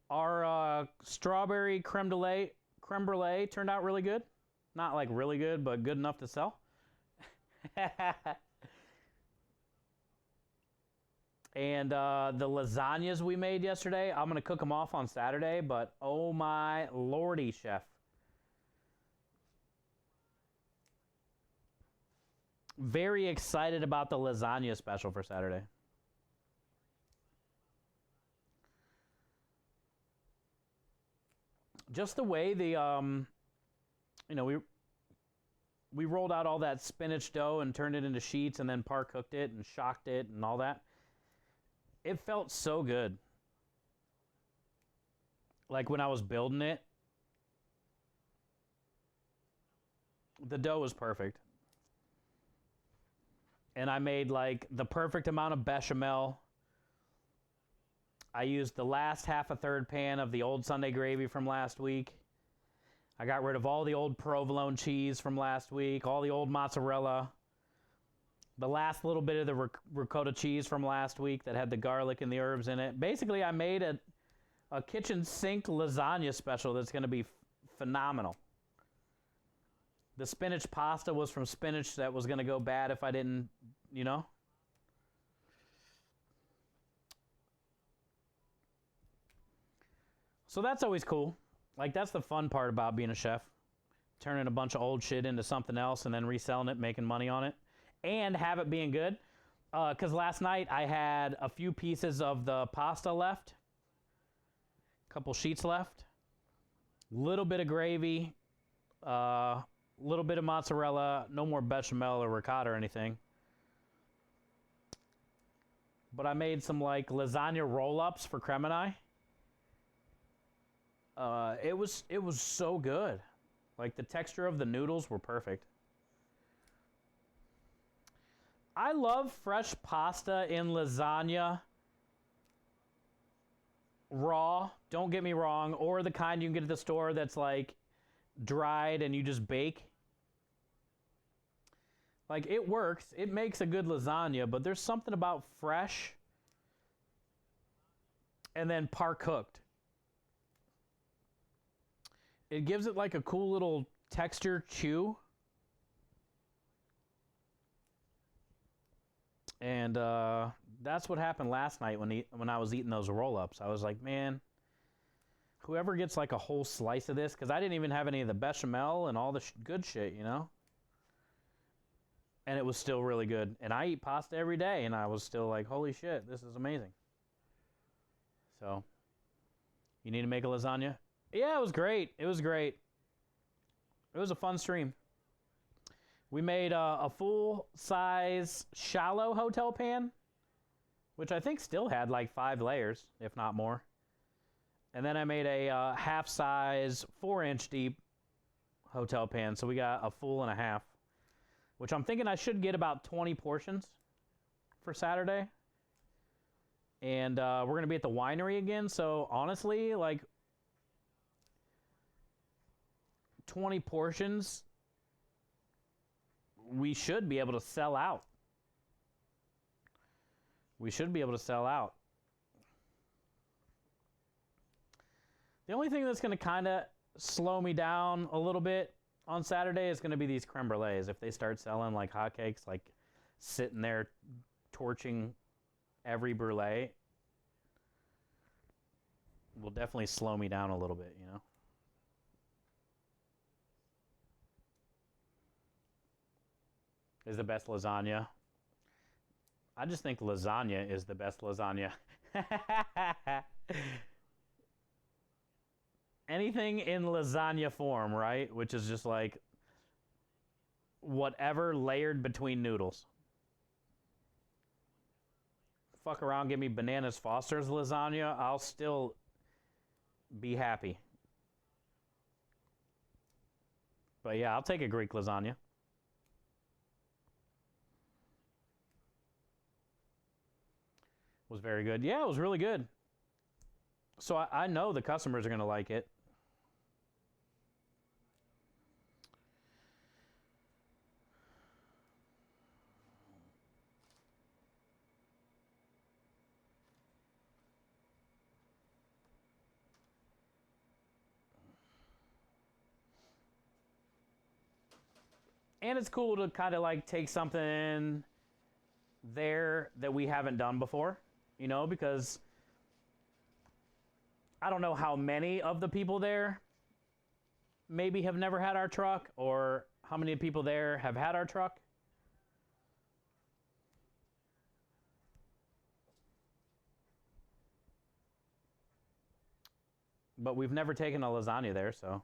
Our strawberry creme brulee turned out really good. Not like really good, but good enough to sell. And the lasagnas we made yesterday, I'm going to cook them off on Saturday, but oh my lordy, chef. Very excited about the lasagna special for Saturday. Just the way the, you know, we rolled out all that spinach dough and turned it into sheets and then par cooked it and shocked it and all that. It felt so good. Like when I was building it, the dough was perfect. And I made like the perfect amount of bechamel. I used the last half a third pan of the old Sunday gravy from last week. I got rid of all the old provolone cheese from last week, all the old mozzarella. The last little bit of the ricotta cheese from last week that had the garlic and the herbs in it. Basically, I made a kitchen sink lasagna special that's going to be phenomenal. The spinach pasta was from spinach that was going to go bad if I didn't, you know. So that's always cool. Like, that's the fun part about being a chef. Turning a bunch of old shit into something else and then reselling it, making money on it. And have it being good. Because last night I had a few pieces of the pasta left. A couple sheets left. Little bit of gravy. Little bit of mozzarella. No more bechamel or ricotta or anything. But I made some like lasagna roll-ups for Creme and I. It was so good. Like the texture of the noodles were perfect. I love fresh pasta in lasagna raw, don't get me wrong, or the kind you can get at the store that's like dried and you just bake. Like it works, it makes a good lasagna, but there's something about fresh and then par cooked. It gives it like a cool little texture chew. And that's what happened last night when I was eating those roll-ups. I was like, man, whoever gets like a whole slice of this, because I didn't even have any of the bechamel and all the good shit, you know? And it was still really good. And I eat pasta every day, and I was still like, holy shit, this is amazing. So, you need to make a lasagna? Yeah, it was great. It was great. It was a fun stream. We made a full-size shallow hotel pan, which I think still had like 5 layers, if not more. And then I made a half-size, 4-inch deep hotel pan, so we got a full and a half, which I'm thinking I should get about 20 portions for Saturday. And we're going to be at the winery again. So honestly, like 20 portions, we should be able to sell out. We should be able to sell out. The only thing that's going to kind of slow me down a little bit on Saturday is going to be these creme brulees. If they start selling like hotcakes, like sitting there torching every brulee, will definitely slow me down a little bit, you know? Is the best lasagna. I just think lasagna is the best lasagna. Anything in lasagna form, right? Which is just like whatever layered between noodles. Fuck around, give me Bananas Foster's lasagna, I'll still be happy. But yeah, I'll take a Greek lasagna. Was very good. Yeah, it was really good. So I know the customers are going to like it. And it's cool to kind of like take something there that we haven't done before, you know, because I don't know how many of the people there maybe have never had our truck, or how many people there have had our truck. But we've never taken a lasagna there, so.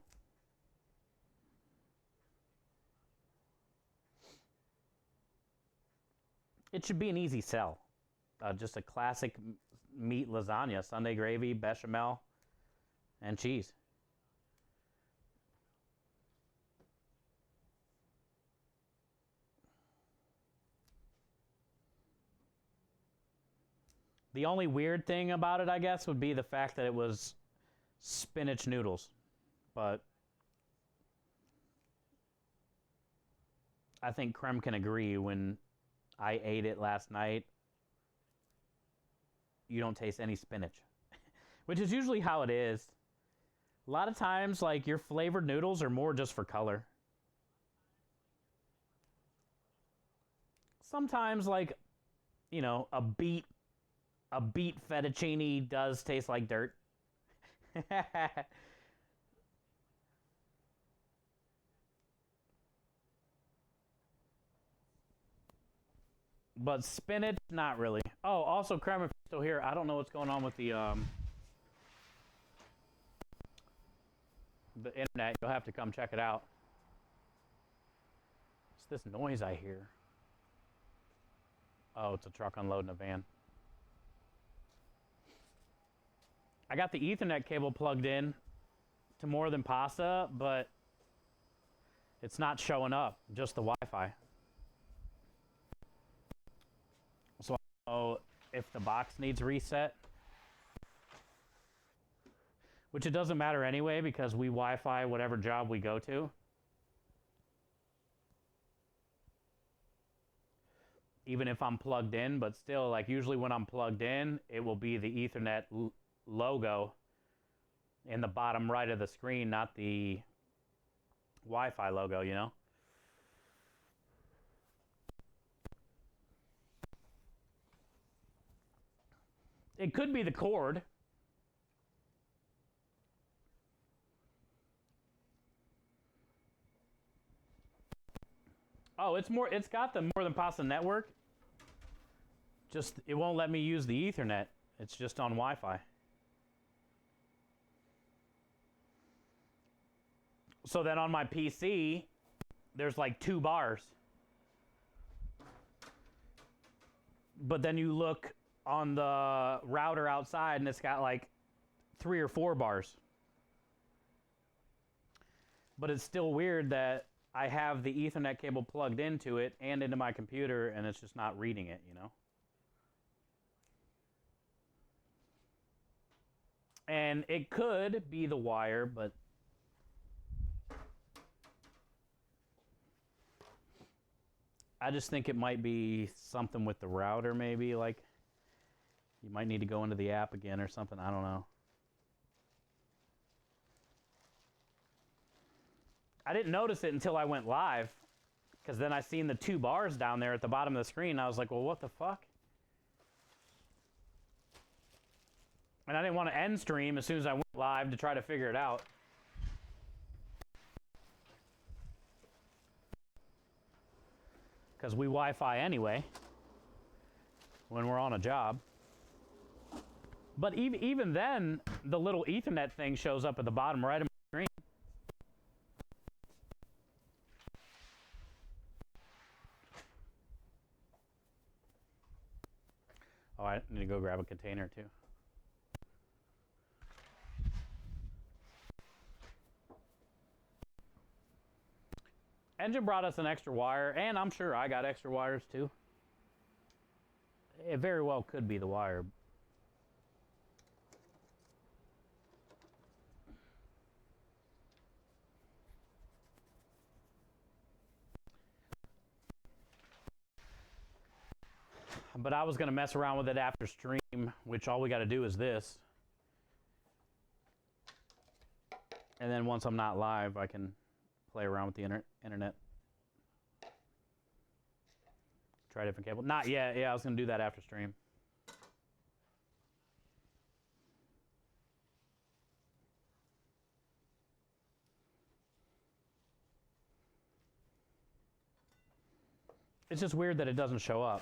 It should be an easy sell. Just a classic meat lasagna, Sunday gravy, bechamel, and cheese. The only weird thing about it, I guess, would be the fact that it was spinach noodles. But I think Krem can agree, when I ate it last night, you don't taste any spinach, which is usually how it is. A lot of times, like, your flavored noodles are more just for color. Sometimes, like, you know, a beet fettuccine does taste like dirt. But spinach, not really. Oh, also, Krem, if you're still here, I don't know what's going on with the internet. You'll have to come check it out. What's this noise I hear? Oh, it's a truck unloading a van. I got the Ethernet cable plugged in to More Than Pasta, but it's not showing up, just the Wi-Fi. So I don't know if the box needs reset, which it doesn't matter anyway, because we Wi-Fi whatever job we go to. Even if I'm plugged in, but still, like, usually when I'm plugged in, it will be the Ethernet logo in the bottom right of the screen, not the Wi-Fi logo, you know? It could be the cord. Oh, it's got the More Than Pasta network. Just, it won't let me use the Ethernet. It's just on Wi-Fi. So then on my PC, there's like 2 bars. But then you look on the router outside and it's got like 3 or 4 bars. But it's still weird that I have the Ethernet cable plugged into it and into my computer, and it's just not reading it, you know? And it could be the wire, but I just think it might be something with the router, maybe. Like, you might need to go into the app again or something. I don't know. I didn't notice it until I went live, because then I seen the 2 bars down there at the bottom of the screen. I was like, well, what the fuck? And I didn't want to end stream as soon as I went live to try to figure it out. Because we Wi-Fi anyway when we're on a job. But even then, the little Ethernet thing shows up at the bottom right of my screen. Oh, I need to go grab a container too. Engine brought us an extra wire, and I'm sure I got extra wires too. It very well could be the wire. But I was going to mess around with it after stream, which all we got to do is this. And then once I'm not live, I can play around with the internet. Try different cable. Not yet. Yeah, I was going to do that after stream. It's just weird that it doesn't show up.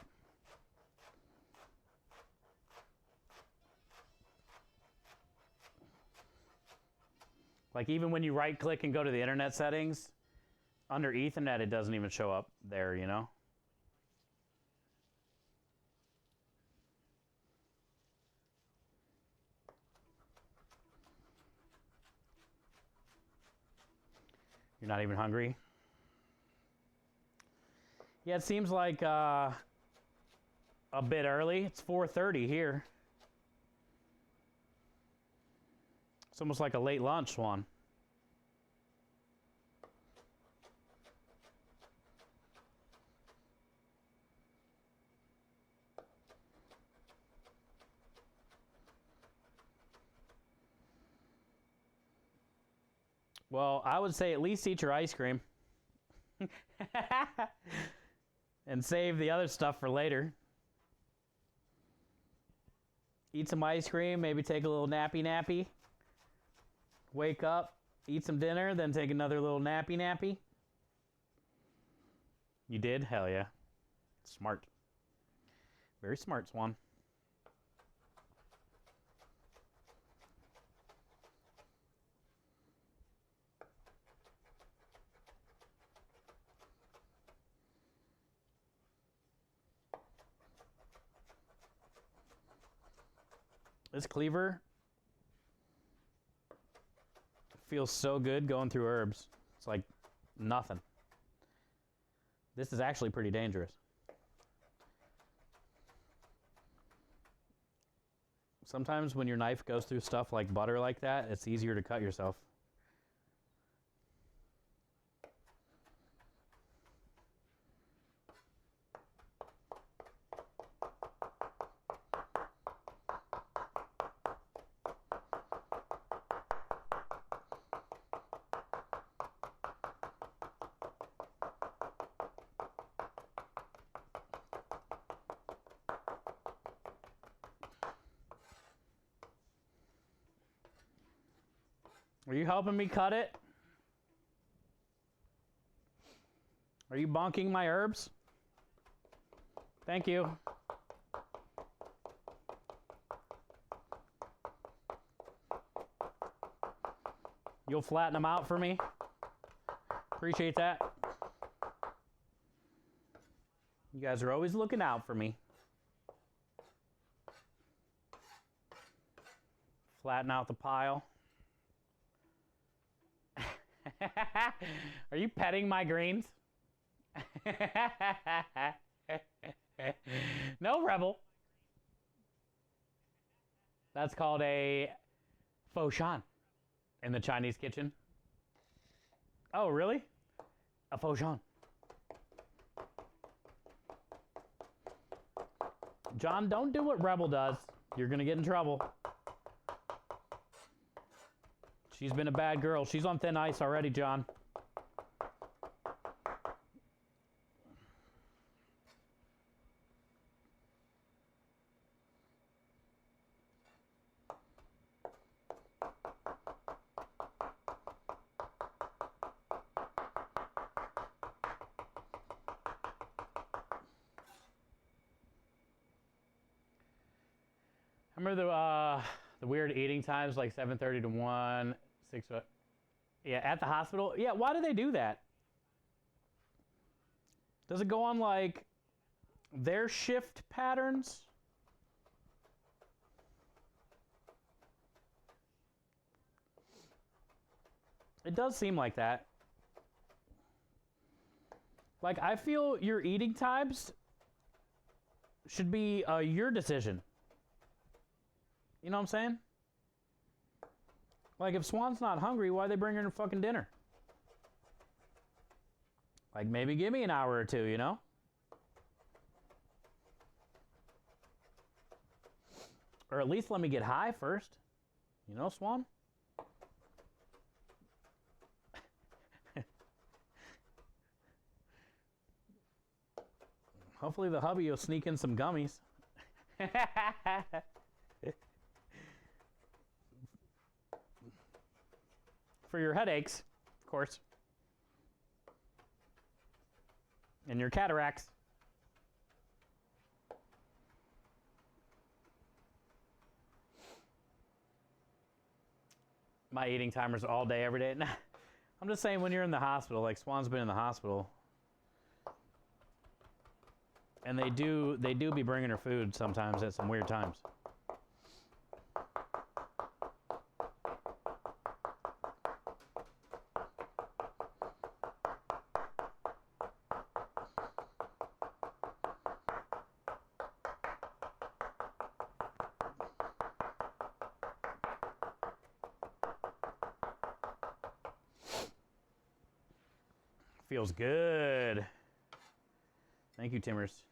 Like, even when you right click and go to the internet settings, under Ethernet, it doesn't even show up there, you know? You're not even hungry? Yeah, it seems like a bit early. It's 4:30 here. It's almost like a late lunch one. Well, I would say at least eat your ice cream. And save the other stuff for later. Eat some ice cream, maybe take a little nappy. Wake up, eat some dinner, then take another little nappy. You did? Hell yeah. Smart. Very smart, Swan. This cleaver feels so good going through herbs. It's like nothing. This is actually pretty dangerous. Sometimes when your knife goes through stuff like butter like that, it's easier to cut yourself. Are you helping me cut it? Are you bonking my herbs? Thank you. You'll flatten them out for me? Appreciate that. You guys are always looking out for me. Flatten out the pile. Are you petting my greens? No, Rebel. That's called a Faux Shan in the Chinese kitchen. Oh, really? A Faux Shan. John, don't do what Rebel does. You're going to get in trouble. She's been a bad girl. She's on thin ice already, John. Remember the weird eating times, like 7:30 to 1, 6. Yeah, at the hospital. Yeah, why do they do that? Does it go on like their shift patterns? It does seem like that. Like, I feel your eating times should be your decision. You know what I'm saying? Like, if Swan's not hungry, why they bring her fucking dinner? Like, maybe give me an hour or two, you know? Or at least let me get high first. You know, Swan? Hopefully the hubby will sneak in some gummies. For your headaches, of course. And your cataracts. My eating timer's all day, every day. Nah, I'm just saying when you're in the hospital, like Swan's been in the hospital. And they do be bringing her food sometimes at some weird times. Feels good. Thank you, Timmers.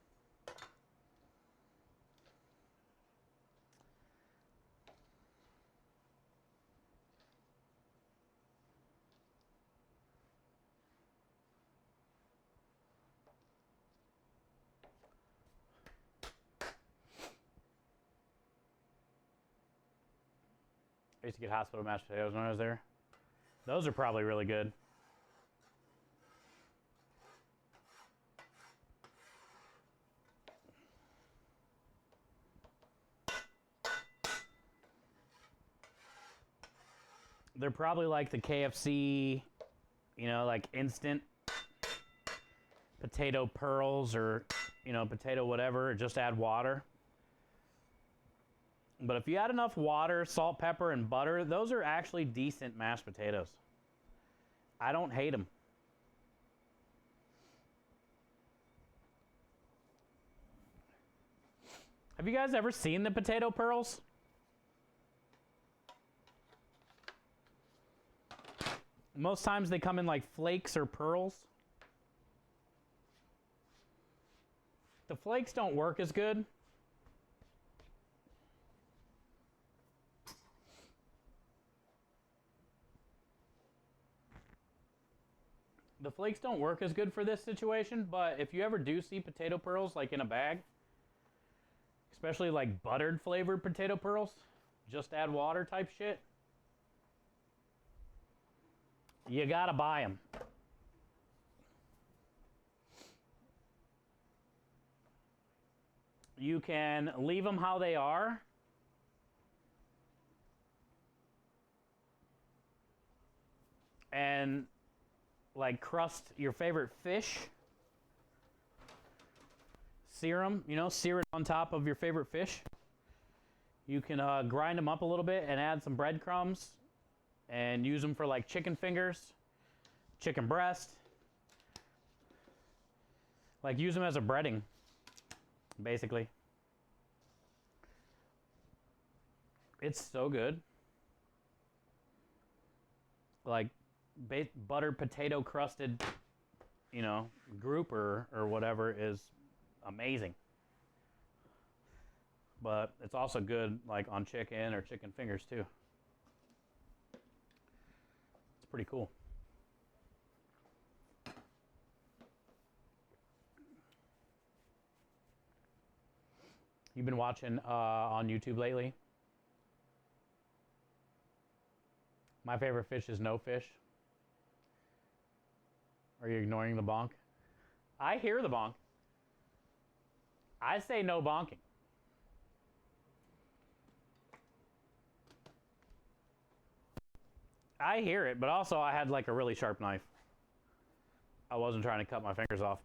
I used to get hospital mashed potatoes when I was there. Those are probably really good. They're probably like the KFC, you know, like instant potato pearls or, you know, potato whatever, just add water. But if you add enough water, salt, pepper, and butter, those are actually decent mashed potatoes. I don't hate them. Have you guys ever seen the potato pearls? Most times they come in like flakes or pearls. The flakes don't work as good. The flakes don't work as good for this situation, but if you ever do see potato pearls like in a bag, especially like buttered flavored potato pearls, just add water type shit, you gotta buy them. You can leave them how they are. And like crust your favorite fish. Sear them, you know, sear it on top of your favorite fish. You can grind them up a little bit and add some breadcrumbs and use them for like chicken fingers, chicken breast. Like use them as a breading, basically. It's so good. like buttered potato crusted, you know, grouper or whatever is amazing. But it's also good like on chicken or chicken fingers too. It's pretty cool. You've been watching on YouTube lately? My favorite fish is no fish. Are you ignoring the bonk? I hear the bonk. I say no bonking. I hear it, but also I had like a really sharp knife. I wasn't trying to cut my fingers off.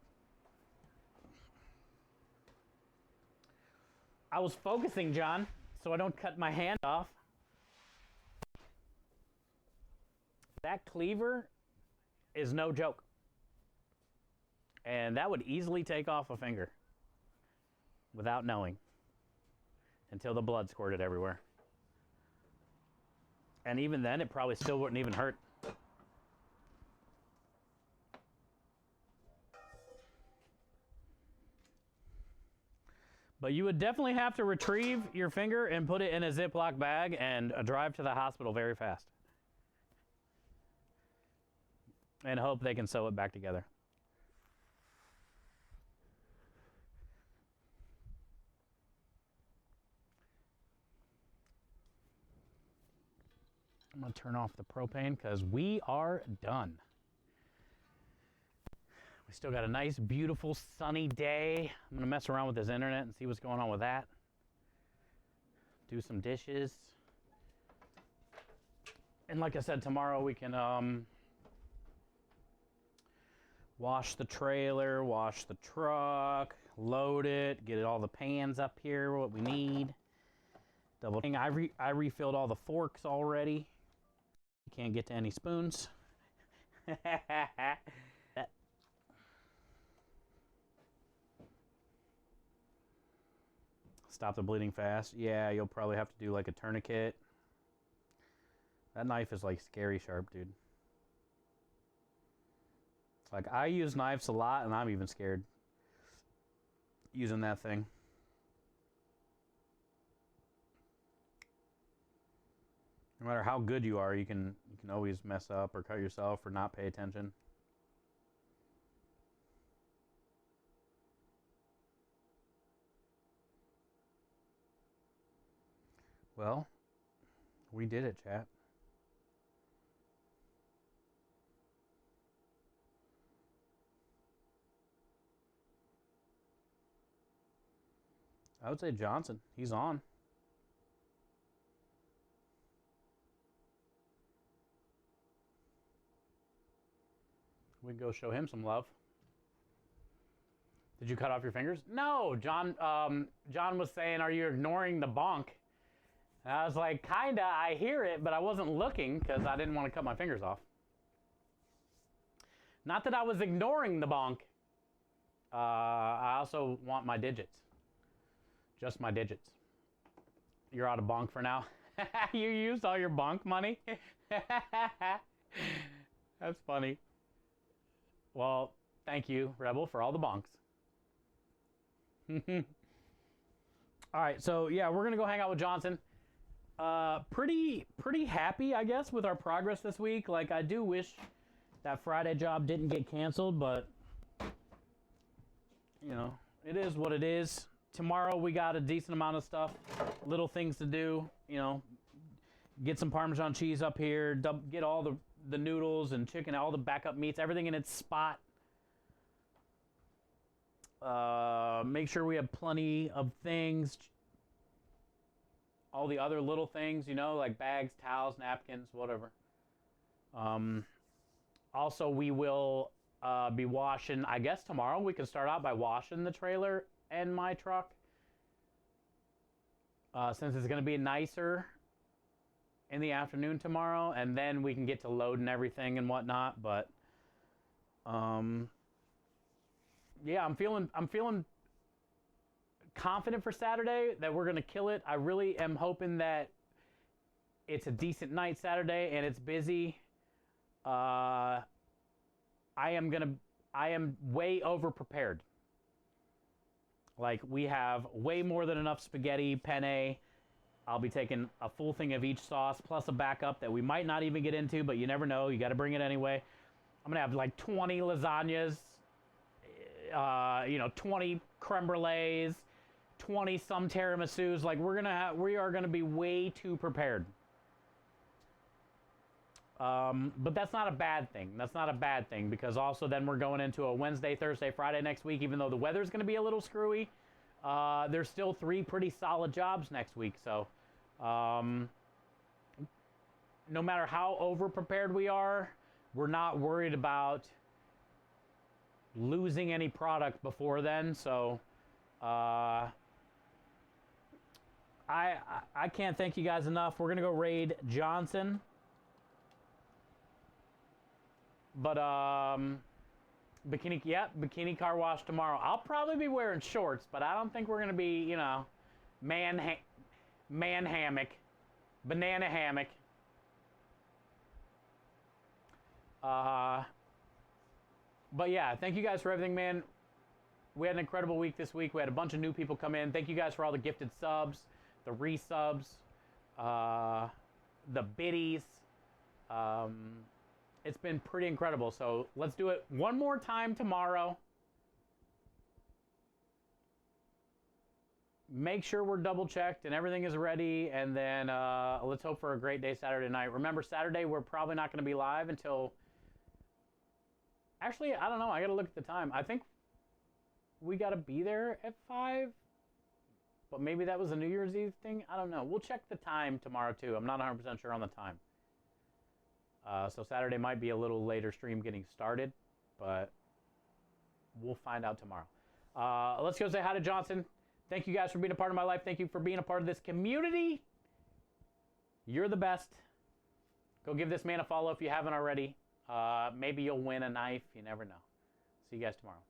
I was focusing, John, so I don't cut my hand off. That cleaver is no joke. And that would easily take off a finger without knowing until the blood squirted everywhere. And even then, it probably still wouldn't even hurt. But you would definitely have to retrieve your finger and put it in a Ziploc bag and drive to the hospital very fast. And hope they can sew it back together. I'm going to turn off the propane because we are done. We still got a nice, beautiful, sunny day. I'm going to mess around with this internet and see what's going on with that. Do some dishes. And like I said, tomorrow we can wash the trailer, wash the truck, load it, get all the pans up here, what we need. Double thing. I refilled all the forks already. Can't get to any spoons. Stop the bleeding fast. Yeah, you'll probably have to do like a tourniquet. That knife is like scary sharp, dude. Like I use knives a lot and I'm even scared using that thing. No matter how good you are, you can always mess up or cut yourself or not pay attention. Well, we did it, chat. I would say Johnson. He's on. We can go show him some love. Did you cut off your fingers? No, John. John was saying, "Are you ignoring the bonk?" And I was like, "Kinda. I hear it, but I wasn't looking because I didn't want to cut my fingers off." Not that I was ignoring the bonk. I also want my digits. Just my digits. You're out of bonk for now. You used all your bonk money? That's funny. Well, thank you, Rebel, for all the bonks. All right, so yeah, we're gonna go hang out with Johnson. Pretty happy, I guess, with our progress this week. Like, I do wish that Friday job didn't get canceled, but you know, it is what it is. Tomorrow we got a decent amount of stuff, little things to do. You know, get some Parmesan cheese up here, get all the noodles and chicken, all the backup meats, everything in its spot. Make sure we have plenty of things. All the other little things, you know, like bags, towels, napkins, whatever. Also, we will be washing, I guess tomorrow we can start out by washing the trailer and my truck. Since it's going to be nicer in the afternoon tomorrow, and then we can get to loading everything and whatnot. But yeah, I'm feeling confident for Saturday that we're gonna kill it. I really am hoping that it's a decent night Saturday and it's busy. I am way over prepared. Like, we have way more than enough spaghetti, penne. I'll be taking a full thing of each sauce, plus a backup that we might not even get into, but you never know. You got to bring it anyway. I'm going to have like 20 lasagnas, 20 creme brulees, 20 some tiramisus. Like, we are going to be way too prepared. But that's not a bad thing. That's not a bad thing, because also then we're going into a Wednesday, Thursday, Friday next week. Even though the weather's going to be a little screwy, there's still 3 pretty solid jobs next week. So no matter how over prepared we are, we're not worried about losing any product before then. So I can't thank you guys enough. We're going to go raid Johnson. But bikini car wash tomorrow. I'll probably be wearing shorts, but I don't think we're gonna be, man hammock, banana hammock. But yeah, thank you guys for everything, man. We had an incredible week this week. We had a bunch of new people come in. Thank you guys for all the gifted subs, the resubs, the biddies. It's been pretty incredible. So let's do it one more time tomorrow. Make sure we're double checked and everything is ready. And then let's hope for a great day Saturday night. Remember, Saturday, we're probably not going to be live until... Actually, I don't know. I got to look at the time. I think we got to be there at 5. But maybe that was a New Year's Eve thing. I don't know. We'll check the time tomorrow, too. I'm not 100% sure on the time. So Saturday might be a little later stream getting started, but we'll find out tomorrow. Let's go say hi to Johnson. Thank you guys for being a part of my life. Thank you for being a part of this community. You're the best. Go give this man a follow if you haven't already. Maybe you'll win a knife. You never know. See you guys tomorrow.